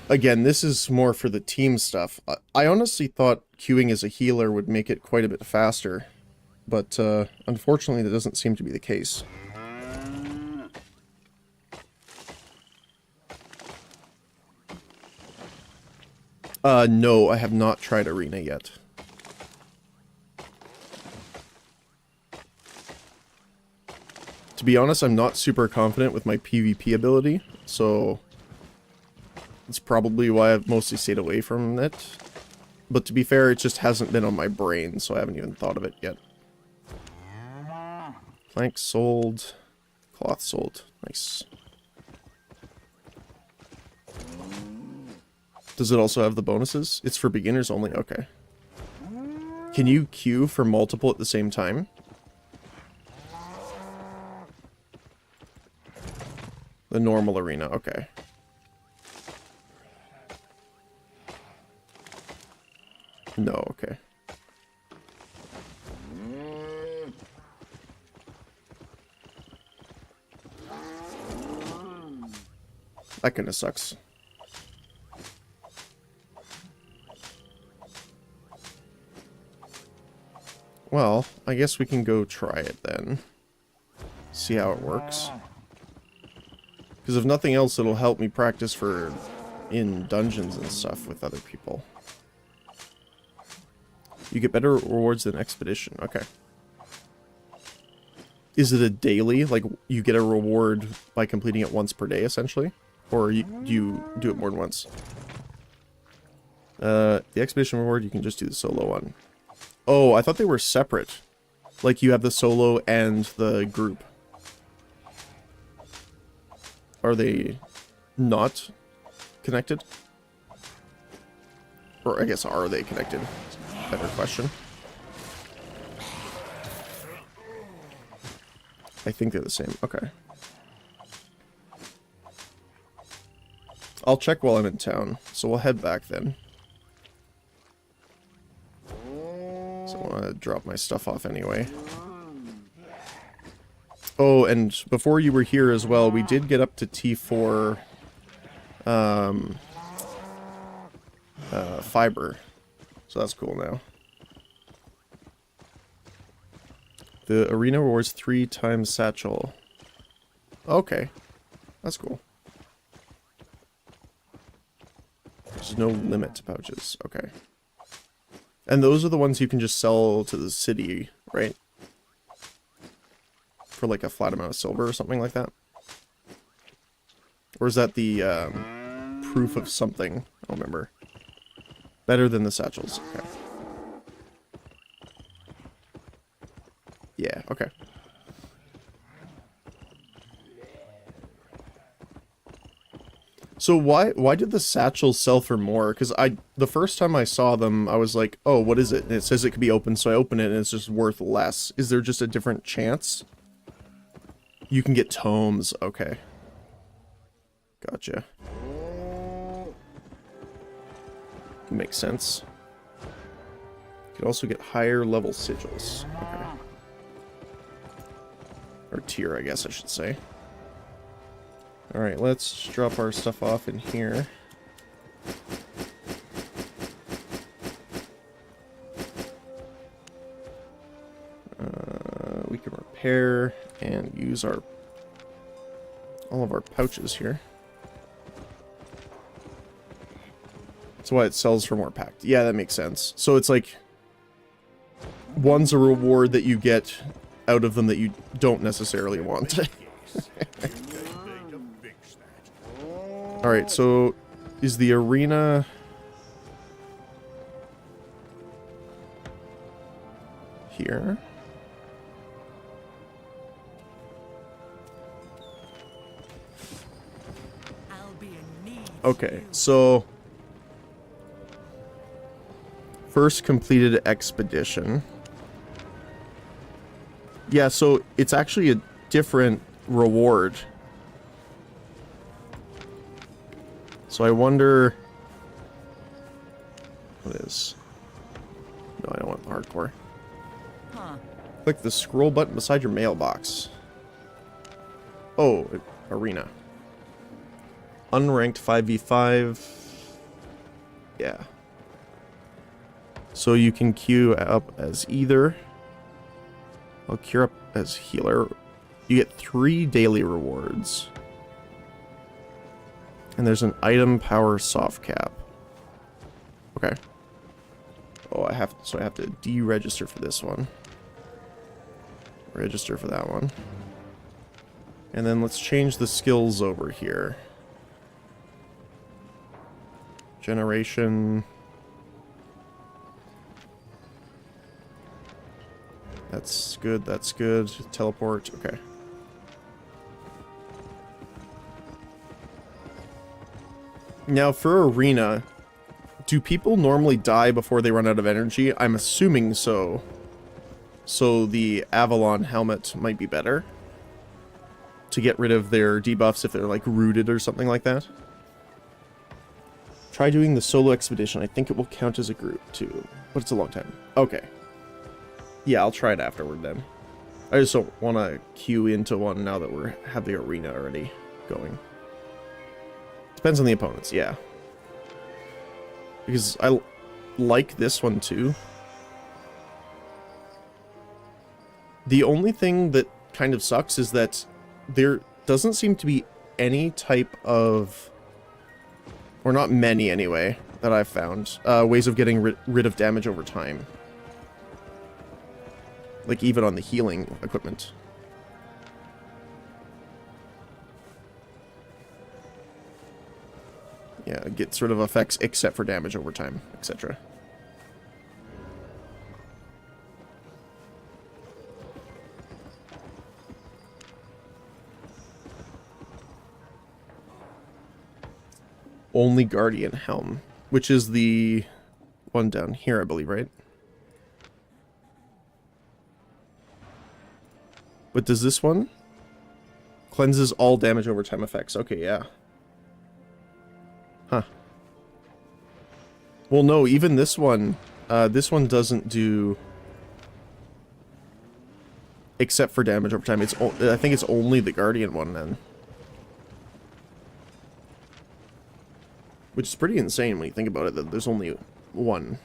Again, this is more for the team stuff. I honestly thought queuing as a healer would make it quite a bit faster, but unfortunately that doesn't seem to be the case. No, I have not tried Arena yet. To be honest, I'm not super confident with my PvP ability, so that's probably why I've mostly stayed away from it. But to be fair, it just hasn't been on my brain, so I haven't even thought of it yet. Plank sold. Cloth sold. Nice. Does it also have the bonuses? It's for beginners only? Okay. Can you queue for multiple at the same time? The normal arena, okay. No, okay. That kinda sucks. Well, I guess we can go try it then. See how it works. Because if nothing else, it'll help me practice for in dungeons and stuff with other people. You get better rewards than Expedition. Okay. Is it a daily? Like, you get a reward by completing it once per day, essentially? Or do you do it more than once? The Expedition reward, you can just do the solo one. Oh, I thought they were separate. Like, you have the solo and the group. Are they not connected? Or, I guess, are they connected? Better question. I think they're the same. Okay. I'll check while I'm in town. So we'll head back then. So I want to drop my stuff off anyway. Oh, and before you were here as well, we did get up to T4 fiber. So that's cool now. The arena rewards 3 times satchel. Okay. That's cool. There's no limit to pouches. Okay. And those are the ones you can just sell to the city, right? For like a flat amount of silver or something like that? Or is that the proof of something? I don't remember. Better than the satchels. Okay. Yeah, okay. So why did the satchels sell for more? Because the first time I saw them, I was like, oh, what is it? And it says it could be open, so I open it and it's just worth less. Is there just a different chance? You can get tomes. Okay. Gotcha. Makes sense. You can also get higher level sigils. Okay. Or tier, I guess I should say. Alright, let's drop our stuff off in here. We can repair and use all of our pouches here. That's why it sells for more packed. Yeah, that makes sense. So it's like, one's a reward that you get out of them that you don't necessarily want. Alright, so is the arena... here? Okay, so... first completed expedition. Yeah, so it's actually a different reward. So I wonder... What is... No, I don't want hardcore. Huh. Click the scroll button beside your mailbox. Oh, arena. Unranked 5v5. Yeah. So you can queue up as either. I'll queue up as healer. You get 3 daily rewards. And there's an item power soft cap. Okay. Oh, I have to deregister for this one. Register for that one. And then let's change the skills over here. Generation. That's good, that's good. Teleport, okay. Now for arena, do people normally die before they run out of energy? I'm assuming so. So the Avalon helmet might be better to get rid of their debuffs if they're like rooted or something like that. Try doing the solo expedition. I think it will count as a group too, but it's a long time. Okay. Yeah, I'll try it afterward then. I just don't want to queue into one now that we have the arena already going. Depends on the opponents, yeah. Because I like this one too. The only thing that kind of sucks is that there doesn't seem to be any type of, or not many anyway, that I've found, ways of getting rid of damage over time. Like even on the healing equipment. Yeah, it gets rid of effects except for damage over time, etc. Only Guardian Helm, which is the one down here, I believe, right? But does this one? Cleanses all damage over time effects. Okay, yeah. Huh. Well, no, even this one doesn't do... Except for damage over time. I think it's only the Guardian one, then. Which is pretty insane when you think about it, that there's only one.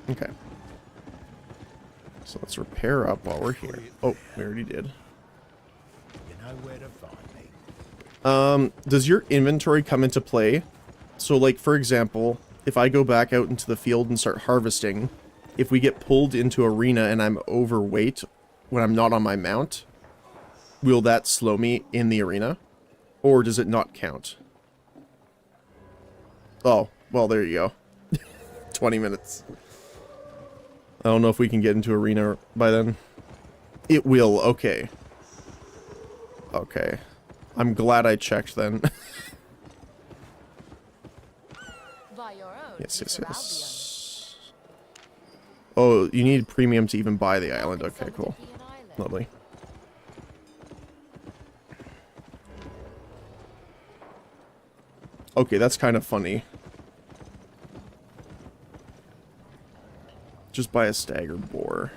Okay. So let's repair up while we're here. Oh, we already did. You know where to find me. Does your inventory come into play? So, like, for example, if I go back out into the field and start harvesting, if we get pulled into arena and I'm overweight when I'm not on my mount, will that slow me in the arena? Or does it not count? Oh, well, there you go. 20 minutes. I don't know if we can get into arena by then. It will, okay. Okay. I'm glad I checked then. Yes. Oh, you need premium to even buy the island. Okay, cool. Lovely. Okay, that's kind of funny. Just buy a staggered boar.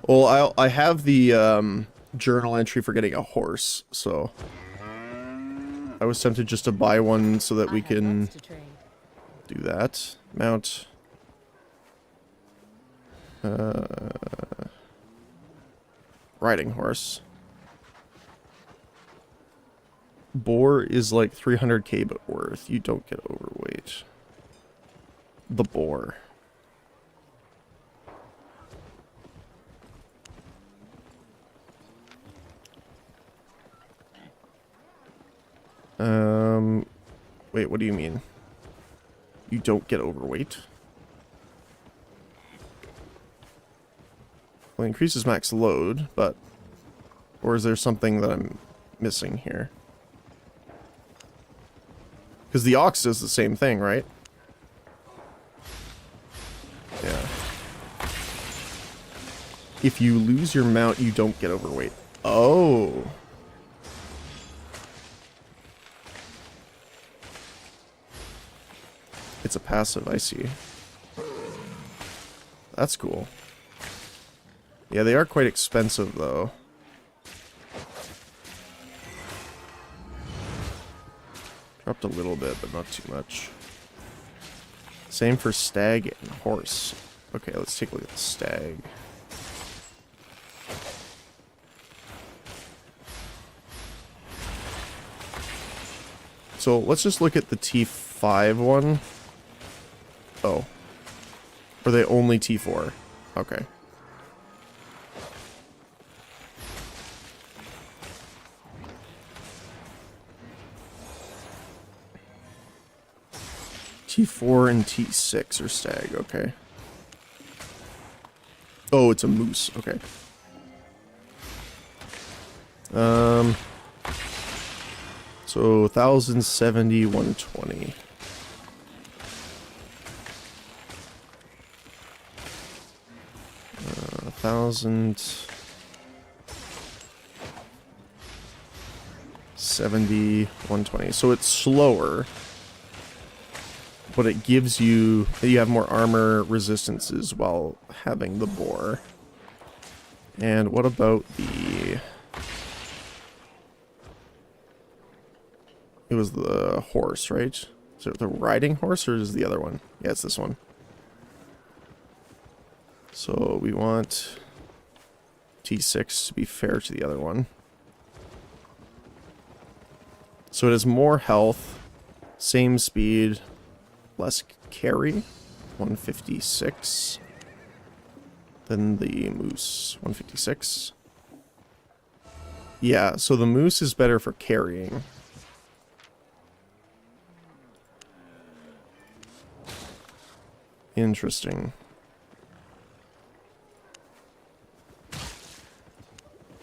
Well, I have the journal entry for getting a horse, so I was tempted just to buy one so that we can do that. Mount. Riding horse. Boar is like 300k but worth. You don't get overweight. The boar. Wait, what do you mean? You don't get overweight? Well, it increases max load, but... Or is there something that I'm missing here? Because the ox does the same thing, right? If you lose your mount, you don't get overweight. Oh. It's a passive, I see. That's cool. Yeah, they are quite expensive, though. Dropped a little bit, but not too much. Same for stag and horse. Okay, let's take a look at the stag. So let's just look at the T5 one. Oh. Are they only T4? Okay. T4 and T6 are stag, okay. Oh, it's a moose, okay. So 1070, 120. Uh, 1070, 120. So it's slower. But it gives you have more armor resistances while having the boar. And what about the... It was the horse, right? Is it the riding horse or is it the other one? Yeah, it's this one. So we want T6 to be fair to the other one. So it has more health, same speed, less carry, 156, than the moose, 156. Yeah, so the moose is better for carrying. Interesting.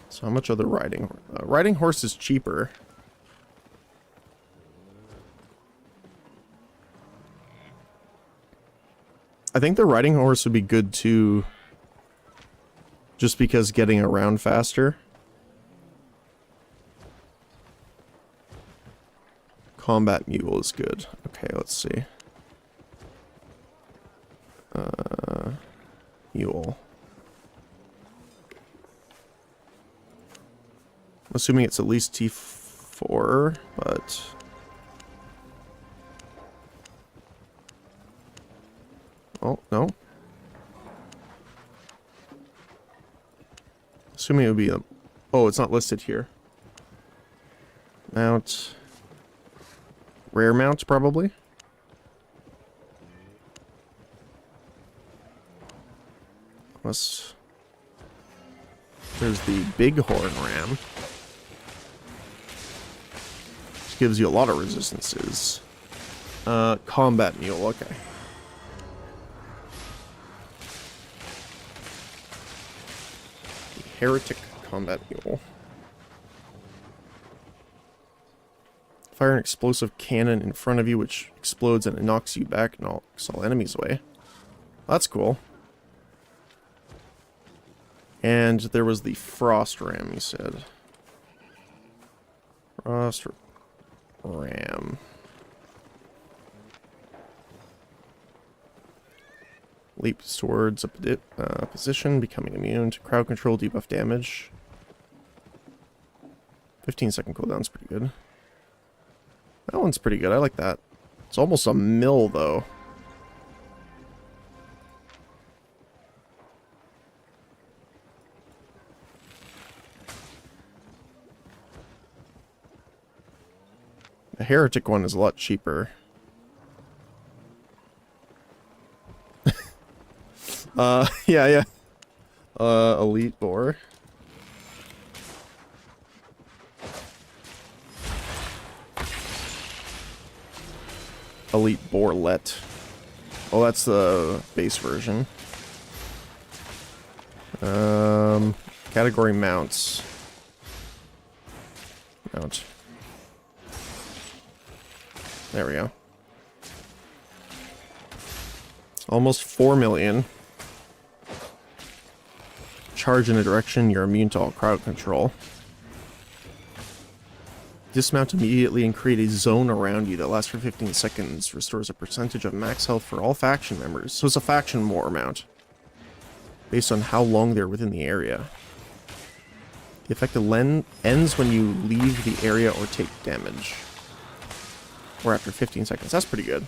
So how much are the riding? Riding horse is cheaper. I think the riding horse would be good too, just because getting around faster. Combat mule is good. Okay, let's see. Mule. I'm assuming it's at least T4, but... Oh, no. Assuming it would be a... Oh, it's not listed here. Mount. Rare mount, probably. Unless... There's the bighorn ram. Which gives you a lot of resistances. Combat mule, okay. Heretic combat mule. Fire an explosive cannon in front of you, which explodes and it knocks you back and knocks all enemies away. That's cool. And there was the frost ram, you said. Frost ram. Leaps towards a position, becoming immune to crowd control, debuff damage. 15-second cooldown's pretty good. That one's pretty good, I like that. It's almost a mill, though. The heretic one is a lot cheaper. Yeah. Elite boar. Elite boarlet. Oh, that's the base version. Category mounts. Mount. There we go. Almost 4 million. charge in a direction, you're immune to all crowd control. Dismount immediately and create a zone around you that lasts for 15 seconds. Restores a percentage of max health for all faction members. So it's a faction war mount. Based on how long they're within the area. The effect ends when you leave the area or take damage. Or after 15 seconds. That's pretty good.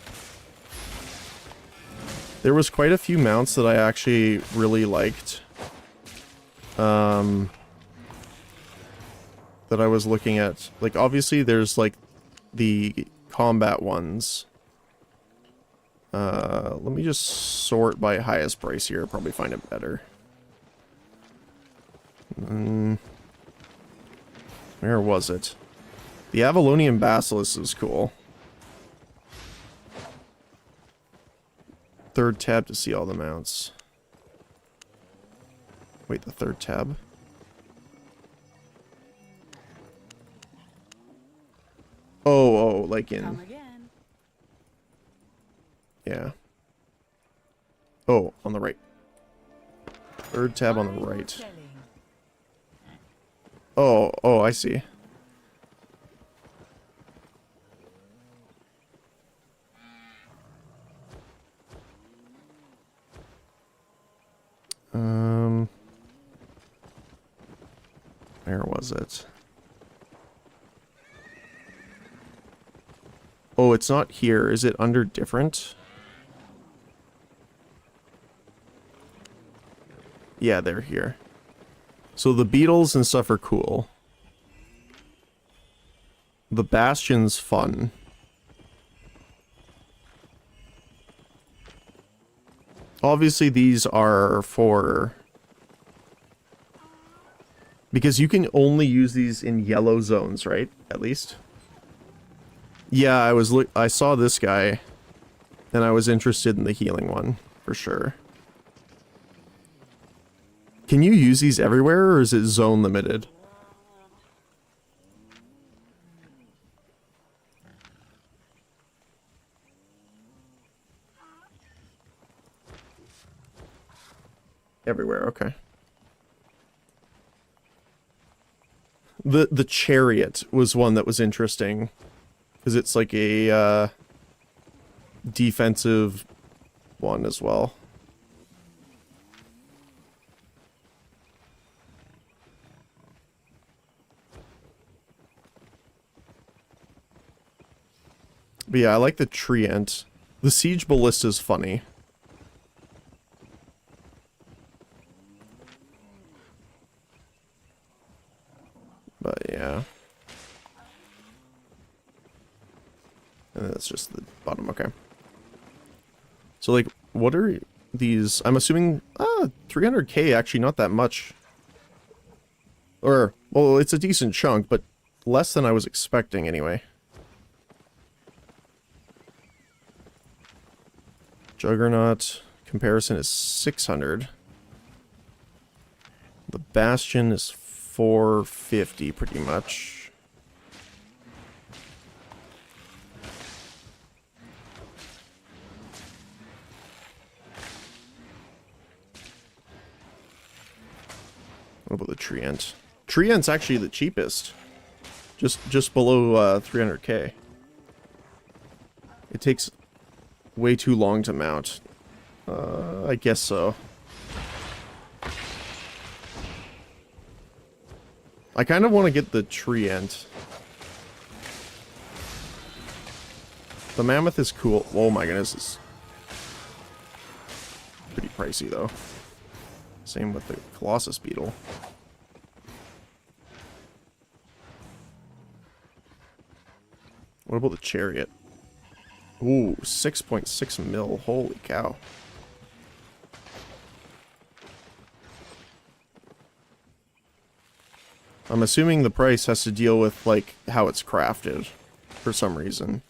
There was quite a few mounts that I actually really liked. That I was looking at. Like, obviously, there's, like, the combat ones. Let me just sort by highest price here. Probably find it better. Where was it? The Avalonian Basilisk is cool. Third tab to see all the mounts. Wait, the third tab? Oh, like Come in... again. Yeah. Oh, on the right. Third tab on the right. Selling. Oh, I see. Where was it? Oh, it's not here. Is it under different? Yeah, they're here. So the beetles and stuff are cool. The bastion's fun. Obviously these are for... Because you can only use these in yellow zones, right? At least? Yeah, I saw this guy, and I was interested in the healing one, for sure. Can you use these everywhere, or is it zone limited? Everywhere, okay. The chariot was one that was interesting, because it's like a defensive one as well. But yeah, I like the treant. The siege ballista is funny. But yeah. And that's just the bottom, okay. So like, what are these? I'm assuming, 300k, actually not that much. Or, well, it's a decent chunk, but less than I was expecting anyway. Juggernaut comparison is 600. The Bastion is 450 pretty much. What about the Treant? Treant's actually the cheapest. Just below 300k. It takes way too long to mount. I guess so. I kind of want to get the Treant. The Mammoth is cool. Oh my goodness, it's pretty pricey though. Same with the Colossus Beetle. What about the Chariot? Ooh, 6.6 mil. Holy cow. I'm assuming the price has to deal with, like, how it's crafted, for some reason.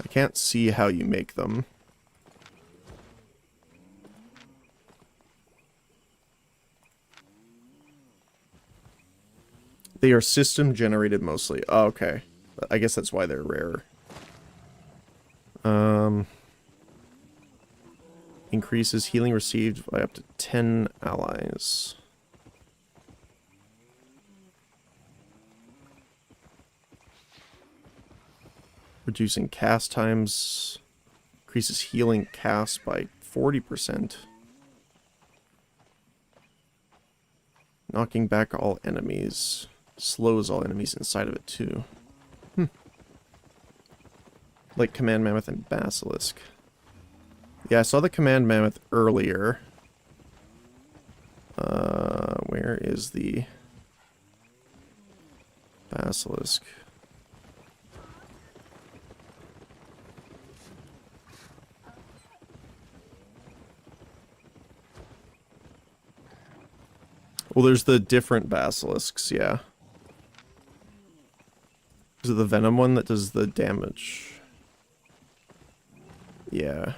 I can't see how you make them. They are system generated mostly. Oh, okay. I guess that's why they're rare. Increases healing received by up to 10 allies. Reducing cast times. Increases healing cast by 40%. Knocking back all enemies. Slows all enemies inside of it too. Like Command Mammoth and Basilisk. Yeah, I saw the Command Mammoth earlier. Where is the Basilisk? Well, there's the different basilisks, yeah. Is it the venom one that does the damage? Yeah.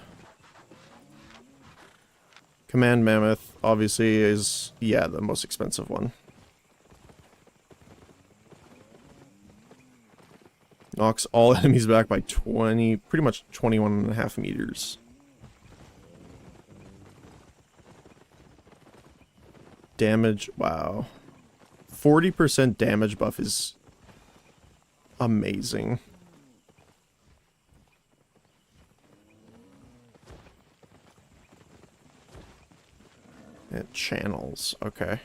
Command Mammoth, obviously, is, yeah, the most expensive one. Knocks all enemies back by 20, pretty much 21.5 meters. Damage, wow. 40% damage buff is amazing. It channels, okay.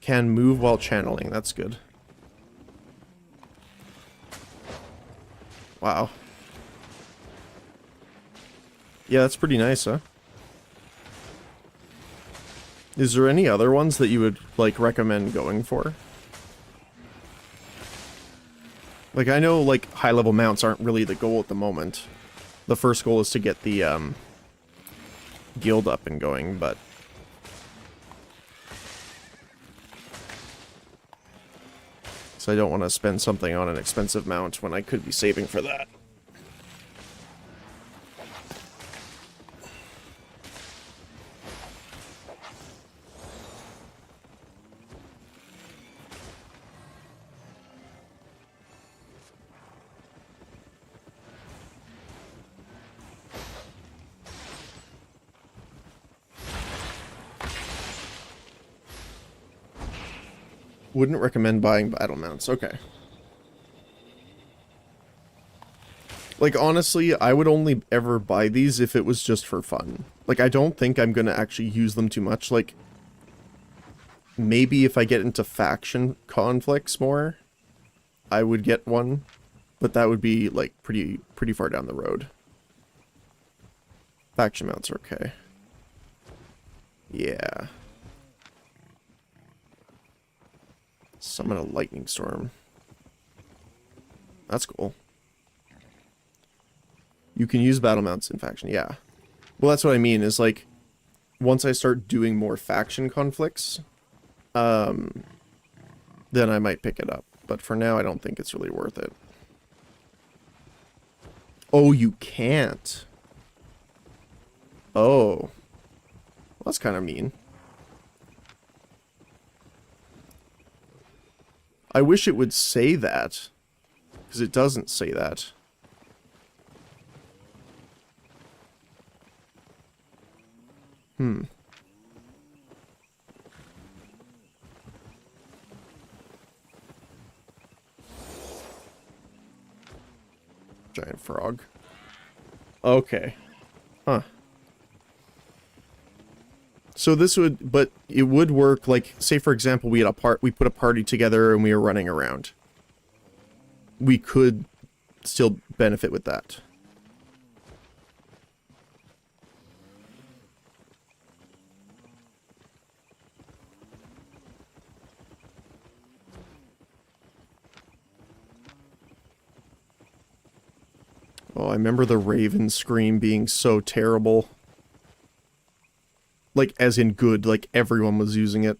Can move while channeling, that's good. Wow. Yeah, that's pretty nice, huh? Is there any other ones that you would, like, recommend going for? Like, I know, like, high-level mounts aren't really the goal at the moment. The first goal is to get the, guild up and going, but... So I don't want to spend something on an expensive mount when I could be saving for that. Wouldn't recommend buying battle mounts. Okay. Like, honestly, I would only ever buy these if it was just for fun. Like, I don't think I'm gonna actually use them too much. Like, maybe if I get into faction conflicts more, I would get one. But that would be, like, pretty far down the road. Faction mounts are okay. Yeah. Summon a lightning storm. That's cool. You can use battle mounts in faction, yeah. Well, that's what I mean, is like, once I start doing more faction conflicts, then I might pick it up. But for now, I don't think it's really worth it. Oh, you can't. Oh. Well, that's kind of mean. I wish it would say that, because it doesn't say that. Giant frog. Okay. Huh. So this would, but it would work, like, say for example, we put a party together and we were running around. We could still benefit with that. Oh, I remember the Raven Scream being so terrible. Like, as in good, like, everyone was using it.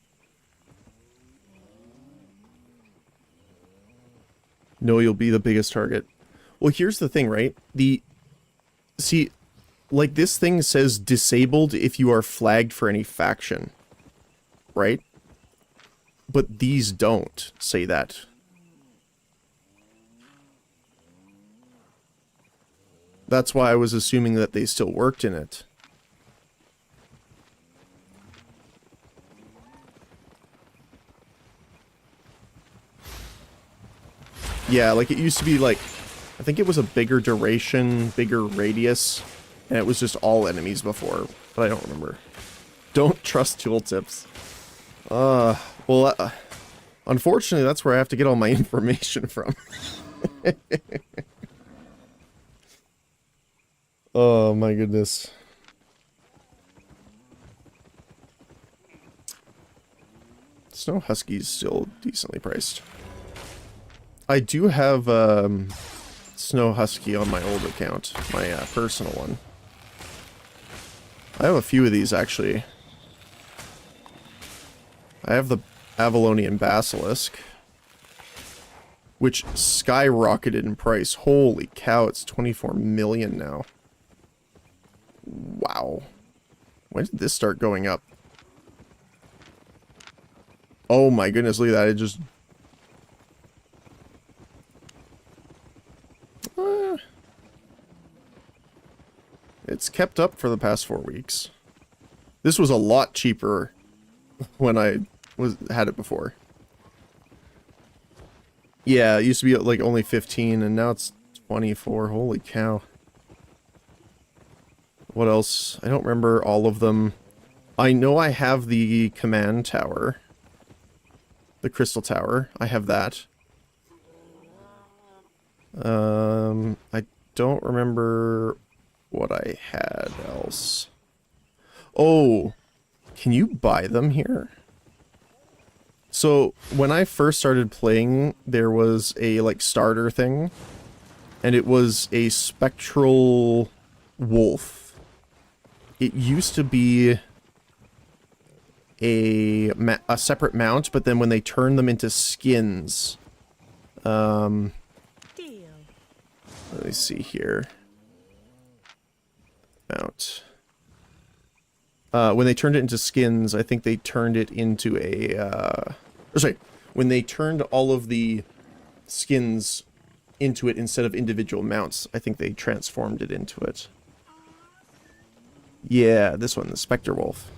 No, you'll be the biggest target. Well, here's the thing, right? See, like, this thing says disabled if you are flagged for any faction. Right? But these don't say that. That's why I was assuming that they still worked in it. Yeah, like it used to be like, I think it was a bigger duration, bigger radius, and it was just all enemies before, but I don't remember. Don't trust tooltips. Well, unfortunately, that's where I have to get all my information from. Oh my goodness. Snow Husky's still decently priced. I do have Snow Husky on my old account, my personal one. I have a few of these actually. I have the Avalonian Basilisk, which skyrocketed in price. Holy cow, it's 24 million now. Wow. When did this start going up? Oh my goodness, look at that. It just... it's kept up for the past 4 weeks. This was a lot cheaper when I had it before. Yeah, it used to be like only 15 and now it's 24. Holy cow. What else? I don't remember all of them. I know I have the command tower. The crystal tower. I have that. I don't remember what I had else. Oh, can you buy them here? So when I first started playing, there was a like starter thing, and it was a spectral wolf. It used to be a separate mount, but then when they turned them into skins, Deal. let me see here. Mount. When they turned it into skins, I think they turned it into a, sorry, when they turned all of the skins into it instead of individual mounts, I think they transformed it into it. Yeah, this one, the Spectre Wolf.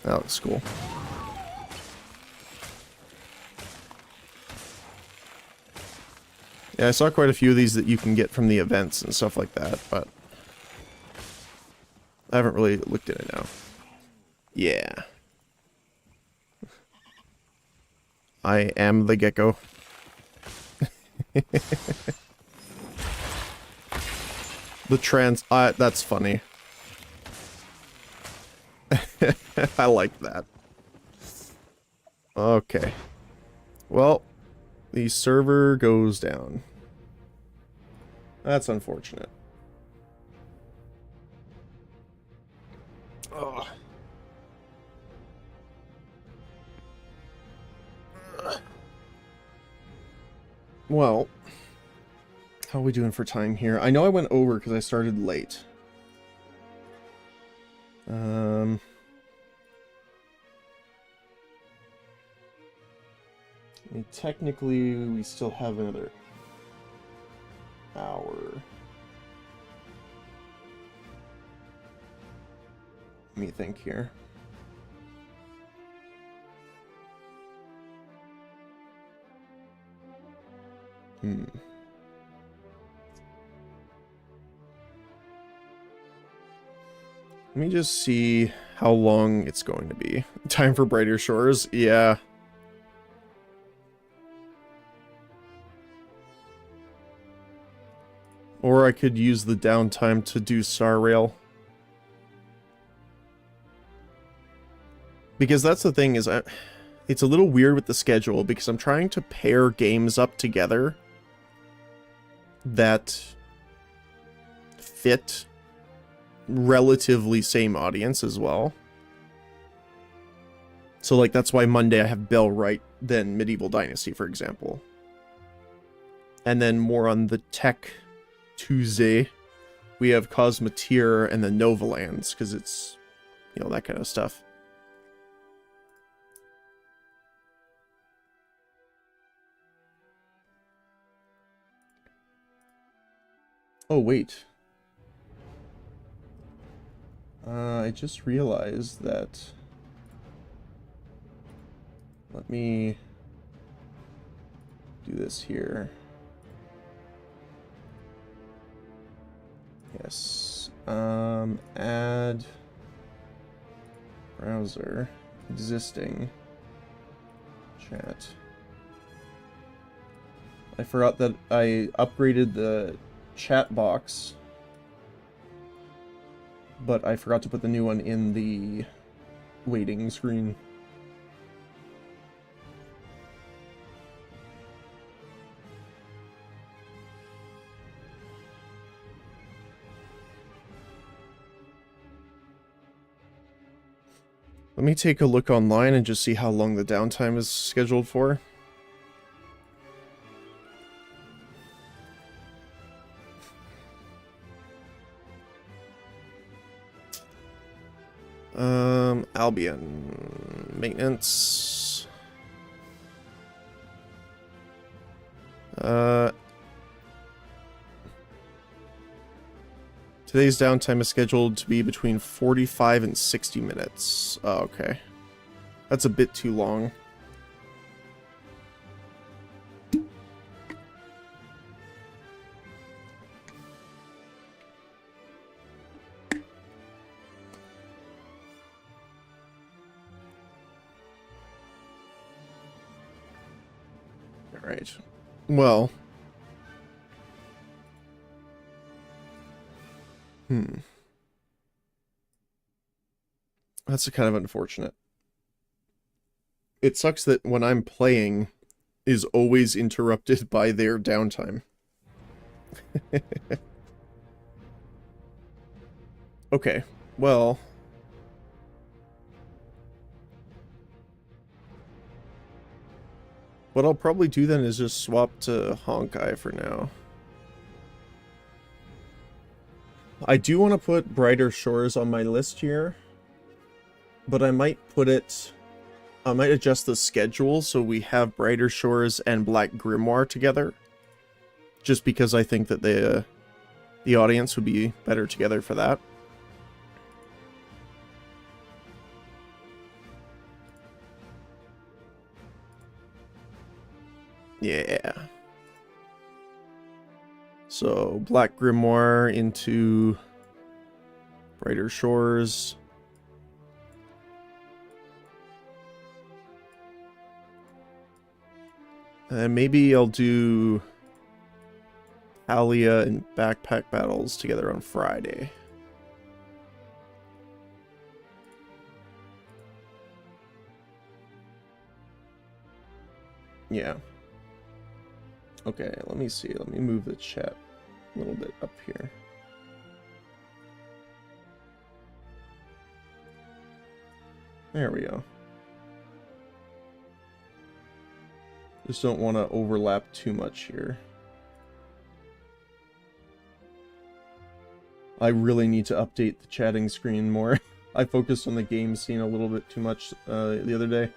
That looks cool. Yeah, I saw quite a few of these that you can get from the events and stuff like that, but I haven't really looked at it now. Yeah. I am the gecko. That's funny. I like that. Okay. Well, the server goes down. That's unfortunate. Ugh. Well, how are we doing for time here? I know I went over because I started late. I mean, technically, we still have another hour. Let me think here. Let me just see how long it's going to be. Time for Brighter Shores? Yeah. Or I could use the downtime to do Star Rail. Because that's the thing is, it's a little weird with the schedule because I'm trying to pair games up together that fit relatively same audience as well. So like that's why Monday I have Bell Right, then Medieval Dynasty, for example. And then more on the tech Tuesday, we have Cosmoteer and then Novalands, because it's you know, that kind of stuff. Oh, wait. I just realized that... Let me do this here. Yes. Add browser existing chat. I forgot that I upgraded the chat box, but I forgot to put the new one in the waiting screen. Let me take a look online and just see how long the downtime is scheduled for. Albion maintenance. Today's downtime is scheduled to be between 45 and 60 minutes. Oh, okay. That's a bit too long. Alright. Well. That's kind of unfortunate. It sucks that when I'm playing is always interrupted by their downtime. Okay, well... What I'll probably do then is just swap to Honkai for now. I do want to put Brighter Shores on my list here, but I might adjust the schedule so we have Brighter Shores and Black Grimoire together, just because I think that the audience would be better together for that. Yeah. So, Black Grimoire into Brighter Shores. And then maybe I'll do Alia and Backpack Battles together on Friday. Yeah. Okay, let me see. Let me move the chat a little bit up here. There we go. Just don't want to overlap too much here. I really need to update the chatting screen more. I focused on the game scene a little bit too much the other day.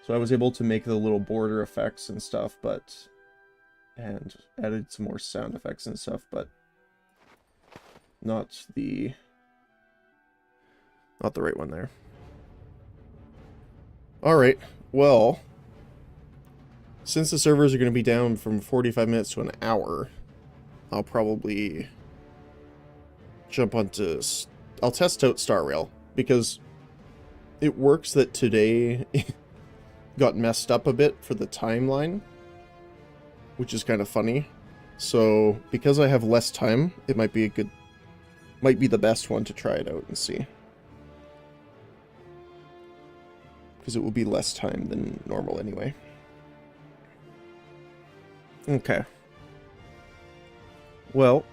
So I was able to make the little border effects and stuff, but... and added some more sound effects and stuff, but not the right one there. Alright, well, since the servers are going to be down from 45 minutes to an hour, I'll probably jump onto... I'll test out Star Rail, because it works that today got messed up a bit for the timeline, which is kind of funny. So, because I have less time, it might be the best one to try it out and see. Because it will be less time than normal anyway. Okay. Well.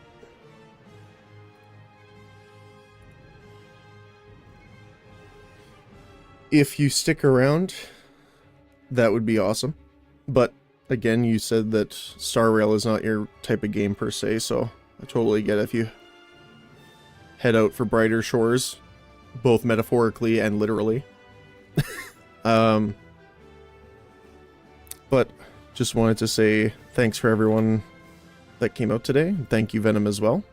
If you stick around, that would be awesome. But again, you said that Star Rail is not your type of game per se, so I totally get it if you head out for Brighter Shores. both metaphorically and literally. But just wanted to say thanks for everyone that came out today. Thank you, Venom, as well.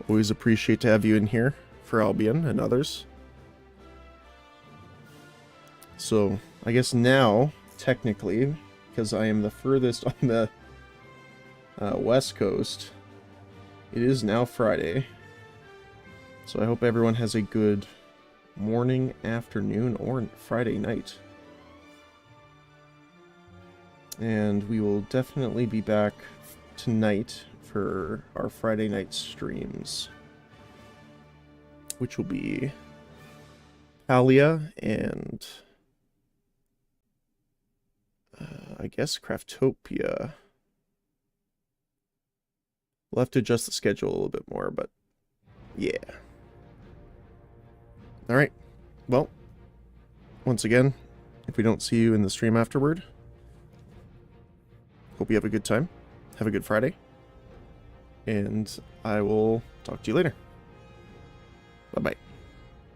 Always appreciate to have you in here for Albion and others. So, I guess now, technically, because I am the furthest on the West Coast, it is now Friday. So I hope everyone has a good morning, afternoon, or Friday night. And we will definitely be back tonight for our Friday night streams, which will be Palia and I guess Craftopia. We'll have to adjust the schedule a little bit more, but yeah. Alright, well, once again, if we don't see you in the stream afterward, hope you have a good time. Have a good Friday. And I will talk to you later. Bye-bye.